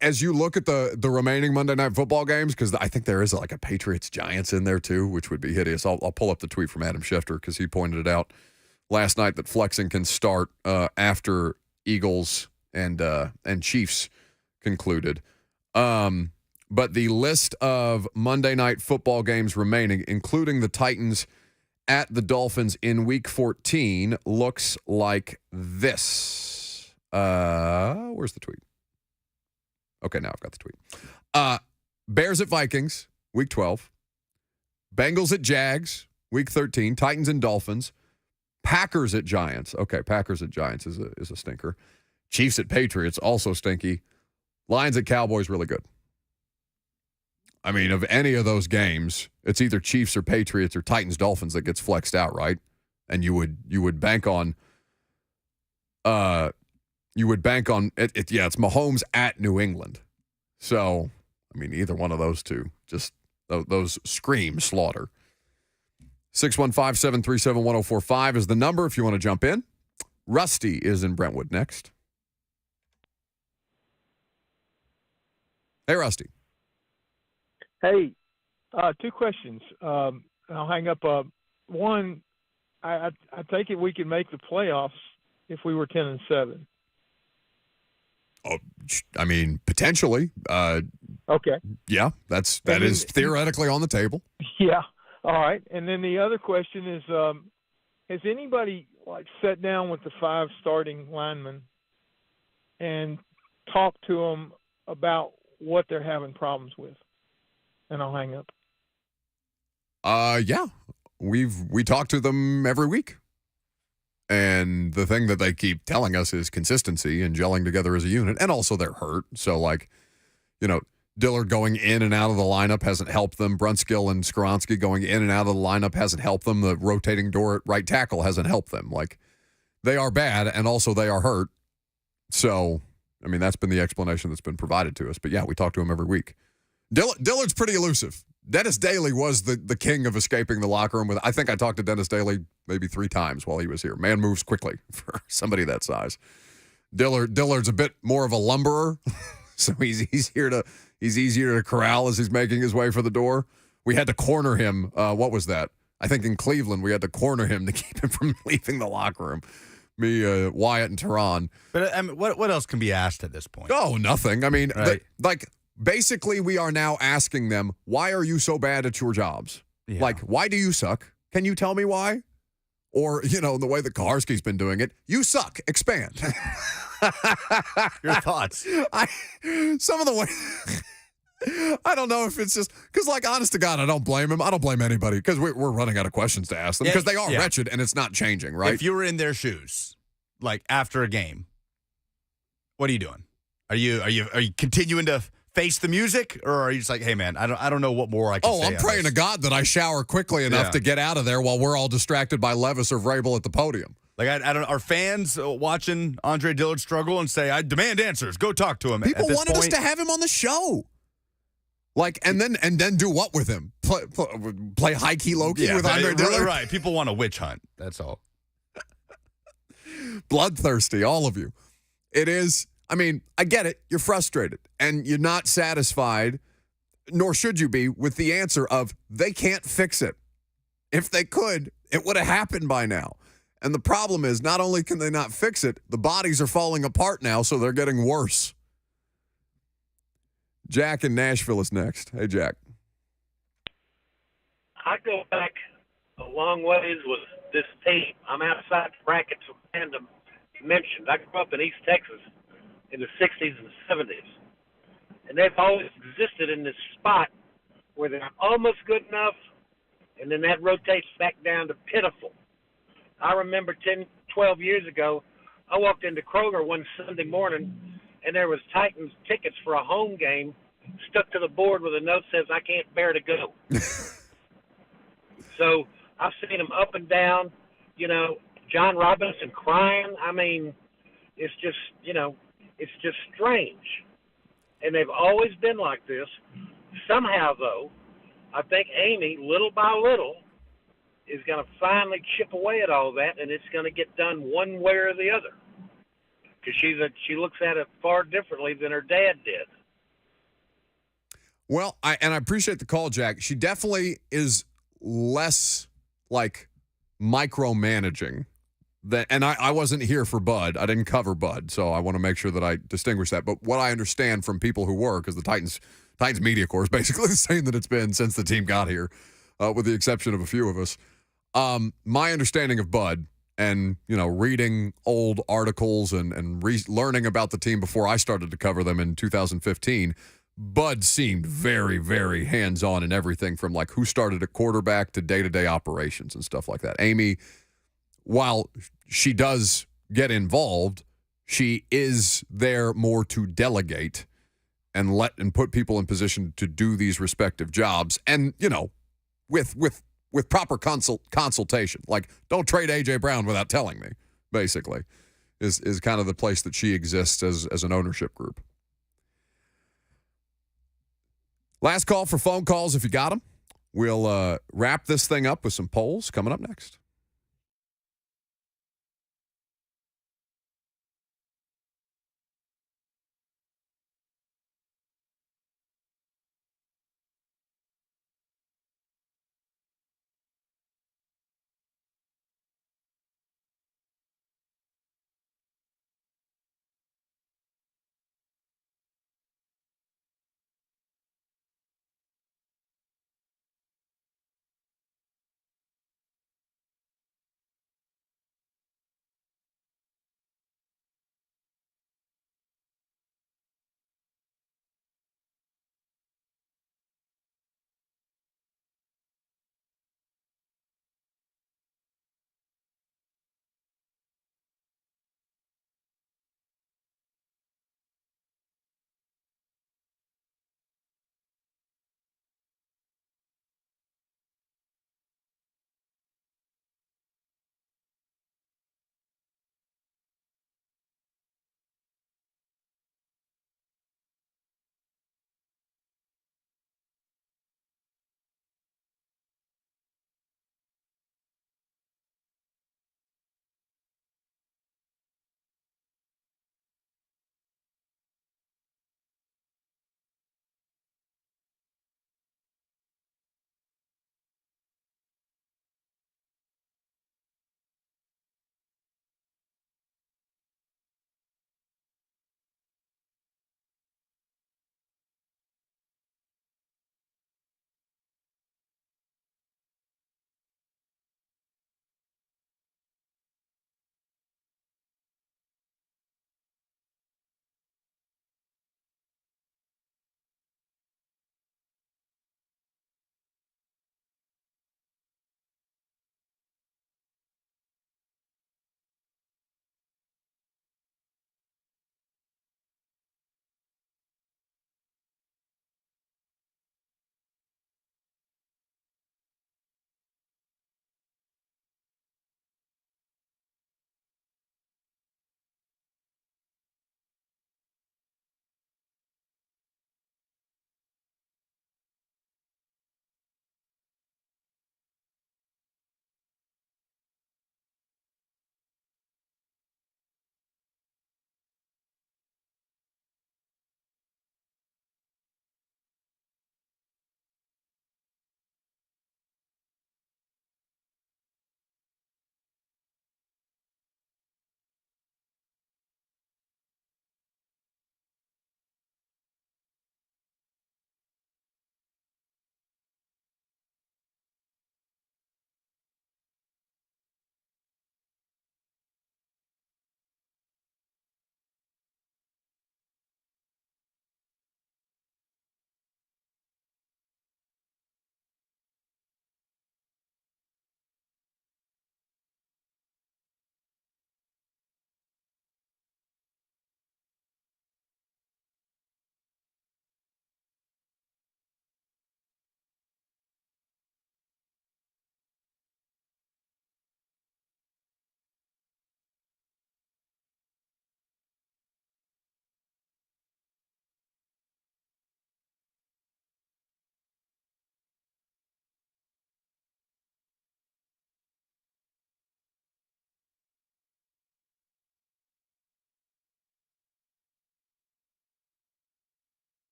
As you look at the remaining Monday Night Football games, because I think there is like a Patriots-Giants in there too, which would be hideous. I'll pull up the tweet from Adam Schefter because he pointed it out last night that flexing can start after Eagles and Chiefs concluded. But the list of Monday Night Football games remaining, including the Titans at the Dolphins in Week 14, looks like this. Where's the tweet? Okay, now I've got the tweet. Bears at Vikings, Week 12. Bengals at Jags, Week 13. Titans and Dolphins. Packers at Giants. Okay, Packers at Giants is a stinker. Chiefs at Patriots, also stinky. Lions at Cowboys, really good. I mean, of any of those games, it's either Chiefs or Patriots or Titans Dolphins that gets flexed out, right? And you would bank on it. Yeah, it's Mahomes at New England. So, I mean, either one of those two, just those scream slaughter. 615-737-1045 is the number if you want to jump in. Rusty is in Brentwood next. Hey, Rusty. Hey, two questions. I'll hang up. One, I take it we can make the playoffs if we were 10-7. Oh, I mean, potentially. Okay. Yeah, that is theoretically on the table. Yeah. All right. And then the other question is, has anybody sat down with the 5 starting linemen and talked to them about what they're having problems with? And I'll hang up. Yeah, we talk to them every week. And the thing that they keep telling us is consistency and gelling together as a unit. And also they're hurt. So, Dillard going in and out of the lineup hasn't helped them. Brunskill and Skoronski going in and out of the lineup hasn't helped them. The rotating door at right tackle hasn't helped them. They are bad, and also they are hurt. So, I mean, that's been the explanation that's been provided to us. But, yeah, we talk to him every week. Dillard's pretty elusive. Dennis Daly was the king of escaping the locker room. I think I talked to Dennis Daly maybe 3 times while he was here. Man moves quickly for somebody that size. Dillard's a bit more of a lumberer, so he's easier to corral as he's making his way for the door. We had to corner him. What was that? I think in Cleveland we had to corner him to keep him from leaving the locker room. Me, Wyatt, and Tehran. But I mean, what else can be asked at this point? Oh, nothing. I mean, right. Basically, we are now asking them, why are you so bad at your jobs? Yeah. Why do you suck? Can you tell me why? Or, the way that Kaharski's been doing it, you suck. Expand. Your thoughts. Some of the way I don't know if it's just because, like, honest to God, I don't blame him. I don't blame anybody because we're running out of questions to ask them because they are wretched and it's not changing, right? If you were in their shoes, like after a game, what are you doing? Are you continuing to face the music, or are you just like, hey man, I don't know what more I can say? Oh, I'm praying to God that I shower quickly enough to get out of there while we're all distracted by Levis or Vrabel at the podium. Like, I don't. Are fans watching Andre Dillard struggle and say, I demand answers? Go talk to him. People wanted us to have him on the show. Like, and then do what with him? Play high key low key with Andre Dillard? Right. People want a witch hunt. That's all. Bloodthirsty, all of you. It is. I mean, I get it. You're frustrated and you're not satisfied, nor should you be, with the answer of they can't fix it. If they could, it would have happened by now. And the problem is, not only can they not fix it, the bodies are falling apart now, so they're getting worse. Jack in Nashville is next. Hey, Jack. I go back a long ways with this team. I'm outside the brackets of random mentioned. I grew up in East Texas in the 60s and 70s. And they've always existed in this spot where they're almost good enough, and then that rotates back down to pitiful. I remember 10, 12 years ago, I walked into Kroger one Sunday morning, and there was Titans tickets for a home game stuck to the board with a note that says, I can't bear to go. So I've seen them up and down, John Robinson crying. I mean, it's just, it's just strange. And they've always been like this. Somehow, though, I think Amy, little by little, is going to finally chip away at all that, and it's going to get done one way or the other. Because she looks at it far differently than her dad did. Well, I appreciate the call, Jack. She definitely is less, like, micromanaging. And I wasn't here for Bud. I didn't cover Bud, so I want to make sure that I distinguish that. But what I understand from people who were, because the Titans media corps is basically the same that it's been since the team got here, with the exception of a few of us. My understanding of Bud and, reading old articles and learning about the team before I started to cover them in 2015, Bud seemed very, very hands-on in everything from, like, who started at quarterback to day-to-day operations and stuff like that. Amy, while she does get involved, she is there more to delegate and put people in position to do these respective jobs. And, with proper consultation. Like, don't trade A.J. Brown without telling me, basically, is kind of the place that she exists as an ownership group. Last call for phone calls if you got them. We'll wrap this thing up with some polls coming up next.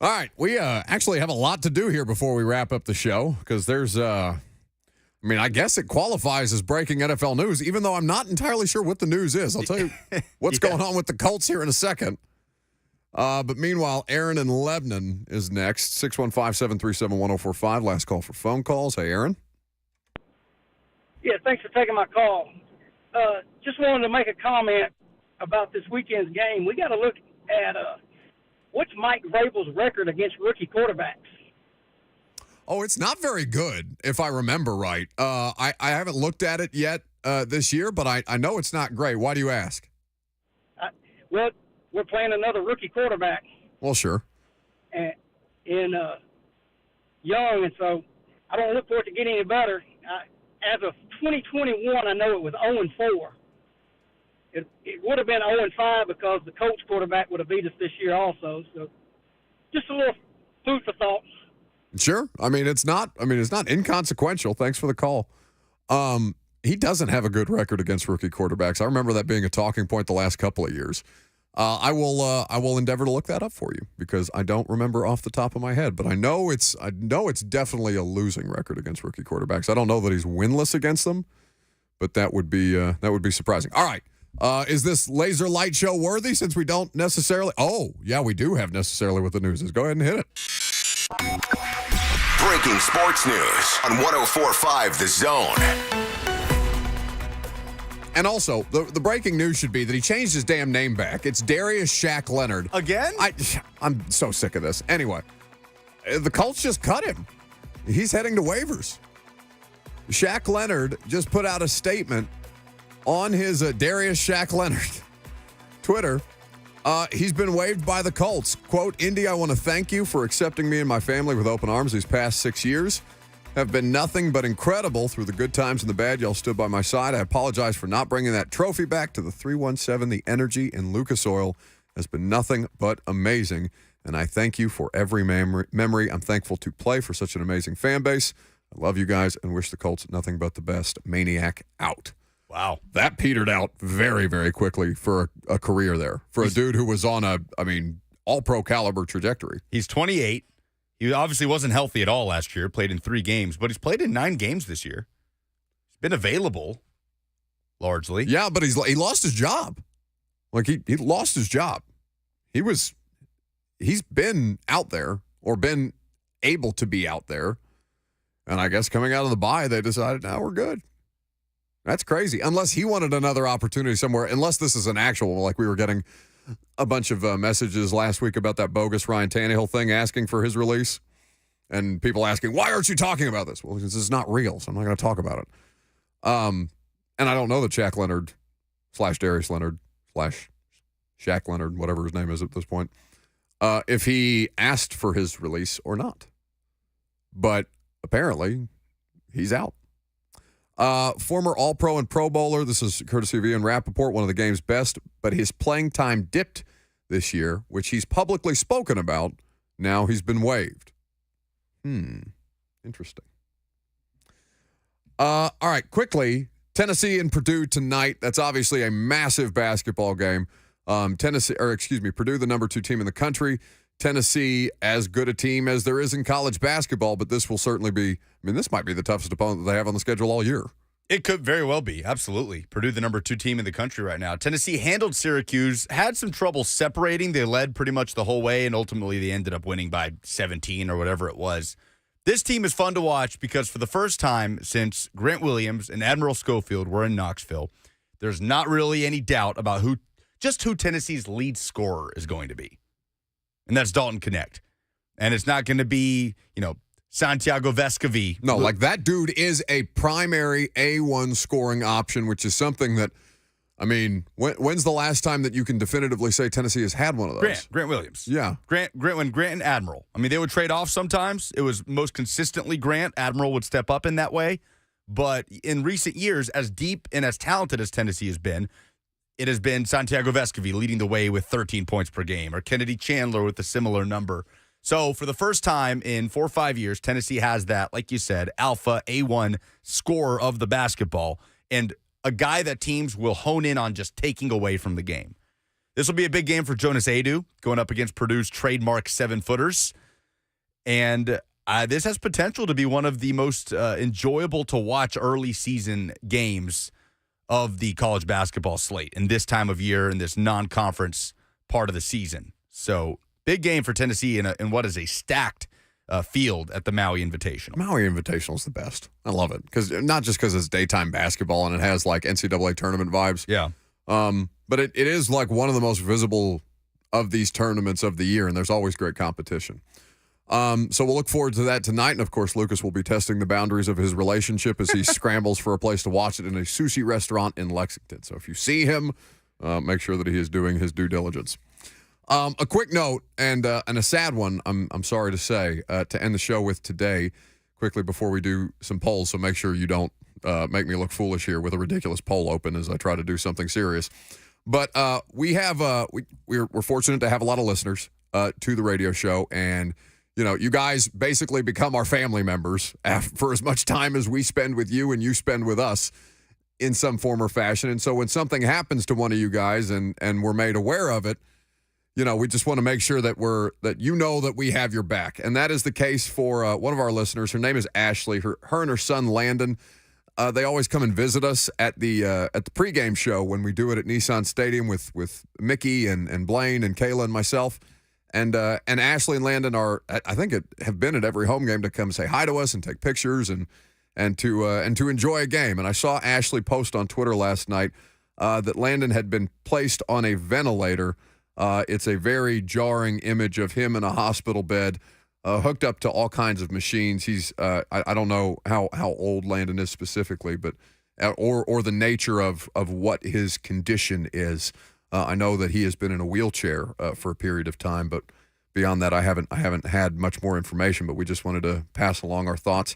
All right, we actually have a lot to do here before we wrap up the show because there's, I guess it qualifies as breaking NFL news, even though I'm not entirely sure what the news is. I'll tell you what's going on with the Colts here in a second. But meanwhile, Aaron in Lebanon is next, 615-737-1045. Last call for phone calls. Hey, Aaron. Yeah, thanks for taking my call. Just wanted to make a comment about this weekend's game. We got to look at what's Mike Vrabel's record against rookie quarterbacks. Oh, it's not very good, if I remember right. I haven't looked at it yet this year, but I know it's not great. Why do you ask? Well, we're playing another rookie quarterback. Well, sure. In Young, and so I don't look for it to get any better. As of 2021, I know it was 0-4. It would have been 0-5 because the Colts quarterback would have beat us this year also. So just a little food for thought. Sure. It's not inconsequential. Thanks for the call. He doesn't have a good record against rookie quarterbacks. I remember that being a talking point the last couple of years. I will endeavor to look that up for you because I don't remember off the top of my head, but I know it's definitely a losing record against rookie quarterbacks. I don't know that he's winless against them, but that would be surprising. All right. Is this laser light show worthy since we don't necessarily? Oh, yeah, we do have necessarily what the news is. Go ahead and hit it. Breaking sports news on 104.5 The Zone. And also, the breaking news should be that he changed his damn name back. It's Darius Shaq Leonard. Again? I'm so sick of this. Anyway, the Colts just cut him. He's heading to waivers. Shaq Leonard just put out a statement on his Darius Shaq Leonard Twitter. He's been waived by the Colts. Quote, Indy, I want to thank you for accepting me and my family with open arms these past 6 years. Have been nothing but incredible through the good times and the bad. Y'all stood by my side. I apologize for not bringing that trophy back to the 317. The energy in Lucas Oil has been nothing but amazing, and I thank you for every memory. I'm thankful to play for such an amazing fan base. I love you guys and wish the Colts nothing but the best. Maniac out. Wow. That petered out very, very quickly for a career there. For a dude who was on all-pro caliber trajectory. He's 28. He obviously wasn't healthy at all last year, played in 3 games, but he's played in 9 games this year. He's been available, largely. Yeah, but he lost his job. Like, he lost his job. He's been out there or been able to be out there. And I guess coming out of the bye, they decided, now we're good. That's crazy. Unless he wanted another opportunity somewhere, unless this is an actual, like we were getting a bunch of messages last week about that bogus Ryan Tannehill thing asking for his release. And people asking, why aren't you talking about this? Well, this is not real, so I'm not going to talk about it. And I don't know that Shaq Leonard / Darius Leonard / Shaq Leonard, whatever his name is at this point, if he asked for his release or not. But apparently, he's out. Former All-Pro and Pro Bowler, this is courtesy of Ian Rappaport, one of the game's best, but his playing time dipped this year, which he's publicly spoken about. Now he's been waived. Interesting. All right, quickly, Tennessee and Purdue tonight. That's obviously a massive basketball game. Purdue, the number 2 team in the country. Tennessee, as good a team as there is in college basketball, but this will certainly be, this might be the toughest opponent that they have on the schedule all year. It could very well be, absolutely. Purdue, the number 2 team in the country right now. Tennessee handled Syracuse, had some trouble separating. They led pretty much the whole way, and ultimately they ended up winning by 17 or whatever it was. This team is fun to watch because for the first time since Grant Williams and Admiral Schofield were in Knoxville, there's not really any doubt about who Tennessee's lead scorer is going to be. And that's Dalton Connect. And it's not going to be, Santiago Vescovi. No, like that dude is a primary A1 scoring option, which is something that, when's the last time that you can definitively say Tennessee has had one of those? Grant Williams. Yeah. Grant and Admiral. They would trade off sometimes. It was most consistently Grant. Admiral would step up in that way. But in recent years, as deep and as talented as Tennessee has been, it has been Santiago Vescovi leading the way with 13 points per game, or Kennedy Chandler with a similar number. So for the first time in 4 or 5 years, Tennessee has that, like you said, alpha A1 scorer of the basketball, and a guy that teams will hone in on just taking away from the game. This will be a big game for Jonas Adu going up against Purdue's trademark 7-footers. And this has potential to be one of the most enjoyable to watch early season games of the college basketball slate in this time of year in this non-conference part of the season. So big game for Tennessee in what is a stacked field at the Maui Invitational. Maui Invitational is the best. I love it not just because it's daytime basketball and it has like NCAA tournament vibes. Yeah. But it is like one of the most visible of these tournaments of the year, and there's always great competition. So we'll look forward to that tonight. And, of course, Lucas will be testing the boundaries of his relationship as he scrambles for a place to watch it in a sushi restaurant in Lexington. So if you see him, make sure that he is doing his due diligence. A quick note and a sad one, I'm sorry to say, to end the show with today, quickly before we do some polls. So make sure you don't make me look foolish here with a ridiculous poll open as I try to do something serious. But we have we're fortunate to have a lot of listeners to the radio show, and you guys basically become our family members for as much time as we spend with you and you spend with us in some form or fashion. And so when something happens to one of you guys and we're made aware of it, we just want to make sure that that we have your back. And that is the case for one of our listeners. Her name is Ashley. Her and her son Landon, they always come and visit us at the pregame show when we do it at Nissan Stadium with Mickey and Blaine and Kayla and myself. And Ashley and Landon have been at every home game to come say hi to us and take pictures and to enjoy a game. And I saw Ashley post on Twitter last night that Landon had been placed on a ventilator. It's a very jarring image of him in a hospital bed, hooked up to all kinds of machines. He's I don't know how old Landon is specifically, but or the nature of what his condition is. I know that he has been in a wheelchair for a period of time, but beyond that, I haven't had much more information. But we just wanted to pass along our thoughts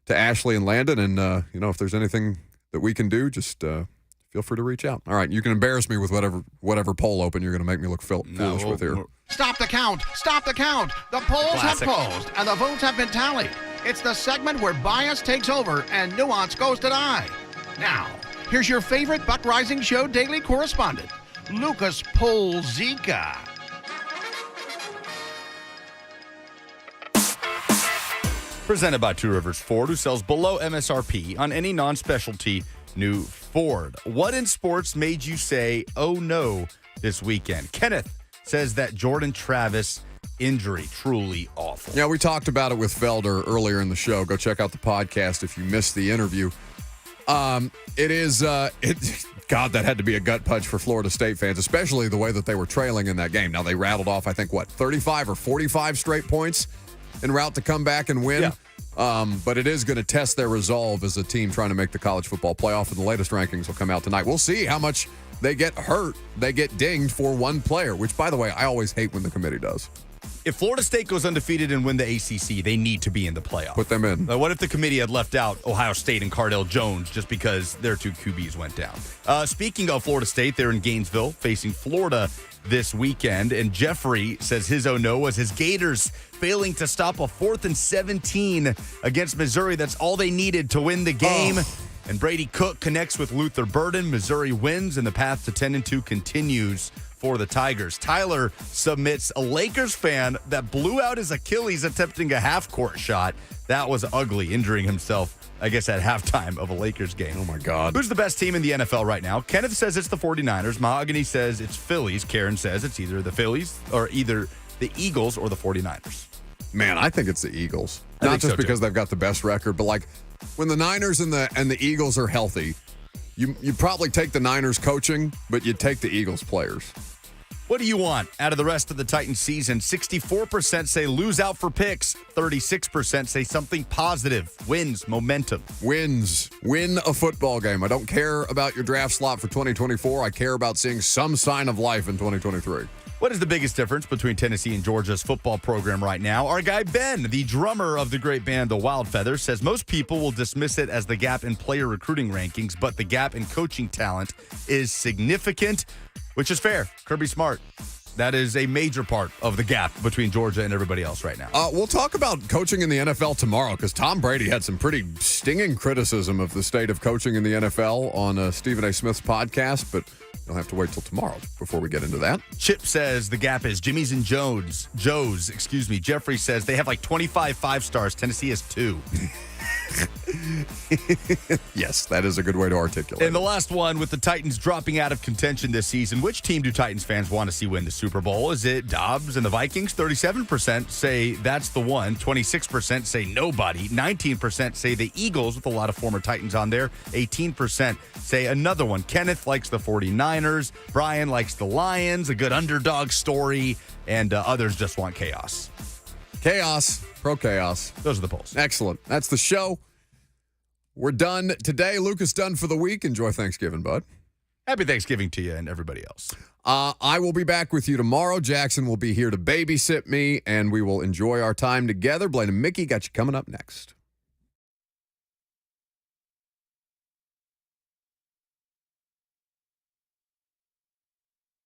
to Ashley and Landon, and if there's anything that we can do, just feel free to reach out. All right, you can embarrass me with whatever poll open you're going to make me look foolish with here. Stop the count! Stop the count! The polls Classic. have closed, and the votes have been tallied. It's the segment where bias takes over and nuance goes to die. Now, here's your favorite Buck Rising Show daily correspondent, Lucas Polzica. Presented by Two Rivers Ford, who sells below MSRP on any non-specialty new Ford. What in sports made you say, oh no, this weekend? Kenneth says that Jordan Travis injury, truly awful. Yeah, we talked about it with Felder earlier in the show. Go check out the podcast if you missed the interview. God, that had to be a gut punch for Florida State fans, especially the way that they were trailing in that game. Now, they rattled off, 35 or 45 straight points en route to come back and win. Yeah. But it is going to test their resolve as a team trying to make the college football playoff, and the latest rankings will come out tonight. We'll see how much they get hurt. They get dinged for one player, which, by the way, I always hate when the committee does. If Florida State goes undefeated and win the ACC, they need to be in the playoff. Put them in. What if the committee had left out Ohio State and Cardale Jones just because their two QBs went down? Speaking of Florida State, they're in Gainesville facing Florida this weekend, and Jeffrey says his oh no was his Gators failing to stop a 4th and 17 against Missouri. That's all they needed to win the game. And Brady Cook connects with Luther Burden. Missouri wins, and the path to 10-2 continues for the Tigers. Tyler submits a Lakers fan that blew out his Achilles attempting a half-court shot. That was ugly, injuring himself, I guess, at halftime of a Lakers game. Oh, my God. Who's the best team in the NFL right now? Kenneth says it's the 49ers. Mahogany says it's Phillies. Karen says it's either the Phillies or either the Eagles or the 49ers. Man, I think it's the Eagles. Not just because they've got the best record, but like when the Niners and the Eagles are healthy, you probably take the Niners coaching, but you take the Eagles players. What do you want out of the rest of the Titans season? 64% say lose out for picks. 36% say something positive. Wins, momentum. Wins. Win a football game. I don't care about your draft slot for 2024. I care about seeing some sign of life in 2023. What is the biggest difference between Tennessee and Georgia's football program right now? Our guy Ben, the drummer of the great band The Wild Feathers, says most people will dismiss it as the gap in player recruiting rankings, but the gap in coaching talent is significant, which is fair. Kirby Smart. That is a major part of the gap between Georgia and everybody else right now. We'll talk about coaching in the NFL tomorrow because Tom Brady had some pretty stinging criticism of the state of coaching in the NFL on Stephen A. Smith's podcast, but You'll have to wait till tomorrow before we get into that. Chip says the gap is Jimmy's and Joe's. Jeffrey says they have like 25 5-stars. Tennessee has 2. Yes, that is a good way to articulate. And the last one, with the Titans dropping out of contention this season, which team do Titans fans want to see win the Super Bowl? Is it Dobbs and the Vikings? 37% say that's the one. 26% say nobody. 19% say the Eagles, with a lot of former Titans on there. 18% say another one. Kenneth likes the 49ers. Brian likes the Lions, a good underdog story. And others just want chaos. Chaos. Pro-chaos. Those are the polls. Excellent. That's the show. We're done today. Lucas done for the week. Enjoy Thanksgiving, bud. Happy Thanksgiving to you and everybody else. I will be back with you tomorrow. Jackson will be here to babysit me, and we will enjoy our time together. Blaine and Mickey got you coming up next.